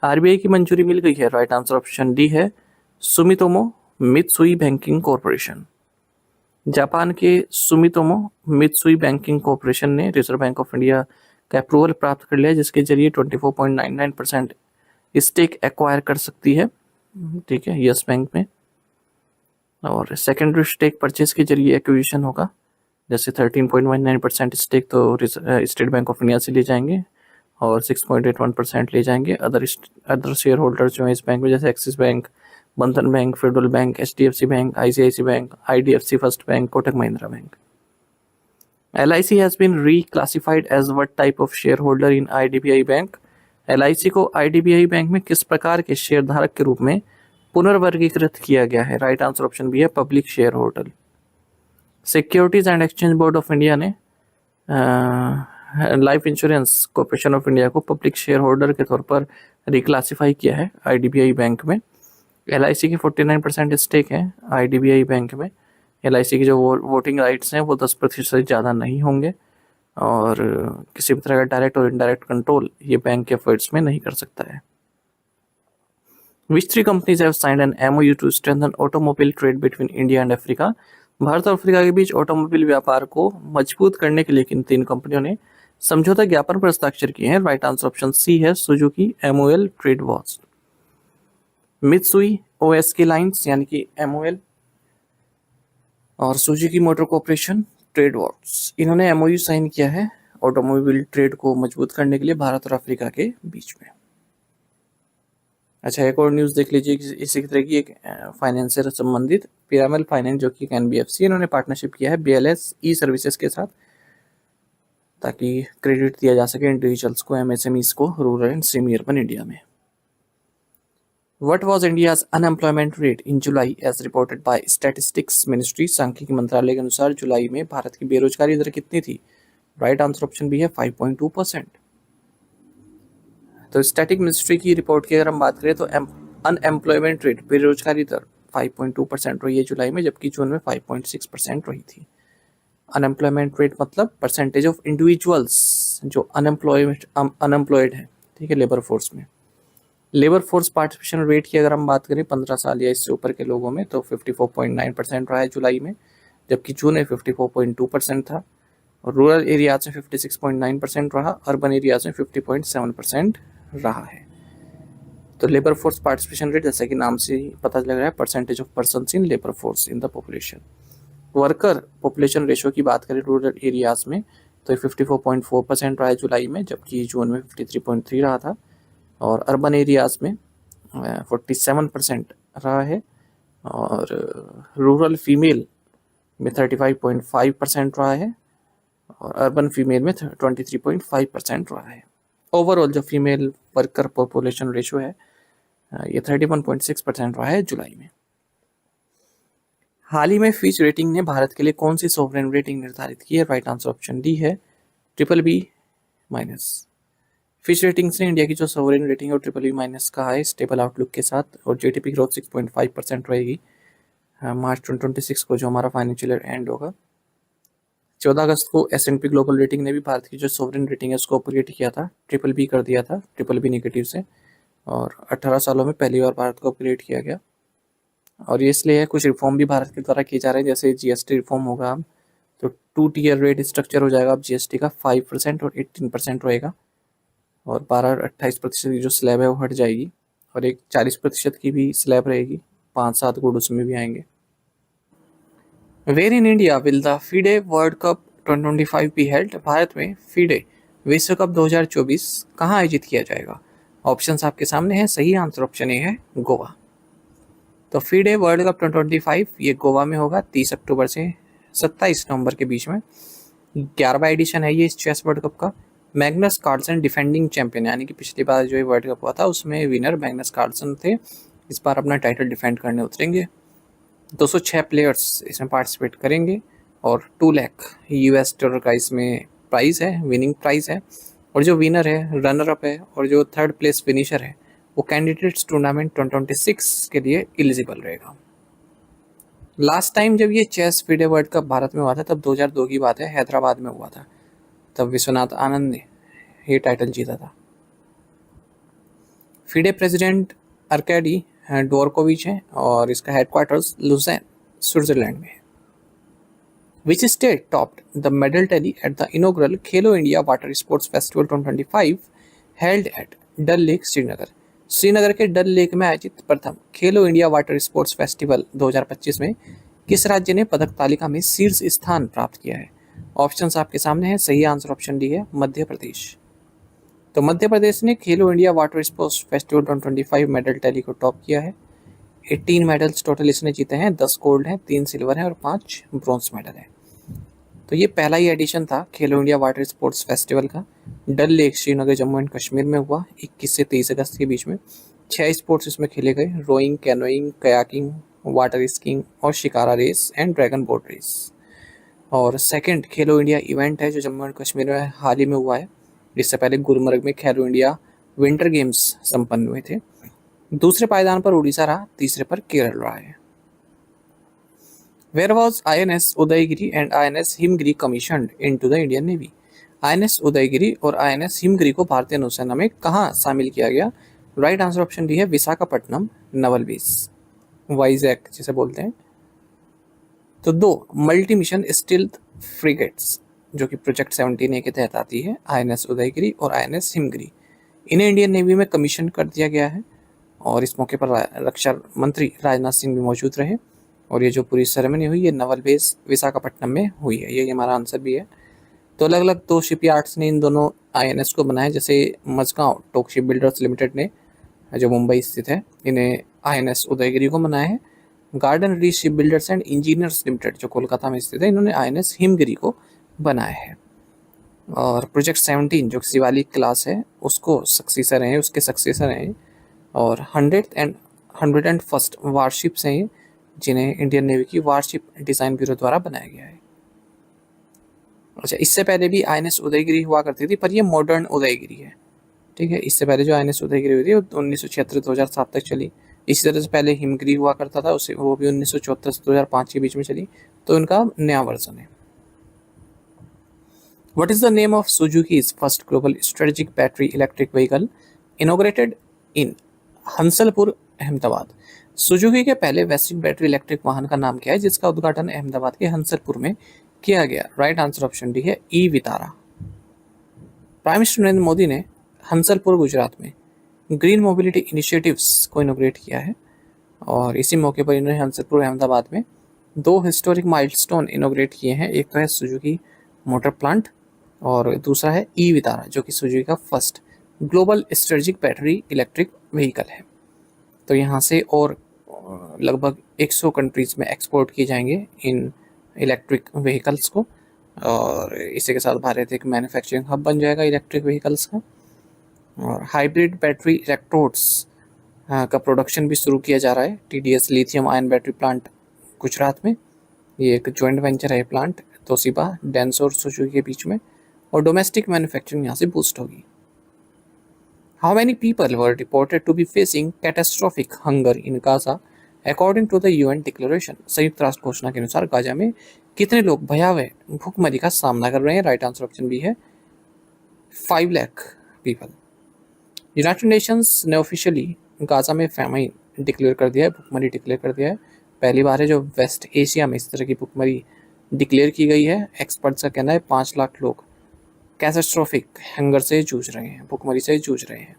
Speaker 2: RBI की मंजूरी मिल गई है? राइट आंसर ऑप्शन डी है Sumitomo Mitsui banking corporation. Japan के सुमितोमो मित्सुई बैंकिंग कॉरपोरेशन ने रिजर्व बैंक ऑफ इंडिया का अप्रूवल प्राप्त कर लिया जिसके जरिए 24.99% स्टेक एक्वायर कर सकती है, ठीक है, यस बैंक में। और सेकेंडरी स्टेक परचेज के जरिए एक्विजिशन होगा, जैसे 13.19% स्टेक तो स्टेट बैंक ऑफ इंडिया से ले जाएंगे और 6.81% ले जाएंगे अदर शेयर होल्डर्स जो हैं इस बैंक में, जैसे एक्सिस बैंक, बंधन bank, federal bank, HDFC bank, ICICI bank, IDFC first bank, Kotak Mahindra bank. LIC has been reclassified as what type of shareholder in IDBI bank? LIC को IDBI बैंक में किस प्रकार के शेयर धारक के रूप में पुनर्वर्गीकृत किया गया है? राइट आंसर ऑप्शन बी है public share holder. Securities and exchange board of India ने Life Insurance Corporation of India को पब्लिक शेयर होल्डर के तौर पर रिक्लासीफाई किया है IDBI बैंक में। LIC की 49% स्टेक है IDBI बैंक में। LIC की जो वोटिंग राइट्स हैं वो 10% से ज़्यादा नहीं होंगे और किसी भी तरह का डायरेक्ट और इनडायरेक्ट कंट्रोल ये बैंक के एफर्ट्स में नहीं कर सकता है। Which 3 companies have signed an MOU to strengthen automobile trade between India and Africa? Bharat और अफ्रीका के बीच ऑटोमोबाइल व्यापार को मजबूत करने के लिए किन 3 कंपनियों ने समझौता ज्ञापन पर हस्ताक्षर किए हैं? राइट आंसर ऑप्शन सी है, Suzuki, MOL, trade watch. Mitsui OSK Lines यानी कि एमओएल और Suzuki Motor Corporation, trade watch, इन्होंने एमओयू साइन किया है ऑटोमोबाइल ट्रेड को मजबूत करने के लिए भारत और अफ्रीका के बीच में। अच्छा, एक और न्यूज़ देख लीजिए इसी तरह की एक फाइनेंस से संबंधित। पिरामल फाइनेंस जो कि एनबीएफसी, इन्होंने पार्टनरशिप किया है बीएलएस ई सर्विसेज के साथ ताकि क्रेडिट दिया जा सके इंडिविजुअल्स को, एमएसएमईज को, rural and semi urban India में। What was India's unemployment rate in July as reported by Statistics Ministry? सांख्यिकी मंत्रालय के अनुसार जुलाई में भारत की बेरोजगारी दर कितनी थी? राइट आंसर ऑप्शन बी है 5.2%। तो स्टैटिक मिनिस्ट्री की रिपोर्ट की अगर हम बात करें तो अनएम्प्लॉयमेंट रेट, बेरोजगारी दर 5.2% रही है जुलाई में, जबकि जून में 5.6% रही थी। अनएम्प्लॉयमेंट रेट मतलब परसेंटेज ऑफ इंडिविजुअल्स जो अनएम्प्लॉयड है, ठीक है, लेबर फोर्स में। लेबर फोर्स पार्टिसिपेशन रेट की अगर हम बात करें 15 साल या इससे ऊपर के लोगों में तो 54.9% रहा है जुलाई में, जबकि जून में 54.2% था। और रूरल एरियाज में 56.9% रहा, अर्बन एरियाज में 50.7% रहा है। तो लेबर फोर्स पार्टिसिपेशन रेट जैसा कि नाम से ही पता लग रहा है, percentage of persons in labour force in the population. Worker population ratio की बात करें रूरल एरियाज में तो 54.4% रहा है जुलाई में, जबकि जून में 53.3 रहा था। और अर्बन एरियाज में 47% रहा है, और रूरल फीमेल में 35.5% रहा है, और अर्बन फीमेल में 23.5% रहा है। ओवरऑल जो फीमेल वर्कर पॉपुलेशन रेशो है ये 31.6% रहा है जुलाई में। हाल ही में फिच रेटिंग ने भारत के लिए कौन सी सॉवरेन रेटिंग निर्धारित की है? राइट आंसर ऑप्शन डी है, BBB-। फिच रेटिंग्स ने इंडिया की जो सॉवरेन रेटिंग है BBB- का है, स्टेबल आउटलुक के साथ, और जीडीपी ग्रोथ 6.5% रहेगी मार्च 2026 को, जो हमारा फाइनेंशियल ईयर एंड होगा। 14 अगस्त को S&P ग्लोबल रेटिंग ने भी भारत की जो सॉवरेन रेटिंग है उसको अपग्रेड किया था, BBB कर दिया था, BBB नेगेटिव से, और 18 सालों में पहली बार भारत को अपग्रेड किया गया। और ये इसलिए है, कुछ रिफॉर्म भी भारत के द्वारा किए जा रहे हैं, जैसे जीएसटी रिफॉर्म होगा अब, तो 2 टियर रेट स्ट्रक्चर हो जाएगा अब जीएसटी का, 5% और 18% रहेगा, और 12-28% की जो स्लैब है वो हट जाएगी, और एक 40% की भी स्लैब रहेगी, 5-7 गुड उसमें भी आएंगे। Where in India will the FIDE world cup 2025 be held? भारत में फीडे विश्व कप 2024 कहाँ आयोजित किया जाएगा? ऑप्शंस आपके सामने हैं, सही आंसर ऑप्शन ए है, गोवा। तो फीडे वर्ल्ड कप 2025 ये गोवा में होगा 30 अक्टूबर से 27 नवंबर के बीच में। 11वां एडिशन है ये इस चेस वर्ल्ड कप का। मैग्नस कार्लसन डिफेंडिंग चैंपियन, यानी कि पिछली बार जो ये वर्ल्ड कप हुआ था उसमें विनर मैग्नस कार्लसन थे, इस बार अपना टाइटल डिफेंड करने उतरेंगे। 206 प्लेयर्स इसमें पार्टिसिपेट करेंगे, और 2 लाख US डॉलर का इसमें प्राइज़ है, विनिंग प्राइज़ है। और जो विनर है, रनर अप है, और जो 3rd प्लेस फिनिशर है वो कैंडिडेट्स टूर्नामेंट 2026 के लिए एलिजिबल रहेगा। लास्ट टाइम जब ये chess FIDE world cup Bharat में हुआ था तब 2002 की बात है, हैदराबाद में हुआ था, तब विश्वनाथ आनंद ने ये टाइटल जीता था। फीडे प्रेसिडेंट अर्कैडी डोरकोविच है, और इसका हेडक्वार्टर्स लुज़ेन स्विट्जरलैंड में है। Which state topped the medal tally at the inaugural Khelo India Water Sports Festival 2025 held at Dal lake Srinagar? Srinagar के डल लेक में आयोजित प्रथम खेलो इंडिया वाटर स्पोर्ट्स फेस्टिवल 2025 में किस राज्य ने पदक तालिका में शीर्ष स्थान प्राप्त किया है? ऑप्शंस आपके सामने हैं, सही आंसर ऑप्शन डी है, मध्य प्रदेश। तो मध्य प्रदेश ने खेलो India water sports festival 2025 medal tally को टॉप किया है। 18 मेडल्स टोटल इसने जीते हैं, 10 गोल्ड हैं, 3 सिल्वर हैं और 5 ब्रॉन्ज मेडल हैं। तो ये पहला ही एडिशन था खेलो इंडिया वाटर स्पोर्ट्स फेस्टिवल का। डल लेक श्रीनगर जम्मू एंड कश्मीर में हुआ 21 से 23 अगस्त के बीच में। 6 स्पोर्ट्स इसमें खेले गए, rowing, canoeing, kayaking, water skiing और shikara race and dragon boat race. और सेकंड खेलो इंडिया इवेंट है जो जम्मू एंड कश्मीर में हाल ही में हुआ है। इससे पहले गुलमर्ग में खेलो इंडिया विंटर गेम्स संपन्न हुए थे। दूसरे पायदान पर उड़ीसा रहा, तीसरे पर केरल रहा है। Where was INS Udayagiri and INS Himgiri commissioned into the Indian Navy? INS Udayagiri और INS हिमगिरी को भारतीय नौसेना में कहाँ शामिल किया गया? राइट आंसर ऑप्शन डी है, विशाखापट्टनम नवल बेस, वाइजैक जिसे बोलते हैं। तो 2 मल्टी मिशन स्टील्थ फ्रिगेट्स जो कि प्रोजेक्ट 17A के तहत आती है, आईएनएस उदयगिरी और आईएनएस हिमगिरी। इन्हें इंडियन नेवी में कमीशन कर दिया गया है और इस मौके पर रक्षा मंत्री राजनाथ सिंह भी मौजूद रहे। और ये जो पूरी सेरेमनी हुई ये नवल बेस विशाखापट्टनम में हुई है। ये हमारा आंसर भी है। तो अलग अलग 2 शिपयार्ड्स ने इन दोनों आईएनएस को बनाया, जैसे मजगांव टोक शिप बिल्डर्स लिमिटेड ने जो मुंबई स्थित है इन्हें आईएनएस उदयगिरी को बनाया है। Garden reach ship builders and engineers limited जो कोलकाता में स्थित है इन्होंने आईएनएस हिमगिरी को बनाया है। और प्रोजेक्ट 17 जो शिवालिक क्लास है उसको सक्सेसर हैं, उसके सक्सेसर हैं। और 101st वारशिप्स हैं ये, जिन्हें इंडियन नेवी की वारशिप डिज़ाइन ब्यूरो द्वारा बनाया गया है। अच्छा, इससे पहले भी आईएनएस उदयगिरी हुआ करती थी, पर ये मॉडर्न उदयगिरी है। ठीक है, इससे पहले जो आईएनएस उदयगिरी हुई थी वो 1976-2007 तक चली। इसी तरह से पहले हिमगिरी हुआ करता था, उसे वो भी 1974 से 2005 के बीच में चली। तो इनका नया वर्जन है। What is the name of Suzuki's first global strategic battery electric vehicle inaugurated in Hansalpur, Ahmedabad? Suzuki के पहले वैश्विक बैटरी इलेक्ट्रिक वाहन का नाम क्या है जिसका उद्घाटन अहमदाबाद के हंसलपुर में किया गया? राइट आंसर ऑप्शन डी है ई वितारा। प्राइम मिनिस्टर नरेंद्र मोदी ने हंसलपुर गुजरात में ग्रीन मोबिलिटी इनिशिएटिव्स को इनोग्रेट किया है और इसी मौके पर इन्होंने हंसलपुर अहमदाबाद में 2 हिस्टोरिक माइलस्टोन इनोग्रेट किए हैं। एक तो है सुजुकी मोटर प्लांट और दूसरा है ई वितारा जो कि सुजुकी का first global strategic battery electric vehicle है। तो यहाँ से और लगभग 100 कंट्रीज में एक्सपोर्ट किए जाएंगे इन इलेक्ट्रिक व्हीकल्स को और इसी के साथ भारत एक मैन्युफैक्चरिंग हब बन जाएगा इलेक्ट्रिक व्हीकल्स का। और हाइब्रिड बैटरी इलेक्ट्रोड्स का प्रोडक्शन भी शुरू किया जा रहा है TDS lithium ion battery plant Gujarat में। ये एक जॉइंट वेंचर है प्लांट तोशिबा, डेंसोर, सुजुकी के बीच में और डोमेस्टिक मैन्युफैक्चरिंग यहाँ से बूस्ट होगी। How many people were reported to be facing catastrophic hunger in Gaza according to the UN declaration? संयुक्त राष्ट्र घोषणा के अनुसार गाजा में कितने लोग भयावह भूखमरी का सामना कर रहे हैं? राइट आंसर ऑप्शन बी है 5 लाख पीपल। यूनाइटेड नेशंस ने ऑफिशियली गाजा में फैमाइन डिक्लेयर कर दिया है, भूखमरी डिक्लेयर कर दिया है। पहली बार है जो वेस्ट एशिया में इस तरह की भूखमरी डिक्लेयर की गई है। एक्सपर्ट्स का कहना है 5 लाख लोग कैटास्ट्रोफिक हंगर से जूझ रहे हैं, भूखमरी से जूझ रहे हैं।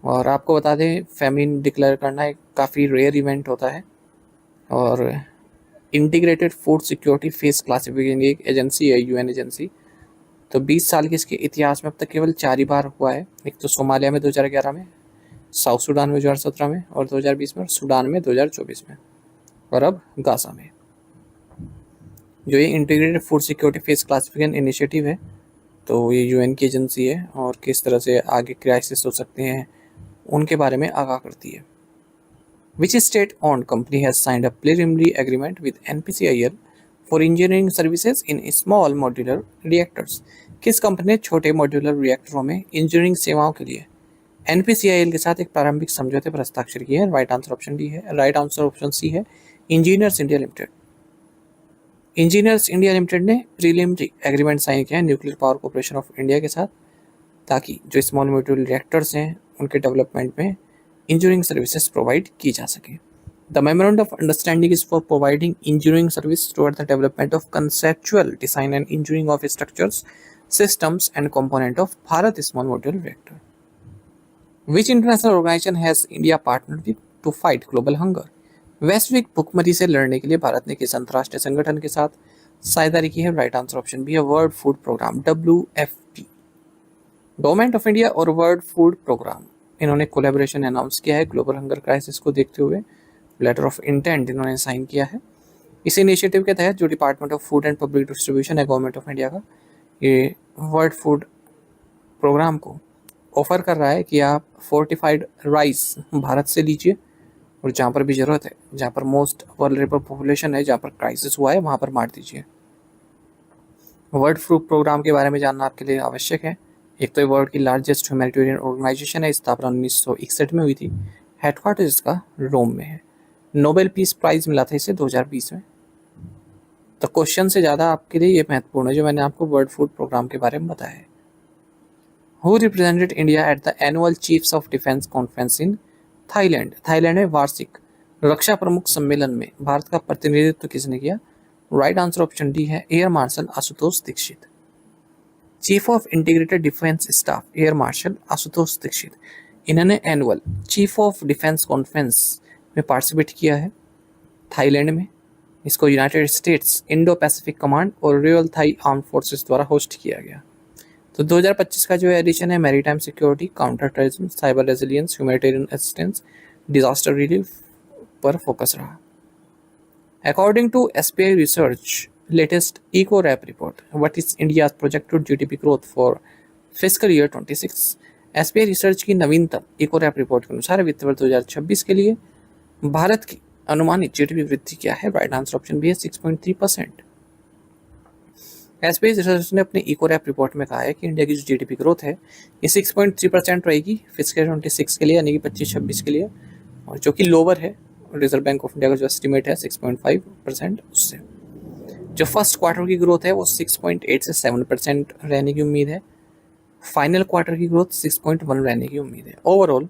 Speaker 2: और आपको बता दें फैमिन डिक्लेयर करना एक काफ़ी रेयर इवेंट होता है और integrated food security face classification एक एजेंसी है, यूएन एजेंसी। तो 20 साल के इसके इतिहास में अब तक केवल 4 ही बार हुआ है। एक तो सोमालिया में 2011 में, साउथ सूडान में 2017 में और 2020 में, और सूडान में 2024 में और अब गाजा में। जो ये integrated food security face classification initiative है तो ये यूएन की एजेंसी है और किस तरह से आगे क्राइसिस हो सकते हैं उनके बारे में आगाह करती है। Which state-owned company has signed a preliminary agreement with NPCIL for engineering services in small modular reactors? किस कंपनी ने छोटे मॉड्यूलर रिएक्टरों में इंजीनियरिंग सेवाओं के लिए NPCIL के साथ एक प्रारंभिक समझौते पर हस्ताक्षर किए हैं? राइट आंसर ऑप्शन डी है, राइट आंसर ऑप्शन सी है engineers India limited. Engineers India limited ने प्रीलिमिनरी एग्रीमेंट साइन किया है nuclear power corporation of India के साथ ताकि जो स्मॉल मॉड्यूलर रिएक्टर्स हैं उनके डेवलपमेंट में इंजीनियरिंग सर्विसेज प्रोवाइड की जा सके। The memorandum of understanding is for providing engineering service toward the development of conceptual design and engineering of structures, systems and component of Bharat small modular reactor. Which international organisation has India partnered with to fight global hunger? वैश्विक भूखमरी से लड़ने के लिए भारत ने किस अंतर्राष्ट्रीय संगठन के साथ साझेदारी की है? राइट आंसर ऑप्शन बी है world food programme, WFP। Government of India और वर्ल्ड फूड प्रोग्राम इन्होंने कोलैबोरेशन अनाउंस किया है ग्लोबल हंगर क्राइसिस को देखते हुए। लेटर ऑफ इंटेंट इन्होंने साइन किया है। इस इनिशिएटिव के तहत जो department of food and public distribution है गवर्नमेंट ऑफ इंडिया का, ये वर्ल्ड फूड प्रोग्राम को ऑफर कर रहा है कि आप फोर्टिफाइड राइस भारत से लीजिए और जहाँ पर भी ज़रूरत है, जहाँ पर मोस्ट वल्नरेबल पॉपुलेशन है, जहाँ पर क्राइसिस हुआ है वहाँ पर मार दीजिए। वर्ल्ड फूड प्रोग्राम के बारे में जानना आपके लिए आवश्यक है। एक तो वर्ल्ड की लार्जेस्ट ह्यूमैनिटेरियन ऑर्गेनाइजेशन है, स्थापना 1961 में हुई थी, हेडक्वार्टर इसका रोम में है। नोबेल पीस प्राइज मिला था इसे 2020 में। तो क्वेश्चन से ज़्यादा आपके लिए ये महत्वपूर्ण है जो मैंने आपको वर्ल्ड फूड प्रोग्राम के बारे में बताया है। Who represented India at the annual chiefs of defence conference in Thailand? Thailand में वार्षिक रक्षा प्रमुख सम्मेलन में भारत का प्रतिनिधित्व किसने किया? राइट आंसर ऑप्शन डी है air marshal Ashutosh Dixit. Chief of integrated defence staff air marshal Ashutosh Dixit, इन्होंने annual chief of defence conference में पार्टिसिपेट किया है थाईलैंड में। इसको United States Indo Pacific Command और रॉयल थाई आर्म फोर्सेस द्वारा होस्ट किया गया। तो 2025 का जो एडिशन है maritime security, counter terrorism, cyber resilience, humanitarian assistance, disaster relief पर फोकस रहा। According to SPI research latest eco wrap report, what is India projected GDP growth for fiscal year 26। SBI research की नवीनतम इको रैप रिपोर्ट के अनुसार वित्त वर्ष 2026 के लिए भारत की अनुमानित जीडीपी वृद्धि क्या है? राइट आंसर ऑप्शन बी है 6.3%। एसपीआई रिसर्च ने अपनी इको रैप रिपोर्ट में कहा है कि इंडिया की जो जीडीपी ग्रोथ है ये 6.3% रहेगी फिस्कल 26 के लिए, यानी कि 25-26 के लिए, और जो कि लोअर है रिजर्व बैंक ऑफ इंडिया का जो एस्टिमेट है 6.5% उससे। जो फर्स्ट क्वार्टर की ग्रोथ है वो 6.8 से 7% रहने की उम्मीद है। फाइनल क्वार्टर की ग्रोथ 6.1 रहने की उम्मीद है। ओवरऑल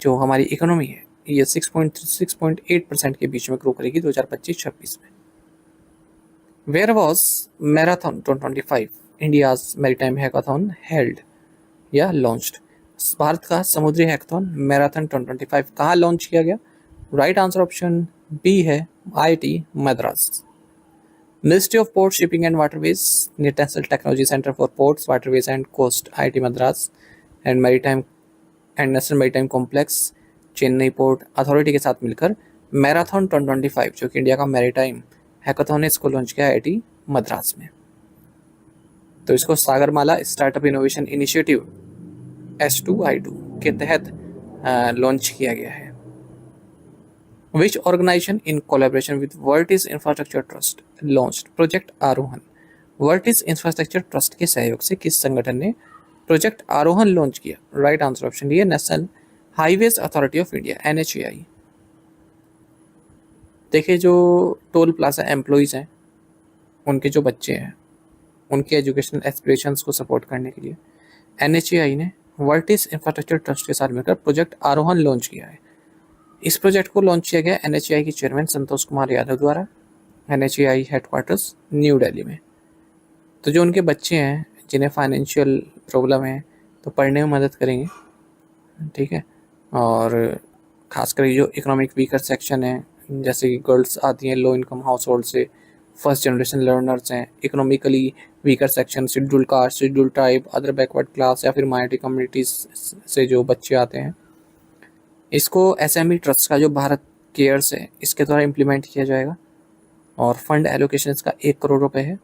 Speaker 2: जो हमारी इकोनॉमी है ये 6.8% के बीच में ग्रो करेगी 2025-26 में। Where was marathon 2025 India's maritime hackathon held या लॉन्च्ड? भारत का समुद्री हैकाथन मैराथन 2025 कहाँ लॉन्च किया गया? राइट आंसर ऑप्शन बी है IIT Madras. Ministry of port shipping and waterways, national technology centre for ports waterways and coast IIT Madras and maritime and national maritime complex Chennai port authority के साथ मिलकर मैराथन 2025 जो कि इंडिया का मैरीटाइम हैकाथन है इसको लॉन्च किया IIT मद्रास में। तो इसको Sagarmala startup innovation initiative S2I2 के तहत लॉन्च किया गया है। Which organisation in collaboration with Vertis infrastructure trust launched project Aarohan? Vertis infrastructure trust के सहयोग से किस संगठन ने प्रोजेक्ट आरोहन लॉन्च किया? राइट आंसर ऑप्शन डी है National Highways Authority of India NHAI। देखिए जो टोल प्लाजा एम्प्लॉयज़ हैं उनके जो बच्चे हैं उनके एजुकेशनल एस्पिरेशंस को सपोर्ट करने के लिए NHAI ने वर्टिस इंफ्रास्ट्रक्चर ट्रस्ट के साथ मिलकर प्रोजेक्ट आरोहन लॉन्च किया है। इस प्रोजेक्ट को लॉन्च किया गया NHAI के चेयरमैन संतोष कुमार यादव द्वारा NHAI हेडक्वार्टर्स न्यू दिल्ली में। तो जो उनके बच्चे हैं जिन्हें फाइनेंशियल प्रॉब्लम है तो पढ़ने में मदद करेंगे, ठीक है, और खासकर जो इकोनॉमिक वीकर सेक्शन है जैसे कि गर्ल्स आती हैं लो इनकम हाउस होल्ड से, फर्स्ट जनरेशन लर्नर्स हैं, economically weaker section, schedule caste, schedule tribe, other backward class या फिर माइनॉरिटी कम्युनिटीज़ से जो बच्चे आते हैं, इसको SME ट्रस्ट का जो भारत केयर्स है इसके द्वारा इम्प्लीमेंट किया जाएगा। और फंड एलोकेशन इसका 1 करोड़ रुपए है।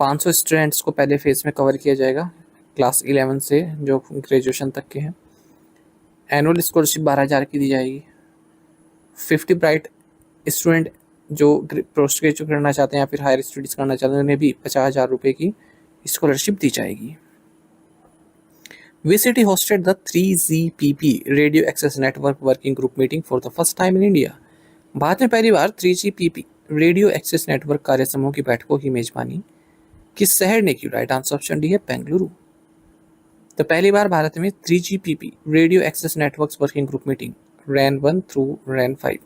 Speaker 2: 500 स्टूडेंट्स को पहले फेज में कवर किया जाएगा क्लास 11 से जो ग्रेजुएशन तक के हैं। एनुअल स्कॉलरशिप 12,000 की दी जाएगी। 50 ब्राइट स्टूडेंट जो पोस्ट ग्रेजुएट करना चाहते हैं या फिर हायर स्टडीज़ करना चाहते हैं उन्हें भी 50,000 रुपये की स्कॉलरशिप दी जाएगी। VCT hosted the 3GPP Radio Access Network Working Group meeting for the first time in India। Bharat में पहली बार 3GPP रेडियो एक्सेस नेटवर्क कार्य समूह की बैठकों की मेजबानी किस शहर ने की? राइट आंसर ऑप्शन डी है बेंगलुरु। तो पहली बार भारत में 3GPP radio access network working group meeting RAN 1 through RAN 5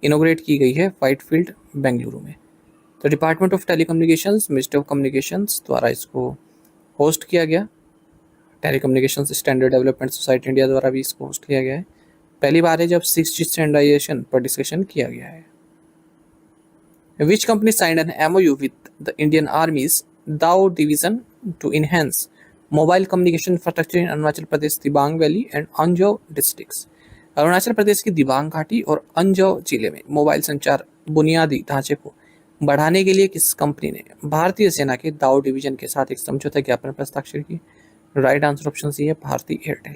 Speaker 2: inaugurate की गई है व्हाइटफील्ड बेंगलुरु में। तो department of telecommunications, ministry of communications द्वारा इसको होस्ट किया गया। Telecommunications standard development society India द्वारा भी इसको होस्ट किया गया है। पहली बार है जब 6G स्टैंडर्डाइजेशन पर डिस्कशन किया गया है। Which company signed an MOU with the Indian Army's Dao division to enhance mobile communication infrastructure in Arunachal Pradesh Dibang valley and Anjaw districts? Arunachal Pradesh की दिबांग घाटी और अंजो जिले में मोबाइल संचार बुनियादी ढांचे को बढ़ाने के लिए किस कंपनी ने भारतीय सेना के दाओ डिवीजन के साथ एक समझौता ज्ञापन पर हस्ताक्षर की? राइट आंसर ऑप्शन सी है भारतीय एयरटेल।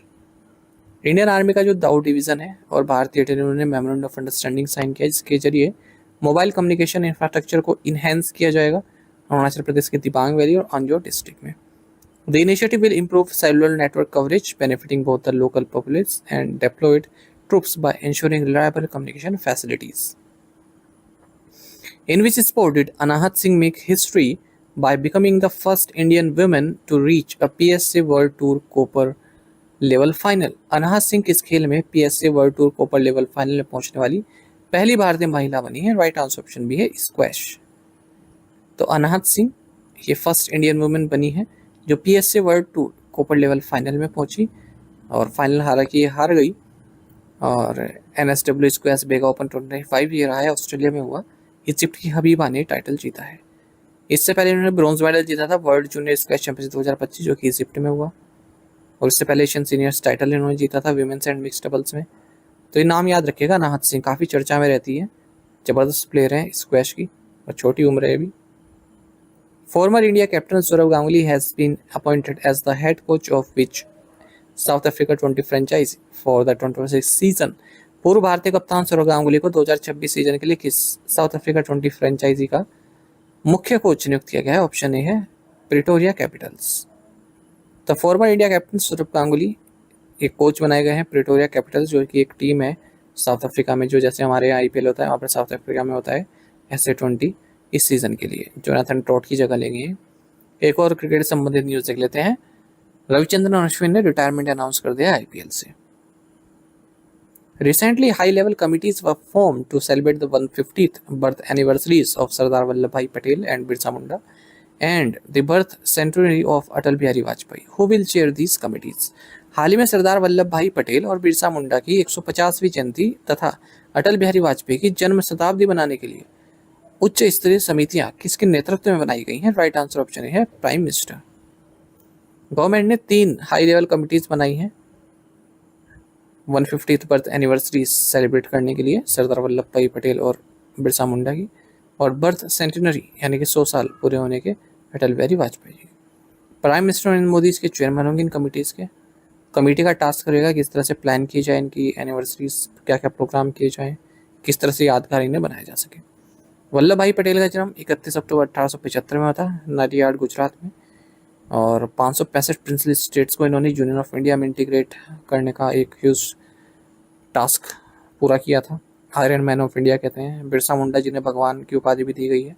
Speaker 2: इंडियन आर्मी का जो दाऊ डिवीजन है और भारतीय एयरटेल उन्होंने मेमोरेंडम ऑफ अंडरस्टैंडिंग साइन किया जिसके जरिए मोबाइल कम्युनिकेशन इंफ्रास्ट्रक्चर को इनहेंस किया जाएगा अरुणाचल प्रदेश के दिबांग वैली और अंजो डिस्ट्रिक्ट में। The initiative will improve cellular network coverage benefiting both the local population and deployed troops by ensuring reliable communication facilities। In which sport did Anahat Singh make history by becoming the first Indian woman to reach a PSA World Tour Copper Level Final? Anahat Singh किस खेल में PSA World Tour Copper Level Final में पहुंचने वाली पहली भारतीय महिला बनी है? राइट आंसर ऑप्शन भी है स्क्वैश। तो अनाहत सिंह ये फर्स्ट इंडियन वुमेन बनी है जो PSA वर्ल्ड टूर कोपर लेवल फाइनल में पहुंची, और फाइनल हालांकि ये हार गई। और NSW स्क्वैश बेगा ओपन 25 ये रहा है, ऑस्ट्रेलिया में हुआ। इजिप्ट की हबीबा ने टाइटल जीता है। इससे पहले इन्होंने ब्रॉन्ज मेडल जीता था वर्ल्ड जूनियर स्क्वैश चैंपियनशिप 2025 जो कि इजिप्ट में हुआ, और इससे पहले एशियन सीनियर्स टाइटल इन्होंने जीता था विमेंस एंड मिक्स डबल्स में। तो ये नाम याद रखिएगा, अनाहत सिंह काफ़ी चर्चा में रहती है, ज़बरदस्त प्लेयर है स्क्वैश की और छोटी उम्र है अभी। Former India captain Sourav Ganguly has been appointed as the head coach of which South Africa 20 franchise for the 2026 season. पूर्व भारतीय कप्तान सौरव गांगुली को 2026 सीजन के लिए किस साउथ अफ्रीका 20 फ्रेंचाइजी का मुख्य कोच नियुक्त किया गया है? ऑप्शन ए है Pretoria capitals. The former India captain Sourav Ganguly एक कोच बनाए गए हैं प्रिटोरिया कैपिटल्स, जो कि एक टीम है साउथ अफ्रीका में, जो जैसे हमारे यहाँ IPL होता है वहाँ पर साउथ अफ्रीका में होता है SA20 इस सीज़न के लिए जोनाथन ट्रॉट की जगह लेंगे। एक और क्रिकेट संबंधित न्यूज़ देख लेते हैं। रविचंद्रन अश्विन ने रिटायरमेंट अनाउंस कर दिया IPL से। Recently, high-level committees were formed to celebrate the 150th birth anniversaries of Sardar Vallabhbhai Patel and Birsa Munda and the birth centenary of Atal Bihari Vajpayee. Who will chair these committees? हाल ही में सरदार वल्लभ भाई पटेल और बिरसा मुंडा की 150वीं जयंती तथा अटल बिहारी वाजपेयी की जन्म शताब्दी बनाने के लिए उच्च स्तरीय समितियां किसके नेतृत्व में बनाई गई हैं? राइट आंसर ऑप्शन है प्राइम मिनिस्टर। गवर्नमेंट ने 3 हाई लेवल कमिटीज बनाई हैं 150th बर्थ एनिवर्सरी सेलिब्रेट करने के लिए सरदार वल्लभ भाई पटेल और बिरसा मुंडा की, और बर्थ सेंटिनरी यानी कि 100 साल पूरे होने के अटल बिहारी वाजपेयी जी। प्राइम मिनिस्टर नरेंद्र मोदी इसके चेयरमैन होंगे इन कमिटीज़ के। कमेटी का टास्क रहेगा किस तरह से प्लान की जाए इनकी एनिवर्सरीज, क्या क्या प्रोग्राम किए जाएँ, किस तरह से यादगार इन्हें बनाया जा सके। वल्लभ भाई पटेल का जन्म 31 अक्टूबर 1875 में हुआ था नाडियाड गुजरात में, और 565 प्रिंसली स्टेट्स को इन्होंने यूनियन ऑफ इंडिया में इंटीग्रेट करने का एक ह्यूज टास्क पूरा किया था। आयरन मैन ऑफ इंडिया कहते हैं। बिरसा मुंडा जिन्हें भगवान की उपाधि भी दी गई है,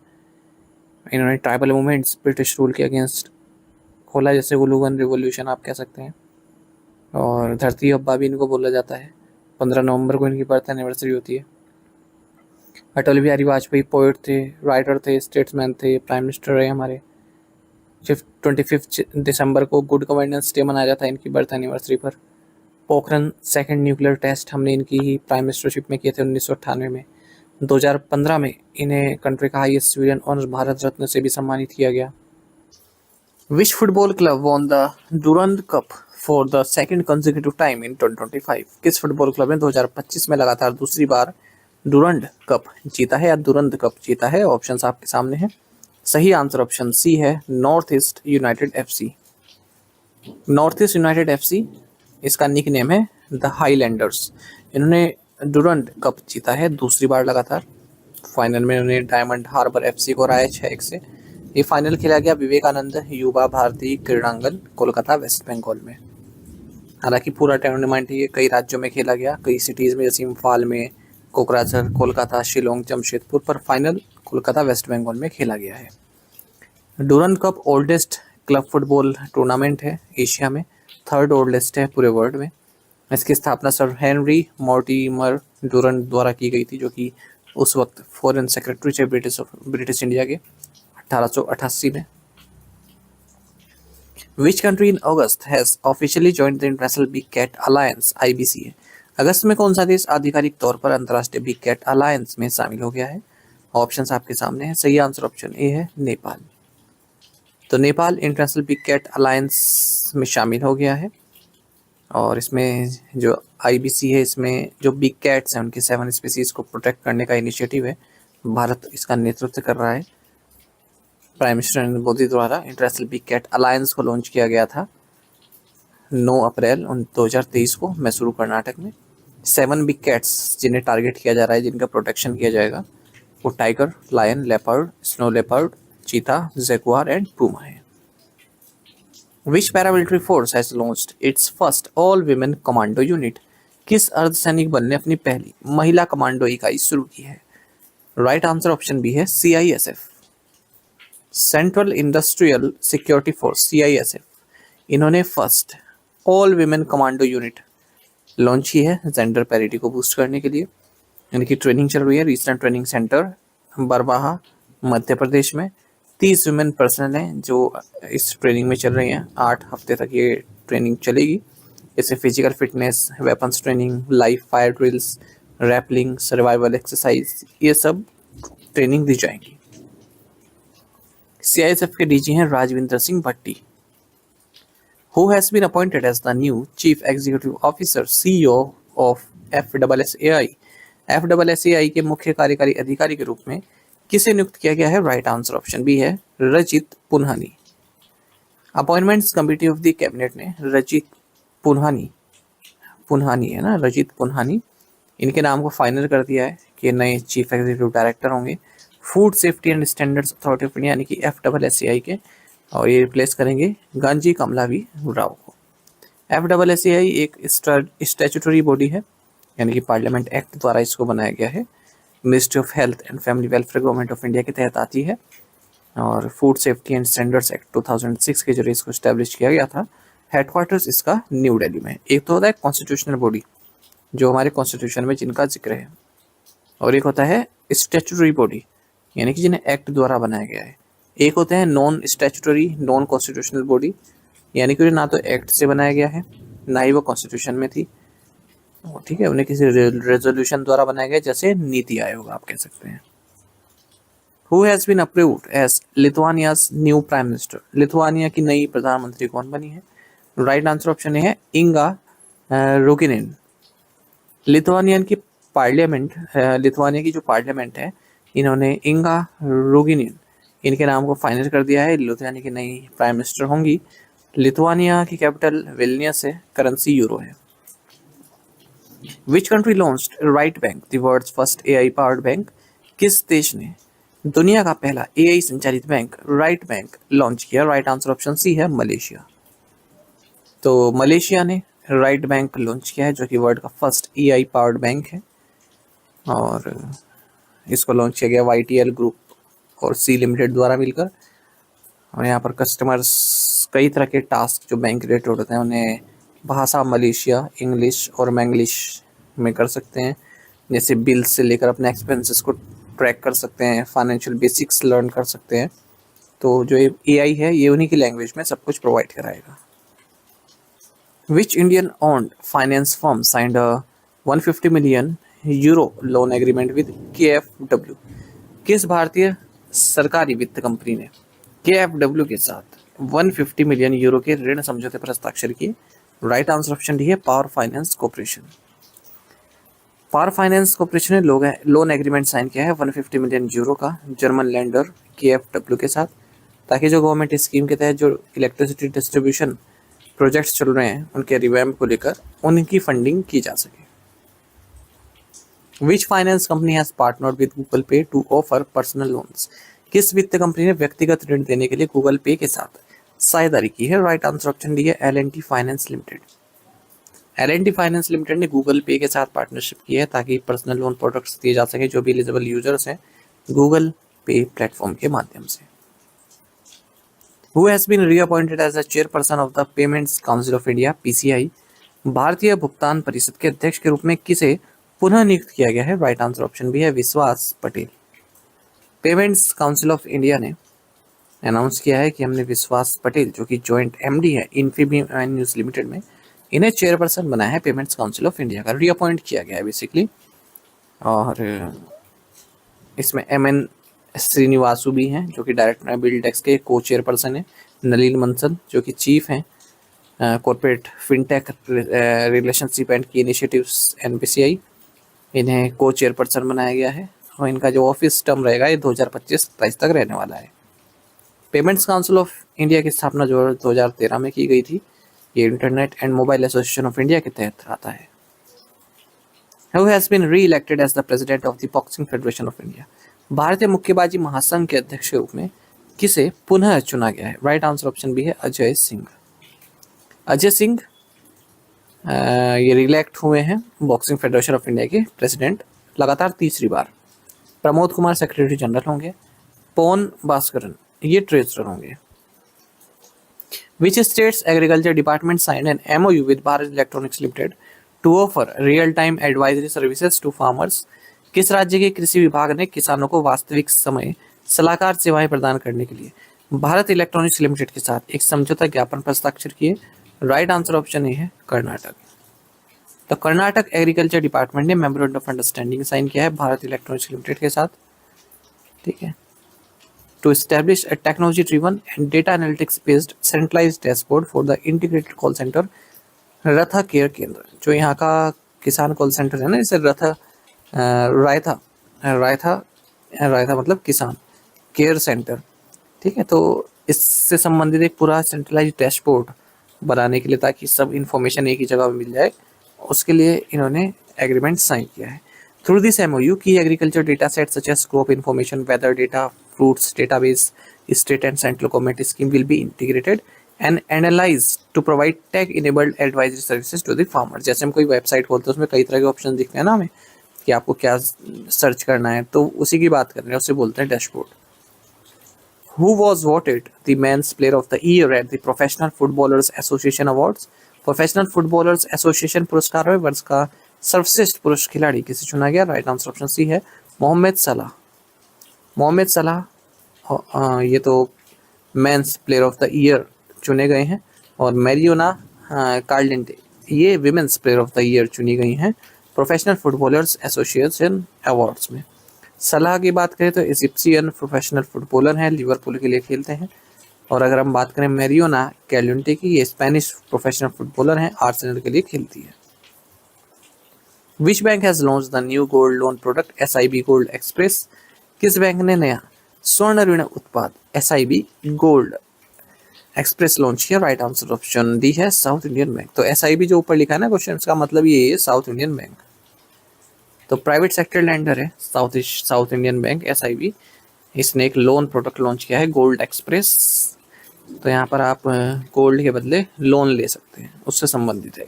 Speaker 2: इन्होंने ट्राइबल मूवमेंट्स ब्रिटिश रूल के अगेंस्ट खोला, जैसे उलूगन रिवोल्यूशन आप कह सकते हैं, और धरती अब्बा भी इनको बोला जाता है। 15 नवंबर को इनकी बर्थ एनिवर्सरी होती है। अटल बिहारी वाजपेयी पोएट थे, राइटर थे, स्टेट्समैन थे, प्राइम मिनिस्टर रहे हमारे। 25 दिसंबर को गुड गवर्नेंस डे मनाया जाता है इनकी बर्थ एनिवर्सरी पर। पोखरन सेकंड न्यूक्लियर टेस्ट हमने इनकी ही प्राइम मिनिस्टरशिप में किए थे 1998 में। 2015 में इन्हें कंट्री का highest civilian honour Bharat Ratna से भी सम्मानित किया गया। Which football club won the Durand cup for the second consecutive time in 2025? किस फुटबॉल क्लब ने 2025 में लगातार दूसरी बार डुरंड कप जीता है या दुरंद कप जीता है? ऑप्शंस आपके सामने हैं। सही आंसर ऑप्शन सी है north east United FC। North east United FC इसका निक नेम है द हाईलैंडर्स। इन्होंने डुरंड कप जीता है दूसरी बार लगातार। फाइनल में इन्होंने डायमंड हार्बर FC को हराया 6-1 से। ये फाइनल खेला गया विवेकानंद युवा भारती क्रीड़ांगन कोलकाता वेस्ट बंगाल में। हालांकि पूरा टूर्नामेंट ये कई राज्यों में खेला गया, कई सिटीज़ में, जैसे इम्फाल में, कोकराझार, कोलकाता, शिलोंग, जमशेदपुर, पर फाइनल कोलकाता वेस्ट बंगाल में खेला गया है। Durand cup oldest club football tournament है एशिया में, 3rd ओल्डेस्ट है पूरे वर्ल्ड में। इसकी स्थापना सर हेनरी मॉर्टिमर डुरंड द्वारा की गई थी, जो कि उस वक्त फॉरेन सेक्रेटरी थे ब्रिटिश इंडिया के 1888 में। Which country in August has officially joined the International Big Cat Alliance (IBCA)? अगस्त में कौन सा देश आधिकारिक तौर पर अंतर्राष्ट्रीय बिग कैट अलायंस में शामिल हो गया है? ऑप्शंस आपके सामने हैं। सही आंसर ऑप्शन ए है नेपाल। तो Nepal international big cat alliance में शामिल हो गया है, और इसमें जो IBC है, इसमें जो बिग कैट्स हैं उनकी 7 स्पीसीज को प्रोटेक्ट करने का इनिशिएटिव है। भारत इसका नेतृत्व कर रहा है। प्राइम मिनिस्टर नरेंद्र मोदी द्वारा इंटरनेशनल बिग कैट अलायंस को लॉन्च किया गया था 9 अप्रैल 2023 को मैसूरू कर्नाटक में। 7 बिग कैट्स जिन्हें टारगेट किया जा रहा है, जिनका प्रोटेक्शन किया जाएगा, वो tiger, lion, leopard, snow leopard, cheetah, jaguar and puma है। Which paramilitary force has launched its first all women commando unit? किस अर्धसैनिक बल ने अपनी पहली महिला कमांडो इकाई शुरू की है? राइट आंसर ऑप्शन बी है CISF, central industrial security force, CISF। इन्होंने first all women commando unit launch की है जेंडर पैरिटी को बूस्ट करने के लिए। इनकी ट्रेनिंग चल रही है regional training centre बरवाहा Madhya Pradesh में। 30 वुमेन पर्सनल हैं जो इस ट्रेनिंग में चल रही हैं। 8 हफ्ते तक ये ट्रेनिंग चलेगी। इससे physical fitness, weapons training, live fire drills, rappelling, survival exercise, ये सब ट्रेनिंग दी जाएगी। सीआईएसएफ के डीजी हैं राजविंदर सिंह भट्टी। Who has been appointed as the new Chief Executive Officer CEO of FSSAI? FSSAI के मुख्य कार्यकारी अधिकारी के रूप में किसे नियुक्त किया गया है? राइट आंसर ऑप्शन बी है Rajit Punhani. Appointments committee of the cabinet ने रजित पुन्हानी है ना, रजित पुन्हानी, इनके नाम को फाइनल कर दिया है कि नए चीफ एग्जीक्यूटिव डायरेक्टर होंगे food safety and standards authority of India यानी कि FSSAI के, और ये रिप्लेस करेंगे गांजी कमलावी राव को। FSSAI एक स्टैट्यूटरी बॉडी है यानी कि पार्लियामेंट एक्ट द्वारा इसको बनाया गया है। Ministry of health and family welfare government of India के तहत आती है और food safety and standards act 2006 के जरिए इसको स्टैब्लिश किया गया था। हेडक्वार्टर्स इसका न्यू दिल्ली में है। एक तो होता है कॉन्स्टिट्यूशनल बॉडी जो हमारे कॉन्स्टिट्यूशन में जिनका जिक्र है, और एक होता है स्टैट्यूटरी बॉडी यानी कि जिन्हें एक्ट द्वारा बनाया गया है। एक होते हैं non statutory non constitutional body यानी कि ना तो एक्ट से बनाया गया है ना ही वो कॉन्स्टिट्यूशन में थी, ठीक है, उन्हें किसी रेजोल्यूशन द्वारा बनाया गया, जैसे नीति आयोग आप कह सकते हैं। Who has been approved as लिथुआनिया's new prime minister? Lithuania की नई प्रधानमंत्री कौन बनी है? राइट आंसर ऑप्शन है इंगा रोगिनेन। लिथुआनिया की जो पार्लियामेंट है, इन्होंने इंगा रोगिनेन इनके नाम को फाइनल कर दिया है। लिथुआनिया की नई प्राइम मिनिस्टर होंगी। लिथुआनिया की कैपिटल विल्नियस है, करेंसी यूरो है। Which country launched Right Bank, the world's first AI powered bank? किस देश ने दुनिया का पहला AI संचालित बैंक राइट बैंक लॉन्च किया? राइट आंसर ऑप्शन सी है मलेशिया। तो मलेशिया ने राइट बैंक लॉन्च किया है जो कि वर्ल्ड का फर्स्ट AI पावर्ड बैंक है, और इसको लॉन्च किया गया YTL ग्रुप और सी लिमिटेड द्वारा मिलकर। और यहाँ पर कस्टमर्स कई तरह के टास्क जो बैंक रिलेटेड होते हैं उन्हें भाषा मलेशिया, इंग्लिश और मैंग्लिश में कर सकते हैं, जैसे बिल से लेकर अपने एक्सपेंसेस को ट्रैक कर सकते हैं, फाइनेंशियल बेसिक्स लर्न कर सकते हैं। तो जो AI है ये उन्हीं की लैंग्वेज में सब कुछ प्रोवाइड कराएगा। Which Indian owned finance firm signed a 150 million euro loan agreement with KfW? किस भारतीय सरकारी वित्त कंपनी ने KfW के साथ 150 मिलियन यूरो के ऋण समझौते पर हस्ताक्षर किए? राइट आंसर ऑप्शन डी है power finance corporation. Power finance corporation ने लोन एग्रीमेंट साइन किया है 150 मिलियन यूरो का जर्मन लैंडर KfW के साथ, ताकि जो गवर्नमेंट स्कीम के तहत जो इलेक्ट्रिसिटी डिस्ट्रीब्यूशन प्रोजेक्ट्स चल रहे हैं उनके रिवैम्प को लेकर उनकी फंडिंग की जा सके। Which finance company has partnered with Google Pay to offer personal loans? किस वित्त कंपनी ने व्यक्तिगत ऋण देने के लिए गूगल पे के साथ साझेदारी की है? राइट आंसर ऑप्शन डी है L&T finance limited. L&T finance limited ने गूगल पे के साथ पार्टनरशिप की है ताकि पर्सनल लोन प्रोडक्ट्स दिए जा सके जो भी एलिजिबल यूजर्स हैं गूगल पे प्लेटफॉर्म के माध्यम से। Who has been reappointed as the chairperson of the Payments Council of India PCI? भारतीय भुगतान परिषद के अध्यक्ष के रूप में किसे पुनः नियुक्त किया गया है? राइट आंसर ऑप्शन भी है विश्वास Patel. Payments council of India ने अनाउंस किया है कि हमने विश्वास पटेल जो कि जॉइंट MD है इन्फीबीम न्यूज़ लिमिटेड में, इन्हें चेयरपर्सन बनाया है पेमेंट्स काउंसिल ऑफ इंडिया का, रीअपॉइंट किया गया है बेसिकली। और इसमें MN श्रीनिवासु भी हैं जो कि डायरेक्टर बिल डेस्क के को चेयरपर्सन है। नलिन मंसल जो कि चीफ हैं कॉर्पोरेट फिनटेक रिलेशनशिप एंड की इनिशिएटिव्स NPCI, इन्हें को चेयरपर्सन बनाया गया है और इनका जो ऑफिस टर्म रहेगा ये 2025-27 तक रहने वाला है। पेमेंट्स काउंसिल ऑफ इंडिया की स्थापना जो 2013 में की गई थी, ये internet and mobile association of India के तहत आता है। Who has been re-elected as the president of the Boxing Federation of India? भारतीय मुक्केबाजी महासंघ के अध्यक्ष के रूप में किसे पुनः चुना गया है? राइट आंसर ऑप्शन भी है अजय सिंह। अजय सिंह ये रिइलेक्ट हुए हैं बॉक्सिंग फेडरेशन ऑफ इंडिया के प्रेसिडेंट लगातार तीसरी बार। प्रमोद कुमार सेक्रेटरी जनरल होंगे, पवन भास्करन ये ट्रेजरर होंगे। Which state's agriculture department signed an MOU with Bharat Electronics Limited to offer real-time advisory services to farmers? किस राज्य के कृषि विभाग ने किसानों को वास्तविक समय सलाहकार सेवाएं प्रदान करने के लिए भारत इलेक्ट्रॉनिक्स लिमिटेड के साथ एक समझौता ज्ञापन पर हस्ताक्षर किए। राइट आंसर ऑप्शन ए है कर्नाटक। तो कर्नाटक एग्रीकल्चर डिपार्टमेंट ने मेमोरेंडम ऑफ अंडरस्टैंडिंग साइन किया है भारत इलेक्ट्रॉनिक्स लिमिटेड के साथ। ठीक है, to establish a technology driven and data analytics based centralised dashboard for the integrated call centre Raitha care Kendra. जो यहाँ का किसान कॉल सेंटर है ना, इसे रायथा रायथा रायथा मतलब किसान केयर सेंटर। ठीक है, तो इससे संबंधित एक पूरा सेंट्रलाइज्ड डैशबोर्ड बनाने के लिए, ताकि सब इंफॉर्मेशन एक ही जगह पे मिल जाए, उसके लिए इन्होंने एग्रीमेंट साइन किया है। थ्रू दिस एमओयू की agriculture data set such as crop information, weather data, fruits database, state and central government scheme will be integrated and analyse to provide tech enabled advisory services to the farmer. जैसे हम कोई वेबसाइट खोलते हैं उसमें कई तरह के ऑप्शन दिखते हैं ना हमें कि आपको क्या सर्च करना है, तो उसी की बात कर रहे हैं, उसे बोलते हैं dashboard. Who was voted the men's player of the year at the Professional Footballers Association Awards? Professional footballers association पुरस्कार में वर्ष का सर्वश्रेष्ठ पुरुष खिलाड़ी किसे चुना गया? राइट आंसर ऑप्शन सी है मोहम्मद सलाह। मोहम्मद सलाह ये तो men's player of the year चुने गए हैं, और मैरियोना कार्लेंटे ये women's player of the year चुनी गई हैं प्रोफेशनल फुटबॉलर्स एसोसिएशन अवार्ड्स में। सलाह की बात करें तो इजिप्शियन प्रोफेशनल फुटबॉलर हैं, लिवरपूल के लिए खेलते हैं। और अगर हम बात करें मैरियोना कैल्युंटे की, ये स्पेनिश प्रोफेशनल फुटबॉलर हैं, आर्सेनल के लिए खेलती है। Which bank has launch the new gold loan product SIB gold express? किस बैंक ने नया स्वर्ण ऋण उत्पाद SIB गोल्ड एक्सप्रेस लॉन्च किया? राइट आंसर ऑप्शन डी है साउथ इंडियन बैंक। तो SIB जो ऊपर लिखा है ना क्वेश्चन, इसका मतलब ये है साउथ इंडियन बैंक। तो प्राइवेट सेक्टर लेंडर है साउथ इंडियन बैंक SIB। इसने एक लोन प्रोडक्ट लॉन्च किया है गोल्ड एक्सप्रेस। तो यहाँ पर आप गोल्ड के बदले लोन ले सकते हैं, उससे संबंधित है।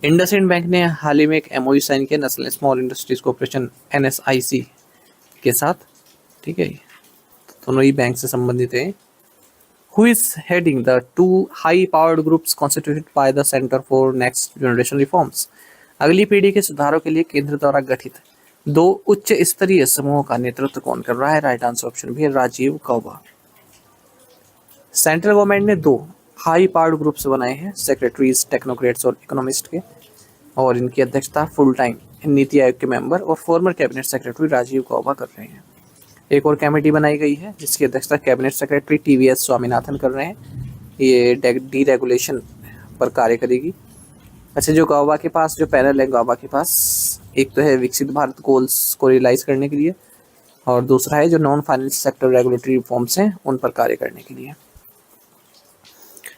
Speaker 2: इंडसइंड बैंक ने हाल ही में एक MOU साइन किया national small industries corporation NSIC के साथ। ठीक है, दोनों ही बैंक से संबंधित है। Who is heading the two high-powered groups constituted by the Center for Next Generation Reforms? अगली पीढ़ी के सुधारों के लिए केंद्र द्वारा गठित दो उच्च स्तरीय समूहों का नेतृत्व कौन कर रहा है? राइट आंसर ऑप्शन भी है राजीव गौबा। सेंट्रल गवर्नमेंट ने दो हाई पावर्ड ग्रुप्स बनाए हैं, सेक्रेटरीज, टेक्नोक्रेट्स और इकोनॉमिस्ट के, और इनकी अध्यक्षता फुल टाइम नीति आयोग के मेंबर और former cabinet secretary Rajiv Gauba कर रहे हैं। एक और कमेटी बनाई गई है जिसकी अध्यक्षता कैबिनेट सेक्रेटरी TVS स्वामीनाथन कर रहे हैं। ये डीरेगुलेशन पर कार्य करेगी। अच्छा, जो गौबा के पास जो पैनल है, गौबा के पास एक तो है विकसित भारत गोल्स को रियलाइज करने के लिए, और दूसरा है जो non finance sector regulatory reforms हैं उन पर कार्य करने के लिए।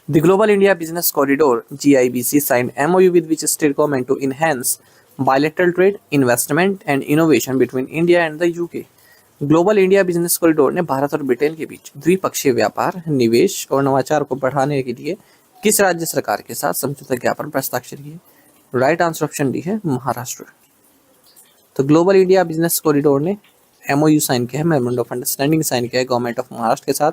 Speaker 2: The Global India Business Corridor GIBC signed MOU with which state government to enhance bilateral trade, investment and innovation between India and the UK? Global India business corridor ने भारत और ब्रिटेन के बीच द्विपक्षीय व्यापार, निवेश और नवाचार को बढ़ाने के लिए किस राज्य सरकार के साथ समझौता ज्ञापन पर हस्ताक्षर किए? राइट आंसर ऑप्शन डी है महाराष्ट्र। तो ग्लोबल इंडिया बिजनेस कॉरिडोर ने MOU साइन किया है, मेमोरेंडम ऑफ अंडरस्टैंडिंग साइन किया है गवर्नमेंट ऑफ महाराष्ट्र के साथ,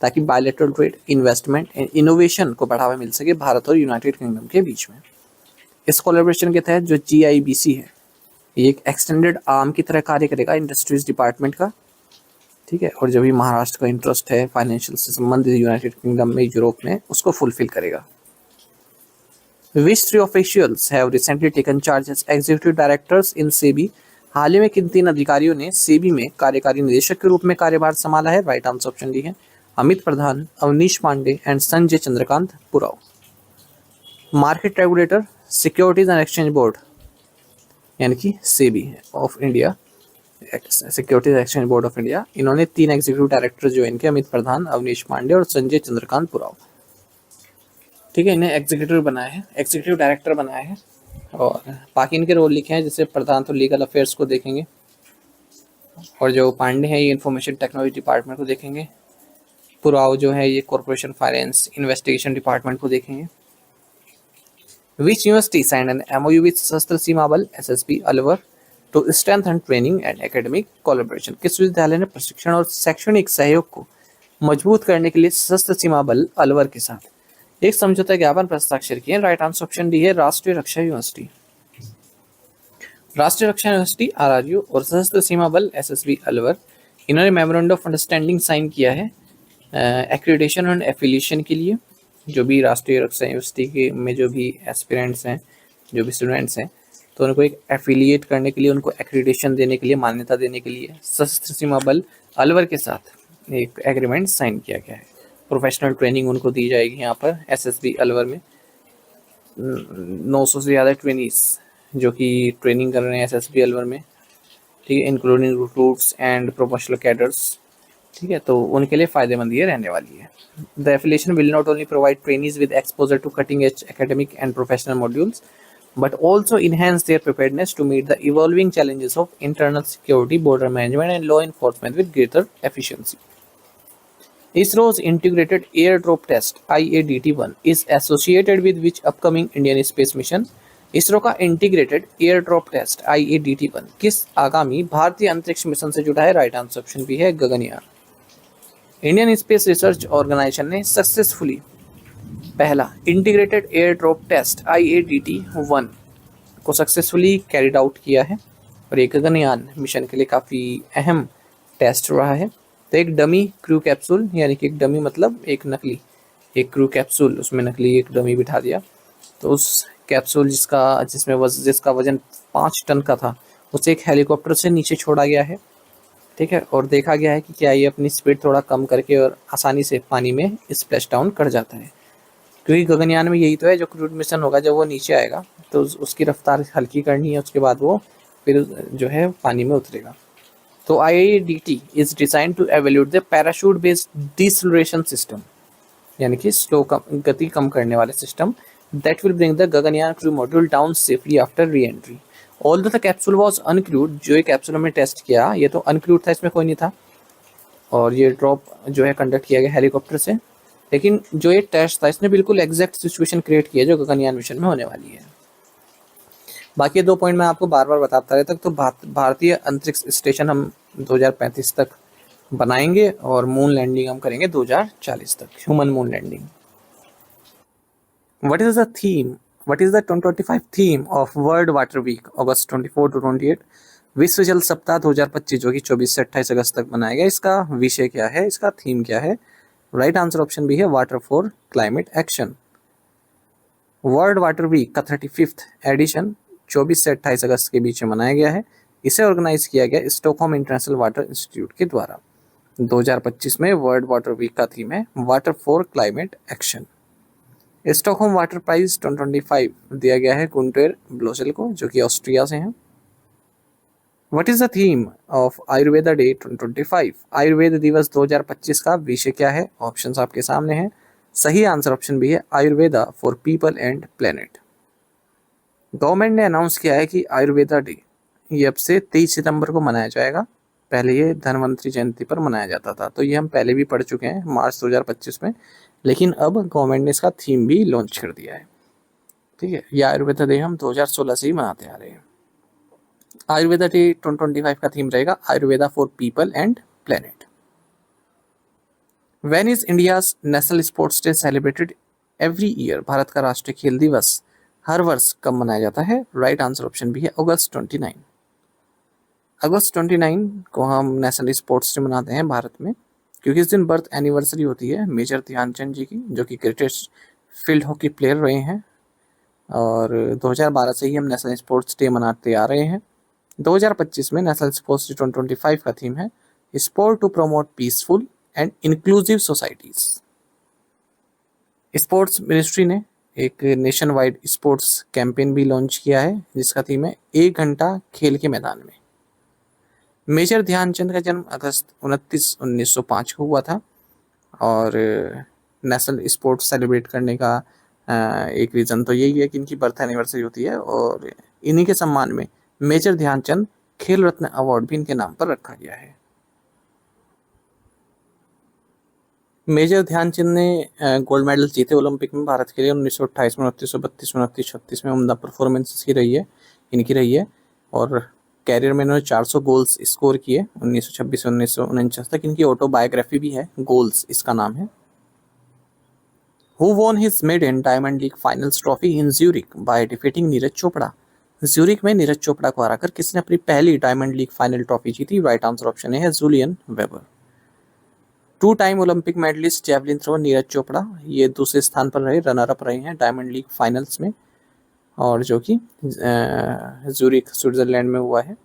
Speaker 2: ताकि bilateral trade, investment and innovation को बढ़ावा मिल सके भारत और यूनाइटेड किंगडम के बीच में। इस कोलैबोरेशन के तहत जो GIBC है, ये एक एक्सटेंडेड आर्म की तरह कार्य करेगा इंडस्ट्रीज डिपार्टमेंट का। ठीक है, और जो भी महाराष्ट्र का इंटरेस्ट है फाइनेंशियल से संबंधित यूनाइटेड किंगडम में, यूरोप में, उसको फुलफिल करेगा। Which three officials have recently taken charge as executive directors in SEBI? हाल ही में किन तीन अधिकारियों ने SEBI में कार्यकारी निदेशक के रूप में कार्यभार संभाला है? राइट आंसर ऑप्शन डी है Amit Pradhan, Avneesh Pandey and Sanjay Chandrakant Purao. Market regulator securities and exchange board यानी कि SEBI of India, Securities Exchange board of India, इन्होंने तीन एग्जीक्यूटिव डायरेक्टर जो इनके अमित प्रधान, अवनीश पांडे और संजय चंद्रकांत पुराव। ठीक है, इन्हें एग्जीक्यूटिव बनाया है, एक्जीक्यूटिव डायरेक्टर बनाया है, और बाकी इनके रोल लिखे हैं। जैसे प्रधान तो लीगल अफेयर्स को देखेंगे, और जो पांडे हैं ये इंफॉर्मेशन टेक्नोलॉजी डिपार्टमेंट को देखेंगे, पुराव जो है ये कॉर्पोरेशन फाइनेंस इन्वेस्टिगेशन डिपार्टमेंट को देखेंगे। Which university signed an MOU with Sashastra Seema Bal SSB Alwar to strengthen training and academic collaboration? किस विश्वविद्यालय ने प्रशिक्षण और शैक्षणिक सहयोग को मजबूत करने के लिए सशस्त्र सीमा बल अलवर के साथ एक समझौता ज्ञापन पर हस्ताक्षर किए? राइट आंसर ऑप्शन डी है राष्ट्रीय रक्षा यूनिवर्सिटी। राष्ट्रीय रक्षा यूनिवर्सिटी RRU और सशस्त्र सीमा बल SSB अलवर, इन्होंने मेमोरेंडम ऑफ अंडरस्टैंडिंग साइन किया है एक्रेडिटेशन एंड एफिलिएशन के लिए। जो भी राष्ट्रीय रक्षा यूनिवर्सिटी के में जो भी एस्पिरेंट्स हैं, जो भी स्टूडेंट्स हैं, तो उनको एक एफिलिएट करने के लिए, उनको एक्रेडिटेशन देने के लिए, मान्यता देने के लिए सशस्त्र सीमा बल अलवर के साथ एक एग्रीमेंट साइन किया गया है। प्रोफेशनल ट्रेनिंग उनको दी जाएगी यहाँ पर एसएसबी अलवर में। 900 से ज़्यादा ट्रेनीज जो कि ट्रेनिंग कर रहे हैं एसएसबी अलवर में, ठीक है, including recruits and professional cadres, ठीक है, तो उनके लिए फ़ायदेमंद ये रहने वाली है। The affiliation will not only provide trainees with exposure to cutting edge academic and professional modules but also enhance their preparedness to meet the evolving challenges of internal security, border management, and law enforcement with greater efficiency. ISRO's Integrated Airdrop Test IADT-1 is associated with which upcoming Indian space mission? ISRO का integrated air drop test IADT-1 किस आगामी भारतीय अंतरिक्ष मिशन से जुड़ा है? राइट आंसर ऑप्शन भी है Gaganyaan. Indian space research organisation ने सक्सेसफुली पहला integrated air drop test IADT-1 को सक्सेसफुली कैरिड आउट किया है और एक गगनयान मिशन के लिए काफ़ी अहम टेस्ट रहा है। तो एक डमी क्रू कैप्सूल, यानी कि एक डमी मतलब एक नकली, एक क्रू कैप्सूल, उसमें नकली एक डमी बिठा दिया। तो उस कैप्सूल जिसका वजन 5 टन का था, उसे एक हेलीकॉप्टर से नीचे छोड़ा गया है, ठीक है, और देखा गया है कि क्या ये अपनी स्पीड थोड़ा कम करके और आसानी से पानी में स्प्लैश डाउन कर जाता है। क्योंकि गगनयान में यही तो है, जो क्रूड मिशन होगा जब वो नीचे आएगा तो उसकी रफ्तार हल्की करनी है, उसके बाद वो फिर जो है पानी में उतरेगा। तो IADT is design to evaluate the parachute based deceleration system, यानी कि गति कम करने वाले system that will bring the Gaganyaan crew module down safely after reentry. Although the capsule was uncrewed, जो ये कैप्सूल हमने टेस्ट किया ये तो अनक्रूड था, इसमें कोई नहीं था, और ये ड्रॉप जो है कंडक्ट किया गया हेलीकॉप्टर से, लेकिन जो ये टेस्ट था इसने बिल्कुल एग्जैक्ट सिचुएशन क्रिएट की है जो गगनयान मिशन में होने वाली है। बाकी 2 पॉइंट मैं आपको बार बार बताता रहता, तो भारतीय अंतरिक्ष स्टेशन हम 2035 तक बनाएंगे और मून लैंडिंग हम करेंगे 2040 तक, human moon landing. What is the 2025 theme of world water week August 24 to 28? विश्व जल सप्ताह 2025 जो कि 24 से 28 अगस्त तक मनाया गया, इसका विषय क्या है, इसका थीम क्या है? राइट आंसर ऑप्शन भी है water for climate action. World water week का 35th एडिशन 24 से 28 अगस्त के बीच में मनाया गया है। इसे ऑर्गेनाइज किया गया स्टॉकहोम इंटरनेशनल वाटर इंस्टीट्यूट के द्वारा। 2025 में वर्ल्ड वाटर वीक का थीम है water for climate action. Stockholm water prize 2025 दिया गया है गुंटेर ब्लोसेल को, जो कि ऑस्ट्रिया से हैं। What is the theme of Ayurveda day 2025? Ayurveda दिवस 2025 का विषय क्या है? ऑप्शंस आपके सामने हैं। सही आंसर ऑप्शन भी है Ayurveda for people and planet. Government ने अनाउंस किया है कि आयुर्वेदा डे ये अब से 23 सितंबर को मनाया जाएगा। पहले ये धन्वंतरि जयंती पर मनाया जाता था, तो ये हम पहले भी पढ़ चुके हैं मार्च 2025 में, लेकिन अब गवर्नमेंट ने इसका थीम भी लॉन्च कर दिया है, ठीक है। ये आयुर्वेदा डे हम 2016 से ही मनाते आ रहे हैं। आयुर्वेदा डे 2025 का थीम रहेगा Ayurveda for people and planet. When is India's national sports day celebrated every year? Bharat का राष्ट्रीय खेल दिवस हर वर्ष कब मनाया जाता है? राइट आंसर ऑप्शन भी है अगस्त 29। अगस्त 29 को हम नेशनल स्पोर्ट्स डे मनाते हैं भारत में, क्योंकि इस दिन बर्थ एनिवर्सरी होती है मेजर ध्यानचंद जी की, जो कि ग्रेटेस्ट फील्ड हॉकी प्लेयर रहे हैं, और 2012 से ही हम नेशनल स्पोर्ट्स डे मनाते आ रहे हैं। 2025 में नेशनल स्पोर्ट्स डे 2025 का थीम है sport to promote peaceful and inclusive societies. Sports ministry ने एक नेशन वाइड स्पोर्ट्स कैंपेन भी लॉन्च किया है, जिसका थीम है 1 घंटा खेल के मैदान में। मेजर ध्यानचंद का जन्म अगस्त 29, 1905 को हुआ था, और नेशनल स्पोर्ट्स सेलिब्रेट करने का एक रीज़न तो यही है कि इनकी बर्थ एनिवर्सरी होती है, और इन्हीं के सम्मान में मेजर ध्यानचंद खेल रत्न अवार्ड भी इनके नाम पर रखा गया है। मेजर ध्यानचंद ने गोल्ड मेडल जीते ओलंपिक में भारत के लिए 1928 में, 1932 में, 1936 में उम्दा परफॉर्मेंस रही है, और कैरियर में इन्होंने 400 गोल्स स्कोर किए 1926 से 1949 तक। इनकी ऑटोबायोग्राफी भी है, गोल्स इसका नाम है। Who won his maiden Diamond League Finals trophy in Zurich by defeating Neeraj Chopra? Zurich में नीरज चोपड़ा को हराकर किसने अपनी पहली डायमंड लीग फाइनल ट्रॉफी जीती? राइट आंसर ऑप्शन है Julian Weber. 2 time Olympic medallist javelin throw Neeraj Chopra ये दूसरे स्थान पर रहे, रनर अप रहे हैं डायमंड लीग फाइनल्स में, और जो कि ज्यूरिक स्विट्जरलैंड में हुआ है।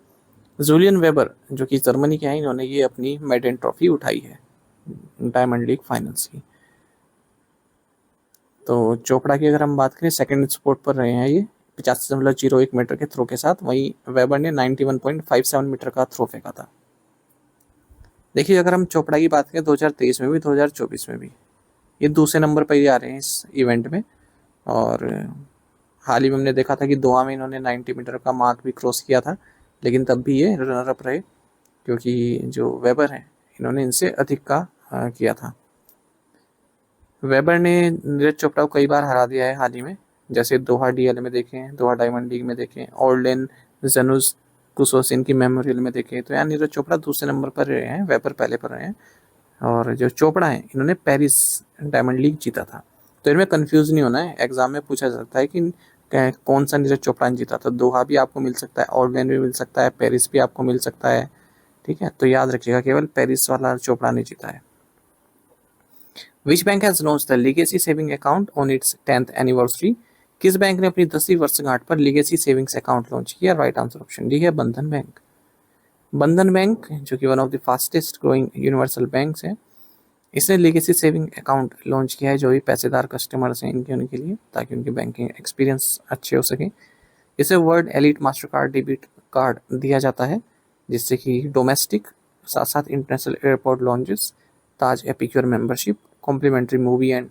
Speaker 2: जूलियन वेबर जो कि जर्मनी के हैं, इन्होंने ये अपनी मेडन ट्रॉफी उठाई है डायमंड लीग फाइनल्स की। तो चोपड़ा की अगर हम बात करें सेकंड स्पॉट पर रहे हैं ये 85.01 मीटर के थ्रो के साथ, वहीं वेबर ने 91.57 मीटर का थ्रो फेंका था। देखिए अगर हम चोपड़ा की बात करें 2023 में भी 2024 में भी ये दूसरे नंबर पर ही आ रहे हैं इस इवेंट में, और हाल ही में हमने देखा था कि दोहा में इन्होंने 90 मीटर का मार्क भी क्रॉस किया था, लेकिन तब भी ये रनर अप रहे क्योंकि जो वेबर हैं इन्होंने इनसे अधिक का किया था। वेबर ने नीरज चोपड़ा को कई बार हरा दिया है हाल ही में, जैसे दोहा डीएल में देखें, दोहा डायमंड लीग में देखें, ऑर्लेन जनुस कुसोसिन की मेमोरियल में देखें, तो यहाँ नीरज चोपड़ा दूसरे नंबर पर रहे हैं, वेबर पहले पर रहे हैं, और जो चोपड़ा हैं इन्होंने पेरिस डायमंड लीग जीता था। तो इनमें कंफ्यूज नहीं होना है, एग्जाम में पूछा जा सकता है कि कौन सा नीरज चोपड़ा ने जीता, तो दोहा भी आपको मिल सकता है, ऑर्लेन भी मिल सकता है, पेरिस भी आपको मिल सकता है, ठीक है। तो याद रखिएगा केवल पेरिस वाला चोपड़ा ने जीता है। Which bank has launched the legacy saving account on it's 10th anniversary? किस बैंक ने अपनी 10वीं वर्षगांठ पर लीगेसी सेविंग्स अकाउंट लॉन्च किया? राइट आंसर ऑप्शन डी है बंधन बैंक। बंधन बैंक जो कि one of the fastest growing universal banks है, इसने लीगेसी सेविंग अकाउंट लॉन्च किया है जो भी पैसेदार कस्टमर्स हैं इनके उनके लिए, ताकि उनके बैंकिंग एक्सपीरियंस अच्छे हो सके। इसे world elite Mastercard debit card दिया जाता है, जिससे कि डोमेस्टिक साथ साथ international airport lounges, Taj epicure membership, complimentary movie and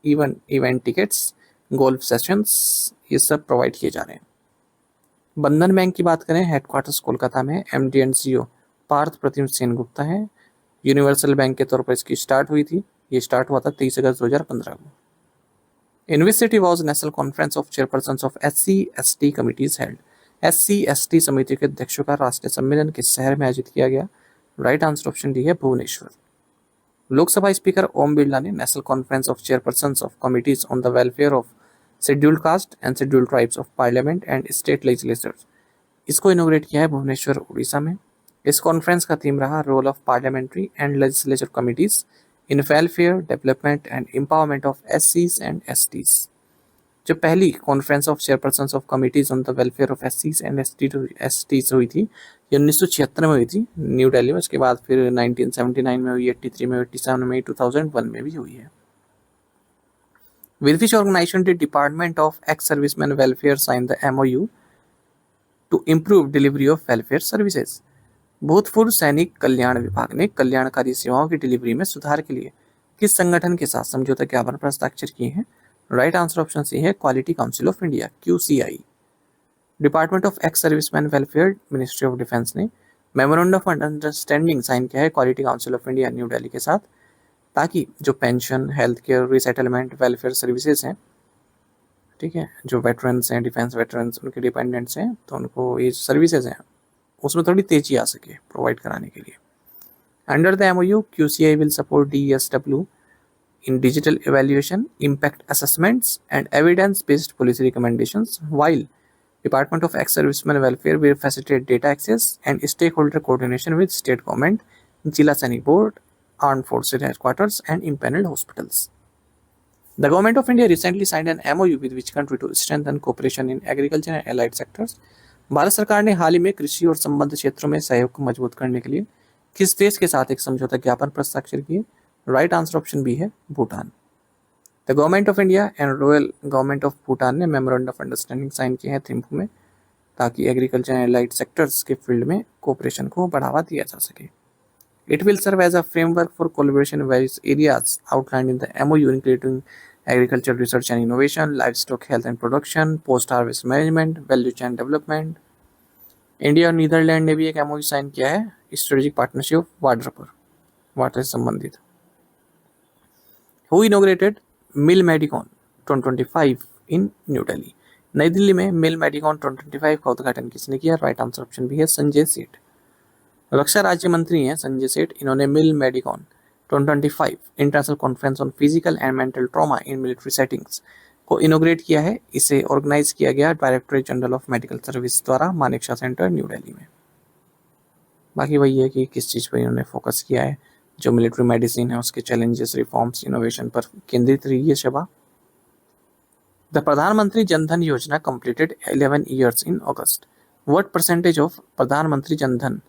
Speaker 2: event tickets, golf sessions, ये सब प्रोवाइड किए जा रहे हैं। बंधन बैंक की बात करें, हेडक्वार्टर्स कोलकाता में, एमडी एंड सीईओ पार्थ प्रतिम सेन गुप्ता है। यूनिवर्सल बैंक के तौर पर इसकी स्टार्ट हुई थी, ये स्टार्ट हुआ था 23 अगस्त 2015 को। In which city was national conference of chairperson of SC/ST committees held? SC/ST समिति के अध्यक्षों का राष्ट्रीय सम्मेलन किस शहर में आयोजित किया गया? राइट आंसर ऑप्शन डी है भुवनेश्वर। लोकसभा स्पीकर ओम बिरला ने national conference of chairperson of committees on the welfare of scheduled caste and scheduled tribes of parliament and state legislatures, इसको इनोग्रेट किया है भुवनेश्वर उड़ीसा में। इस कॉन्फ्रेंस का थीम रहा role of parliamentary and legislature committees in welfare development and empowerment of SCs and STs। जो पहली conference of chairperson of committees on the welfare of SCs and STs हुई थी, ये 1976 में हुई थी न्यू दिल्ली में। उसके बाद फिर 1979 में हुई, 83 में, 87 में, 2001 में भी हुई है। With which organization did Department of Ex-Servicemen Welfare sign the MOU to improve delivery of welfare services? भूतपूर्व सैनिक कल्याण विभाग ने कल्याणकारी सेवाओं की डिलीवरी में सुधार के लिए किस संगठन के साथ समझौता ज्ञापन पर हस्ताक्षर किए हैं? राइट आंसर ऑप्शन सी है quality council of India, QCI। Department of ex serviceman welfare, ministry of defence ने मेमोरेंडम ऑफ अंडरस्टैंडिंग साइन किया है quality council of India new Delhi के साथ, ताकि जो pension, health care, resettlement, welfare services हैं, ठीक है, जो वेटरन्स हैं, डिफेंस वेटरन्स, उनके डिपेंडेंट्स हैं, तो उनको ये सर्विसेज हैं उसमें थोड़ी तेजी आ सके प्रोवाइड कराने के लिए। Under the MOU, QCI will support DSW in digital evaluation, impact assessments and evidence-based policy recommendations, while Department of Ex-Servicemen Welfare will facilitate data access and stakeholder coordination with state government, Jila Sainik Board, Armed Forces Headquarters and impaneled hospitals. The Government of India recently signed an MOU with which country to strengthen cooperation in agriculture and allied sectors? Bharat सरकार ने हाल ही में कृषि और संबद्ध क्षेत्रों में सहयोग को मजबूत करने के लिए किस देश के साथ एक समझौता ज्ञापन पर हस्ताक्षर किए? राइट आंसर ऑप्शन बी है Bhutan. The government of India and royal government of Bhutan ने मेमोरेंडम ऑफ अंडरस्टैंडिंग साइन किए हैं थिम्पू में, ताकि एग्रीकल्चर एंड एलाइड सेक्टर्स के फील्ड में कोऑपरेशन को बढ़ावा दिया जा सके। It will serve as a framework for collaboration in various areas outlined in the MOU, including agriculture research and innovation, livestock health and production, post harvest management, value chain development. India और नीदरलैंड ने भी एक MOU साइन किया है स्ट्रेटेजिक पार्टनरशिप वाटर पर, वाटर से संबंधित। Who inaugurated mil Medicon 2025 in new Delhi? नई दिल्ली में मिल मेडिकॉन 2025 का उद्घाटन किसने किया? राइट आंसर ऑप्शन भी है संजय सेठ। रक्षा राज्य मंत्री हैं संजय सेठ, इन्होंने मिल Medicon 2025 international conference on physical and mental trauma in military settings को इनोग्रेट किया है। इसे ऑर्गेनाइज किया गया directorate general of medical service द्वारा, मानेकशॉ सेंटर, न्यू दिल्ली में। बाकी वही है कि किस चीज़ पर इन्होंने फोकस किया है, जो मिलिट्री मेडिसिन है उसके चैलेंजेस, रिफॉर्म्स, इनोवेशन पर केंद्रित रही है सभा। द प्रधानमंत्री जन धन योजना completed 11 years in August. What percentage of प्रधानमंत्री Jan Dhan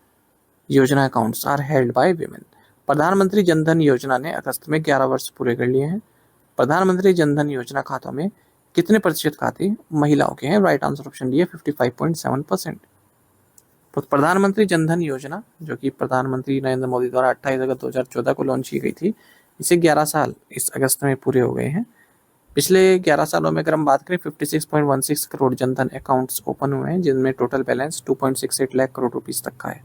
Speaker 2: Yojana accounts are held by women? Pradhan Mantri Jan Dhan योजना ने अगस्त में 11 वर्ष पूरे कर लिए हैं। प्रधानमंत्री जन धन योजना खातों में कितने प्रतिशत खाते महिलाओं के हैं? राइट आंसर ऑप्शन डी है 55.7%। तो प्रधानमंत्री जन धन योजना, जो कि प्रधानमंत्री नरेंद्र मोदी द्वारा 28 अगस्त 2014 को लॉन्च की गई थी, इसे 11 साल इस अगस्त में पूरे हो गए हैं। पिछले 11 सालों में अगर हम बात करें 56.16 करोड़ जनधन अकाउंट्स ओपन हुए हैं, जिनमें total balance 2.68 lakh crore rupees तक का है।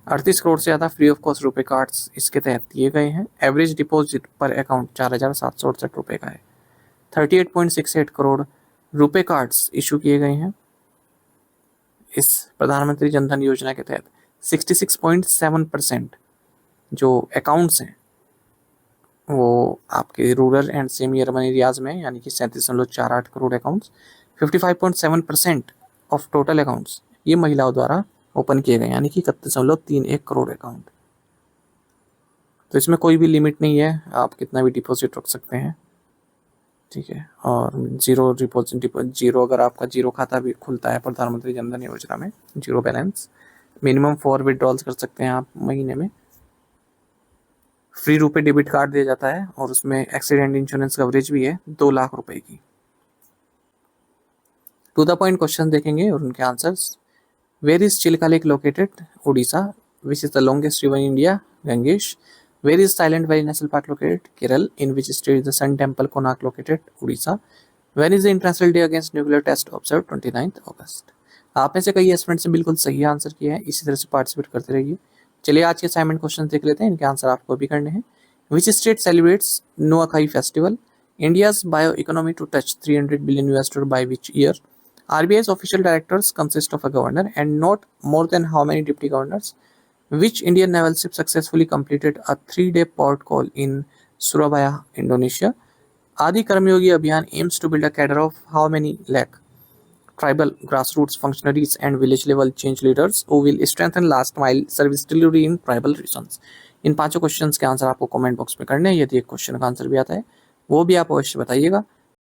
Speaker 2: 38 करोड़ से ज़्यादा फ्री ऑफ कॉस्ट रुपए कार्ड्स इसके तहत दिए गए हैं। एवरेज डिपॉजिट पर अकाउंट 4,768 रुपये का है। 38.68 करोड़ रुपए कार्ड्स इशू किए गए हैं इस प्रधानमंत्री जनधन योजना के तहत। 66.7% जो अकाउंट्स हैं वो आपके rural and semi urban areas में, यानी कि 37.48 crore accounts. 55.7% of total accounts ये महिलाओं द्वारा ओपन किए गए, यानी कि 31.31 करोड़ अकाउंट। तो इसमें कोई भी लिमिट नहीं है, आप कितना भी डिपॉजिट रख सकते हैं, ठीक है। और जीरो अगर आपका जीरो खाता भी खुलता है प्रधानमंत्री जनधन योजना में, जीरो बैलेंस, मिनिमम 4 विड्रॉल्स कर सकते हैं आप महीने में। फ्री रुपए डेबिट कार्ड दिया जाता है और उसमें एक्सीडेंट इंश्योरेंस कवरेज भी है 2 लाख रुपए की। टू द पॉइंट क्वेश्चन देखेंगे और उनके answers. Where is Chilka lake located? Orissa. Which is the longest river in India? Ganges. Where is silent valley national park located? Kerala. In which state is the sun temple Konark located? Orissa. When is the international day against nuclear test observe? 29 August. आप में से कई स्टूडेंट्स ने बिल्कुल सही आंसर किया है, इसी तरह से पार्टिसिपेट करते रहिए। चलिए आज के असाइनमेंट क्वेश्चन देख लेते हैं, इनके आंसर आपको भी करने हैं। Which state celebrates Nuakhai festival? India's bio economy to touch 300 billion US$ by which year? RBI's official directors consist of a governor and not more than how many deputy governors? Which Indian naval ship successfully completed a 3-day port call in Surabaya, Indonesia? Adi Karmyogi Abhiyan aims to build a cadre of how many lakh tribal grassroots functionaries and village level change leaders who will strengthen last mile service delivery in tribal regions? In 5 questions के आंसर आपको कमेंट बॉक्स में करने हैं। यदि एक क्वेश्चन का आंसर भी आता है वो भी आप अवश्य बताइएगा।